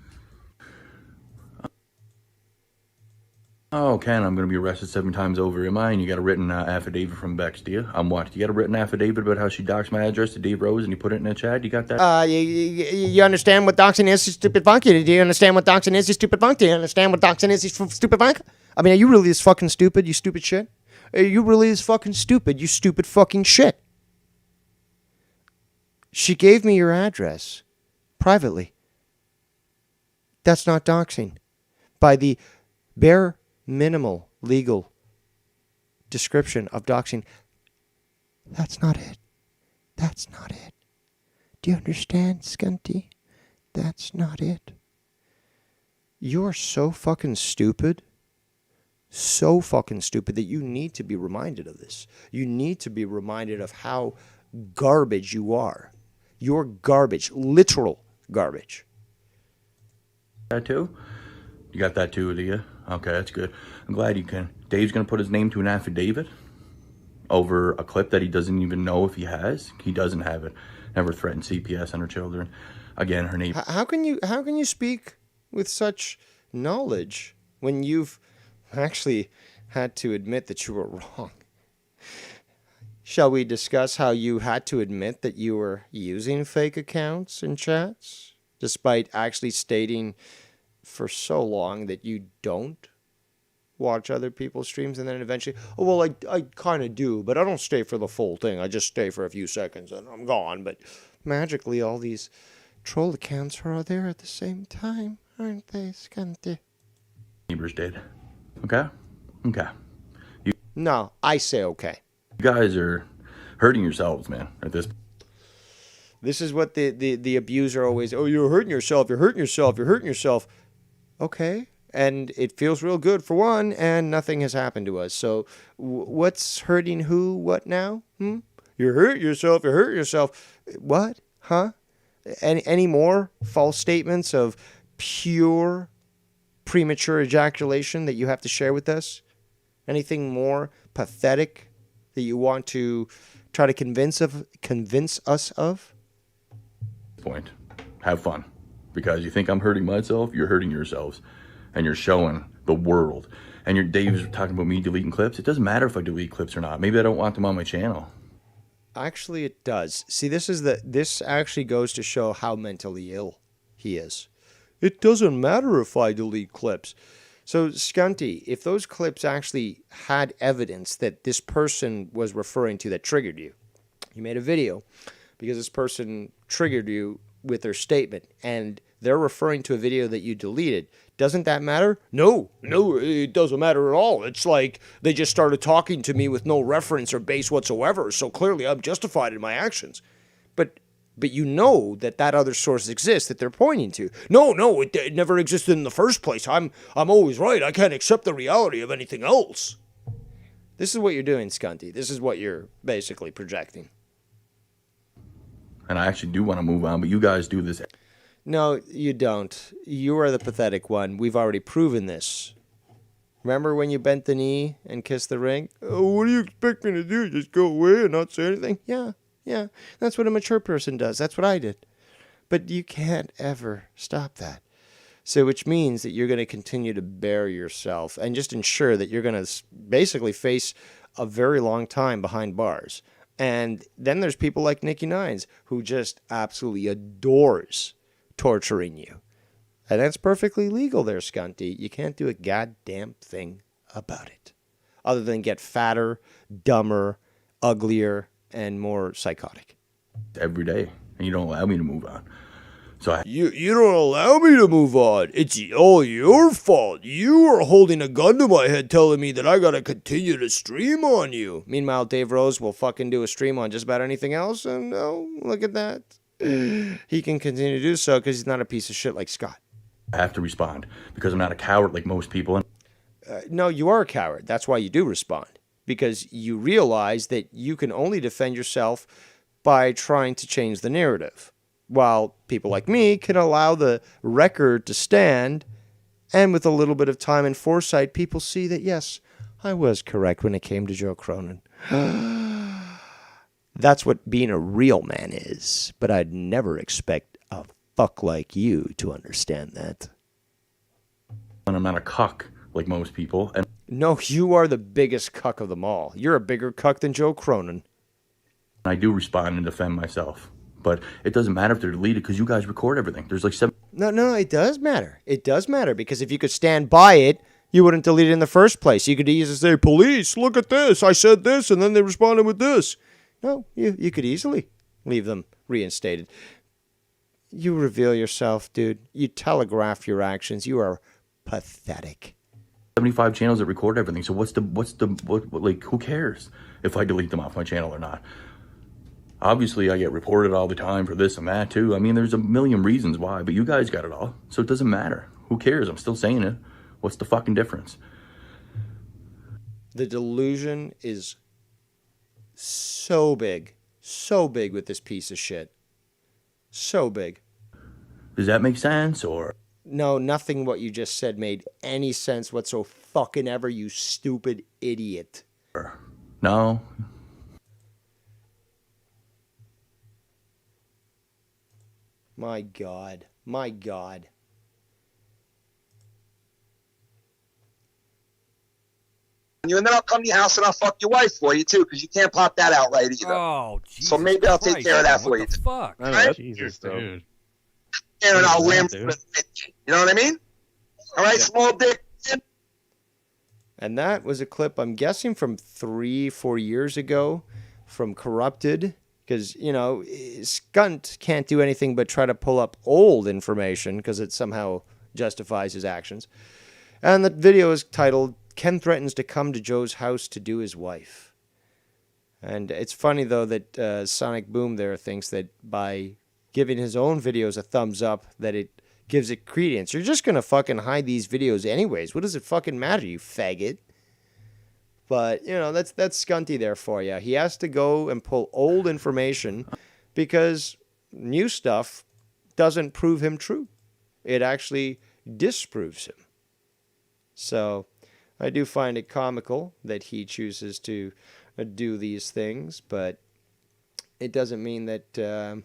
Oh, Ken, I'm going to be arrested 7 times over. Am I? And you got a written affidavit from Bex, do you? I'm what? You got a written affidavit about how she doxed my address to Dave Rose and you put it in a chat? You got that? You understand what doxing is, you stupid punk? Do you understand what doxing is, you stupid punk? Do you understand what doxing is, you stupid punk? I mean, are you really this fucking stupid, you stupid shit? Are you really this fucking stupid, you stupid fucking shit? She gave me your address privately. That's not doxing. By the bare minimal legal description of doxing, that's not it. That's not it. Do you understand, Scunty? That's not it. You're so fucking stupid. So fucking stupid that you need to be reminded of this. You need to be reminded of how garbage you are. You're garbage. Literal garbage. That too? You got that too, do you? Okay, that's good. I'm glad you can. Dave's going to put his name to an affidavit over a clip that he doesn't even know if he has. He doesn't have it. Never threatened CPS on her children. Again, her name... How can you speak with such knowledge when you've actually had to admit that you were wrong? Shall we discuss how you had to admit that you were using fake accounts and chats, despite actually stating for so long that you don't watch other people's streams, and then eventually, oh, well, I kind of do, but I don't stay for the full thing. I just stay for a few seconds and I'm gone. But magically, all these troll accounts are there at the same time, aren't they, Scunty? Neighbors did. Okay? Okay. No, I say okay. You guys are hurting yourselves, man, at this point. This is what the abuser always, oh, you're hurting yourself, you're hurting yourself, you're hurting yourself. Okay. And it feels real good for one, and nothing has happened to us. So what's hurting who, what now? You're hurting yourself, you're hurting yourself. What? Huh? Any more false statements of pure premature ejaculation that you have to share with us? Anything more pathetic that you want to try to convince us of? Point. Have fun. Because you think I'm hurting myself, you're hurting yourselves. And you're showing the world. And Dave's talking about me deleting clips. It doesn't matter if I delete clips or not. Maybe I don't want them on my channel. Actually, it does. See, this actually goes to show how mentally ill he is. It doesn't matter if I delete clips. So, Scunty, if those clips actually had evidence that this person was referring to that triggered you, you made a video because this person triggered you with their statement, and they're referring to a video that you deleted. Doesn't that matter? No, it doesn't matter at all. It's like they just started talking to me with no reference or base whatsoever, so clearly I'm justified in my actions. But you know that other source exists that they're pointing to. No, it never existed in the first place. I'm always right. I can't accept the reality of anything else. This is what you're doing, Scunty. This is what you're basically projecting. And I actually do want to move on, but you guys do this. No, you don't. You are the pathetic one. We've already proven this. Remember when you bent the knee and kissed the ring? Oh, what do you expect me to do? Just go away and not say anything? Yeah. That's what a mature person does. That's what I did. But you can't ever stop that. So which means that you're going to continue to bury yourself and just ensure that you're going to basically face a very long time behind bars. And then there's people like Nikki Nines who just absolutely adores torturing you. And that's perfectly legal there, Scunty. You can't do a goddamn thing about it. Other than get fatter, dumber, uglier, and more psychotic. Every day. And you don't allow me to move on. So You don't allow me to move on. It's all your fault. You are holding a gun to my head telling me that I gotta continue to stream on you. Meanwhile, Dave Rose will fucking do a stream on just about anything else, and oh, look at that. He can continue to do so because he's not a piece of shit like Scott. I have to respond because I'm not a coward like most people. No, you are a coward. That's why you do respond. Because you realize that you can only defend yourself by trying to change the narrative. While people like me can allow the record to stand, and with a little bit of time and foresight, people see that, yes, I was correct when it came to Joe Cronin. That's what being a real man is, but I'd never expect a fuck like you to understand that. And I'm not a cuck like most people. And No, you are the biggest cuck of them all. You're a bigger cuck than Joe Cronin. I do respond and defend myself. But it doesn't matter if they're deleted because you guys record everything. There's like 7... No, it does matter. It does matter because if you could stand by it, you wouldn't delete it in the first place. You could easily say, police, look at this. I said this, and then they responded with this. No, you could easily leave them reinstated. You reveal yourself, dude. You telegraph your actions. You are pathetic. 75 channels that record everything. So what, like, who cares if I delete them off my channel or not? Obviously, I get reported all the time for this and that, too. I mean, there's a million reasons why, but you guys got it all. So it doesn't matter. Who cares? I'm still saying it. What's the fucking difference? The delusion is so big with this piece of shit. So big. Does that make sense, or? No, nothing what you just said made any sense whatsoever fucking ever, you stupid idiot. No? My God. You, and then I'll come to your house and I'll fuck your wife for you too, because you can't pop that out right either. Oh, Jesus so maybe I'll take Christ, care of that man, for you. What the fuck? Oh, Right? Jesus, dude. And I'll Yeah, ram. dude. You know what I mean? All right, small dick. And that was a clip, I'm guessing, from 3-4 years ago from Corrupted. Because, you know, Scunt can't do anything but try to pull up old information because it somehow justifies his actions. And the video is titled, Ken Threatens to Come to Joe's House to Do His Wife. And it's funny, though, that Sonic Boom there thinks that by giving his own videos a thumbs up, that it gives it credence. You're just going to fucking hide these videos anyways. What does it fucking matter, you faggot? But, you know, that's Scunty there for you. He has to go and pull old information because new stuff doesn't prove him true. It actually disproves him. So I do find it comical that he chooses to do these things, but it doesn't mean that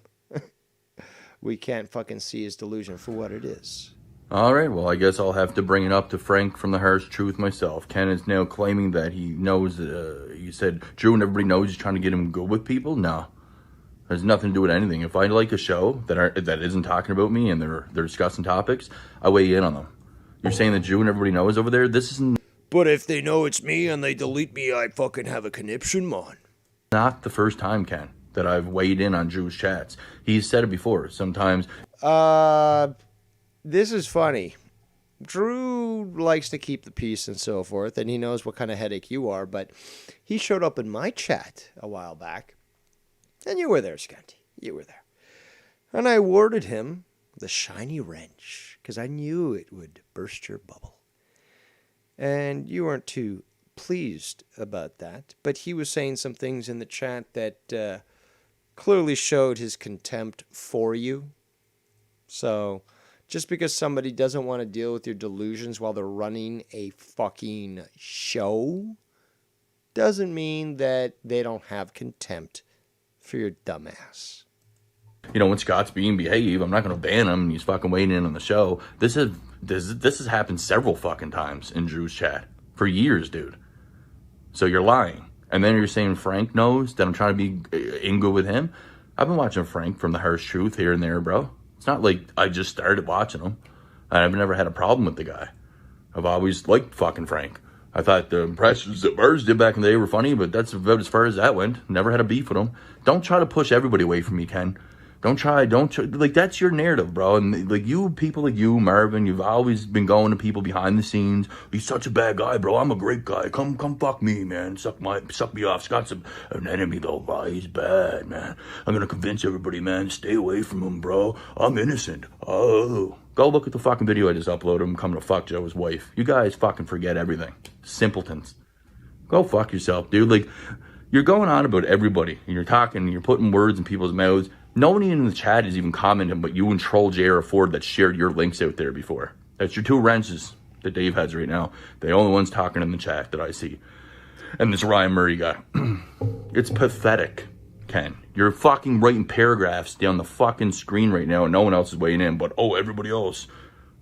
we can't fucking see his delusion for what it is. All right, well, I guess I'll have to bring it up to Frank from the Harsh Truth myself. Ken is now claiming that he knows, he said, Drew and everybody knows he's trying to get him good with people. No, there's nothing to do with anything. If I like a show that isn't talking about me and they're discussing topics, I weigh in on them. You're saying that Drew and everybody knows over there? This isn't... But if they know it's me and they delete me, I fucking have a conniption, man. Not the first time, Ken, that I've weighed in on Drew's chats. He's said it before. Sometimes... This is funny. Drew likes to keep the peace and so forth, and he knows what kind of headache you are, but he showed up in my chat a while back, and you were there, Scunty. You were there. And I awarded him the shiny wrench, because I knew it would burst your bubble. And you weren't too pleased about that, but he was saying some things in the chat that clearly showed his contempt for you. So... just because somebody doesn't want to deal with your delusions while they're running a fucking show doesn't mean that they don't have contempt for your dumbass. You know, when Scott's being behave, I'm not going to ban him and he's fucking waiting in on the show. This has happened several fucking times in Drew's chat. For years, dude. So you're lying. And then you're saying Frank knows that I'm trying to be in good with him. I've been watching Frank from the Harsh Truth here and there, bro. It's not like I just started watching him. I've never had a problem with the guy. I've always liked fucking Frank. I thought the impressions that Birds did back in the day were funny, but that's about as far as that went. Never had a beef with him. Don't try to push everybody away from me, Ken. Like, that's your narrative, bro. And like, you people like you, Marvin, you've always been going to people behind the scenes. He's such a bad guy, bro. I'm a great guy. Come fuck me, man. Suck me off. Scott's an enemy though, bro. He's bad, man. I'm gonna convince everybody, man, stay away from him, bro. I'm innocent. Oh. Go look at the fucking video I just uploaded. I'm coming to fuck Joe's wife. You guys fucking forget everything. Simpletons. Go fuck yourself, dude. Like, you're going on about everybody. And you're talking, you're putting words in people's mouths. Nobody in the chat is even commenting but you and Troll J.R. Ford that shared your links out there before. That's your two wrenches that Dave has right now. They're the only ones talking in the chat that I see. And this Ryan Murray guy. It's pathetic, Ken. You're fucking writing paragraphs down the fucking screen right now and no one else is weighing in. But, everybody else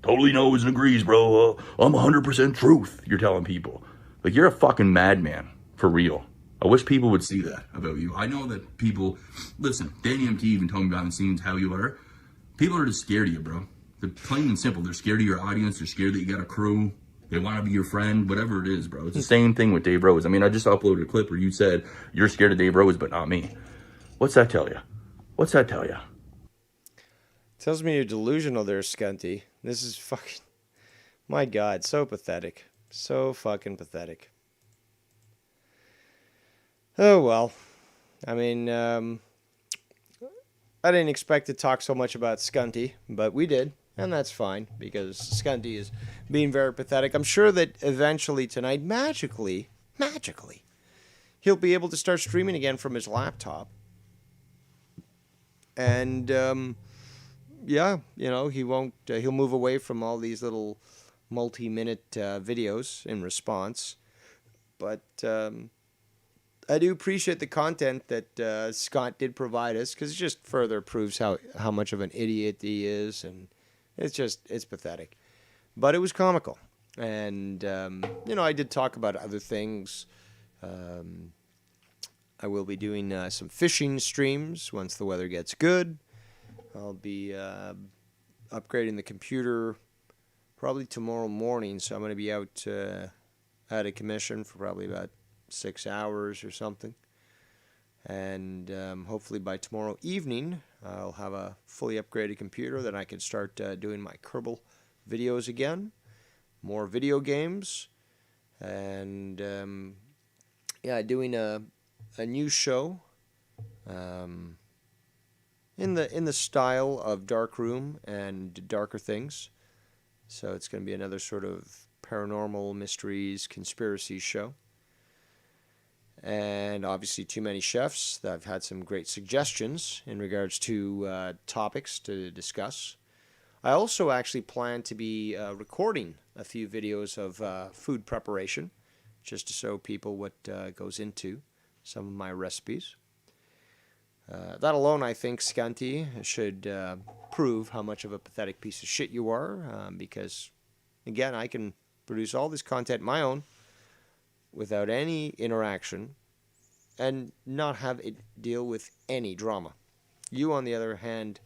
totally knows and agrees, bro. I'm 100% truth, you're telling people. Like, you're a fucking madman. For real. I wish people would see that about you. I know that people, listen, Danny MT even told me behind the scenes how you are. People are just scared of you, bro. They're plain and simple. They're scared of your audience. They're scared that you got a crew. They want to be your friend, whatever it is, bro. It's the same thing with Dave Rose. I mean, I just uploaded a clip where you said you're scared of Dave Rose, but not me. What's that tell you? What's that tell you? Tells me you're delusional there, Scunty. This is fucking... My God, so pathetic. So fucking pathetic. Oh, well. I mean, I didn't expect to talk so much about Scunty, but we did, and that's fine, because Scunty is being very pathetic. I'm sure that eventually tonight, magically, he'll be able to start streaming again from his laptop. And, yeah, you know, he won't, he'll move away from all these little multi-minute videos in response. But, I do appreciate the content that Scott did provide us, because it just further proves how much of an idiot he is, and it's pathetic. But it was comical. And, you know, I did talk about other things. I will be doing some fishing streams once the weather gets good. I'll be upgrading the computer probably tomorrow morning, so I'm going to be out at a commission for probably about 6 hours or something, and hopefully by tomorrow evening I'll have a fully upgraded computer that I can start doing my Kerbal videos again, more video games, and yeah, doing a new show in the style of Dark Room and Darker Things. So it's going to be another sort of paranormal mysteries conspiracy show. And obviously Too Many Chefs. I've had some great suggestions in regards to topics to discuss. I also actually plan to be recording a few videos of food preparation, just to show people what goes into some of my recipes. That alone, I think, Scunty, should prove how much of a pathetic piece of shit you are, because, again, I can produce all this content my own without any interaction and not have it deal with any drama. You, on the other hand,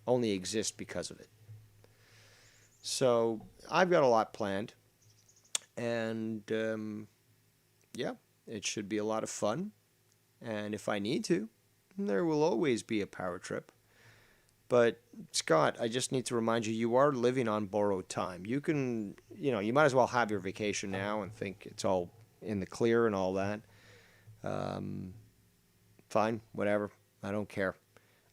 only exist because of it. So I've got a lot planned, and yeah, it should be a lot of fun. And if I need to, there will always be a power trip. But Scott, I just need to remind you, you are living on borrowed time. You can, you know, you might as well have your vacation now and think it's all in the clear and all that. Fine, whatever. I don't care.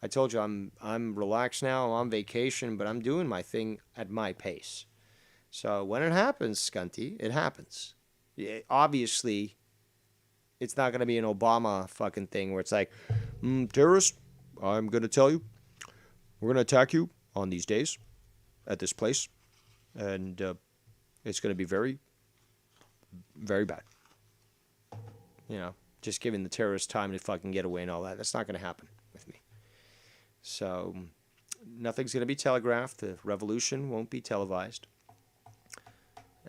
I told you I'm relaxed now. I'm on vacation, but I'm doing my thing at my pace. So when it happens, Scunty, it happens. Yeah, obviously, it's not going to be an Obama fucking thing where it's like, terrorist, I'm going to tell you, we're going to attack you on these days at this place, and it's going to be very, very bad. You know, just giving the terrorists time to fucking get away and all that. That's not going to happen with me. So nothing's going to be telegraphed. The revolution won't be televised.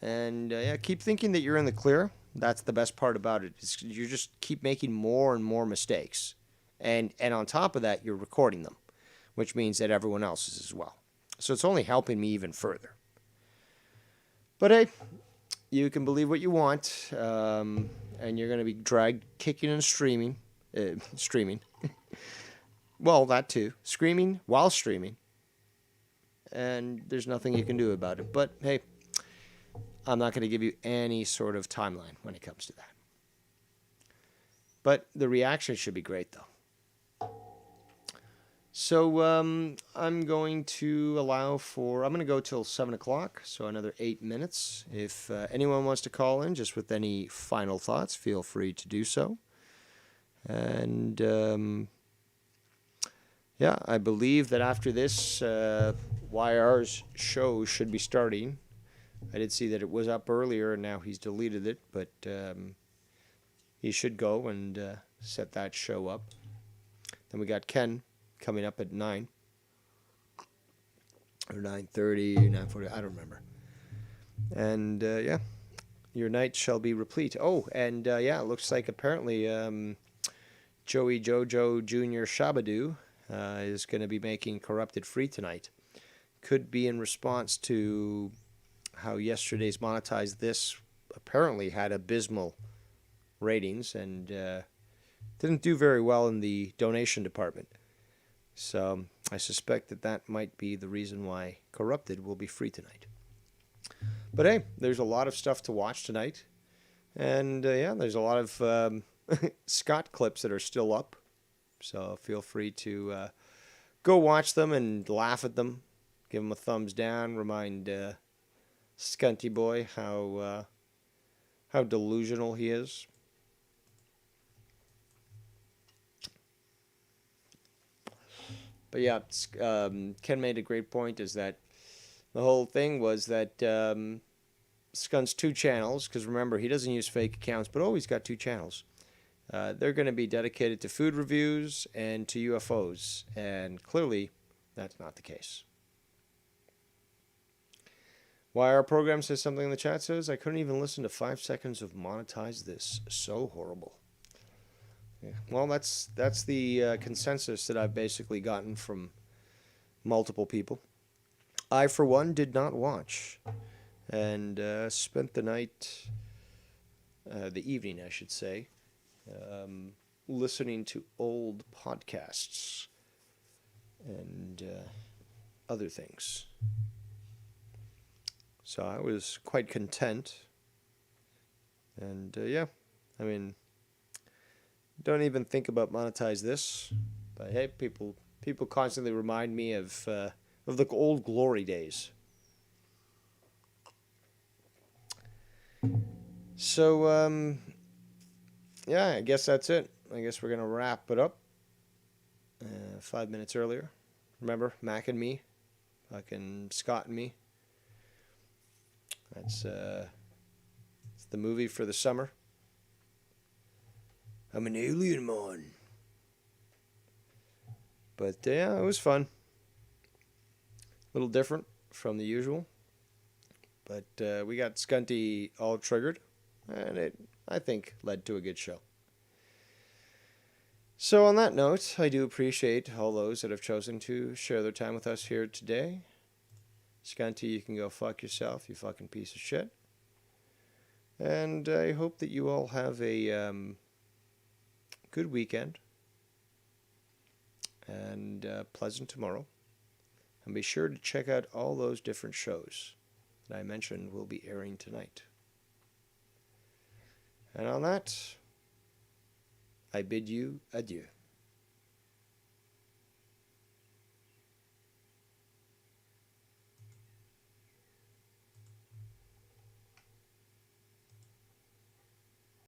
And yeah, keep thinking that you're in the clear. That's the best part about it. You just keep making more and more mistakes. And on top of that, you're recording them, which means that everyone else is as well. So it's only helping me even further. But hey, you can believe what you want, and you're going to be dragged kicking and streaming. well, that too. Screaming while streaming. And there's nothing you can do about it. But hey, I'm not going to give you any sort of timeline when it comes to that. But the reaction should be great, though. So I'm going to I'm going to go till 7 o'clock, so another 8 minutes. If anyone wants to call in just with any final thoughts, feel free to do so. And yeah, I believe that after this, YR's show should be starting. I did see that it was up earlier, and now he's deleted it, but he should go and set that show up. Then we got Ken coming up at 9 or 9:30, 9:40, I don't remember. And yeah, your night shall be replete. Oh, and yeah, it looks like apparently Joey Jojo Jr. Shabadoo is going to be making Corrupted free tonight. Could be in response to how yesterday's Monetize This apparently had abysmal ratings and didn't do very well in the donation department. So I suspect that might be the reason why Corrupted will be free tonight. But hey, there's a lot of stuff to watch tonight. And yeah, there's a lot of Scott clips that are still up. So feel free to go watch them and laugh at them. Give them a thumbs down. Remind Scunty boy how delusional he is. But yeah, Ken made a great point, is that the whole thing was that Scunt's 2 channels, because remember, he doesn't use fake accounts, but he's got 2 channels. They're going to be dedicated to food reviews and to UFOs, and clearly that's not the case. Why our program says something in the chat says, I couldn't even listen to 5 seconds of Monetize This. So horrible. Yeah. Well, that's the consensus that I've basically gotten from multiple people. I, for one, did not watch, and spent the night, the evening, I should say, listening to old podcasts and other things. So I was quite content. And yeah, I mean, don't even think about Monetize This. But hey, people constantly remind me of the old glory days. So yeah, I guess that's it. I guess we're gonna wrap it up. 5 minutes earlier. Remember, Mac and me, fucking Scott and me. That's it's the movie for the summer. I'm an alien man. But yeah, it was fun. A little different from the usual. But we got Scunty all triggered. And it, I think, led to a good show. So on that note, I do appreciate all those that have chosen to share their time with us here today. Scunty, you can go fuck yourself, you fucking piece of shit. And I hope that you all have a good weekend and pleasant tomorrow. And be sure to check out all those different shows that I mentioned will be airing tonight. And on that, I bid you adieu.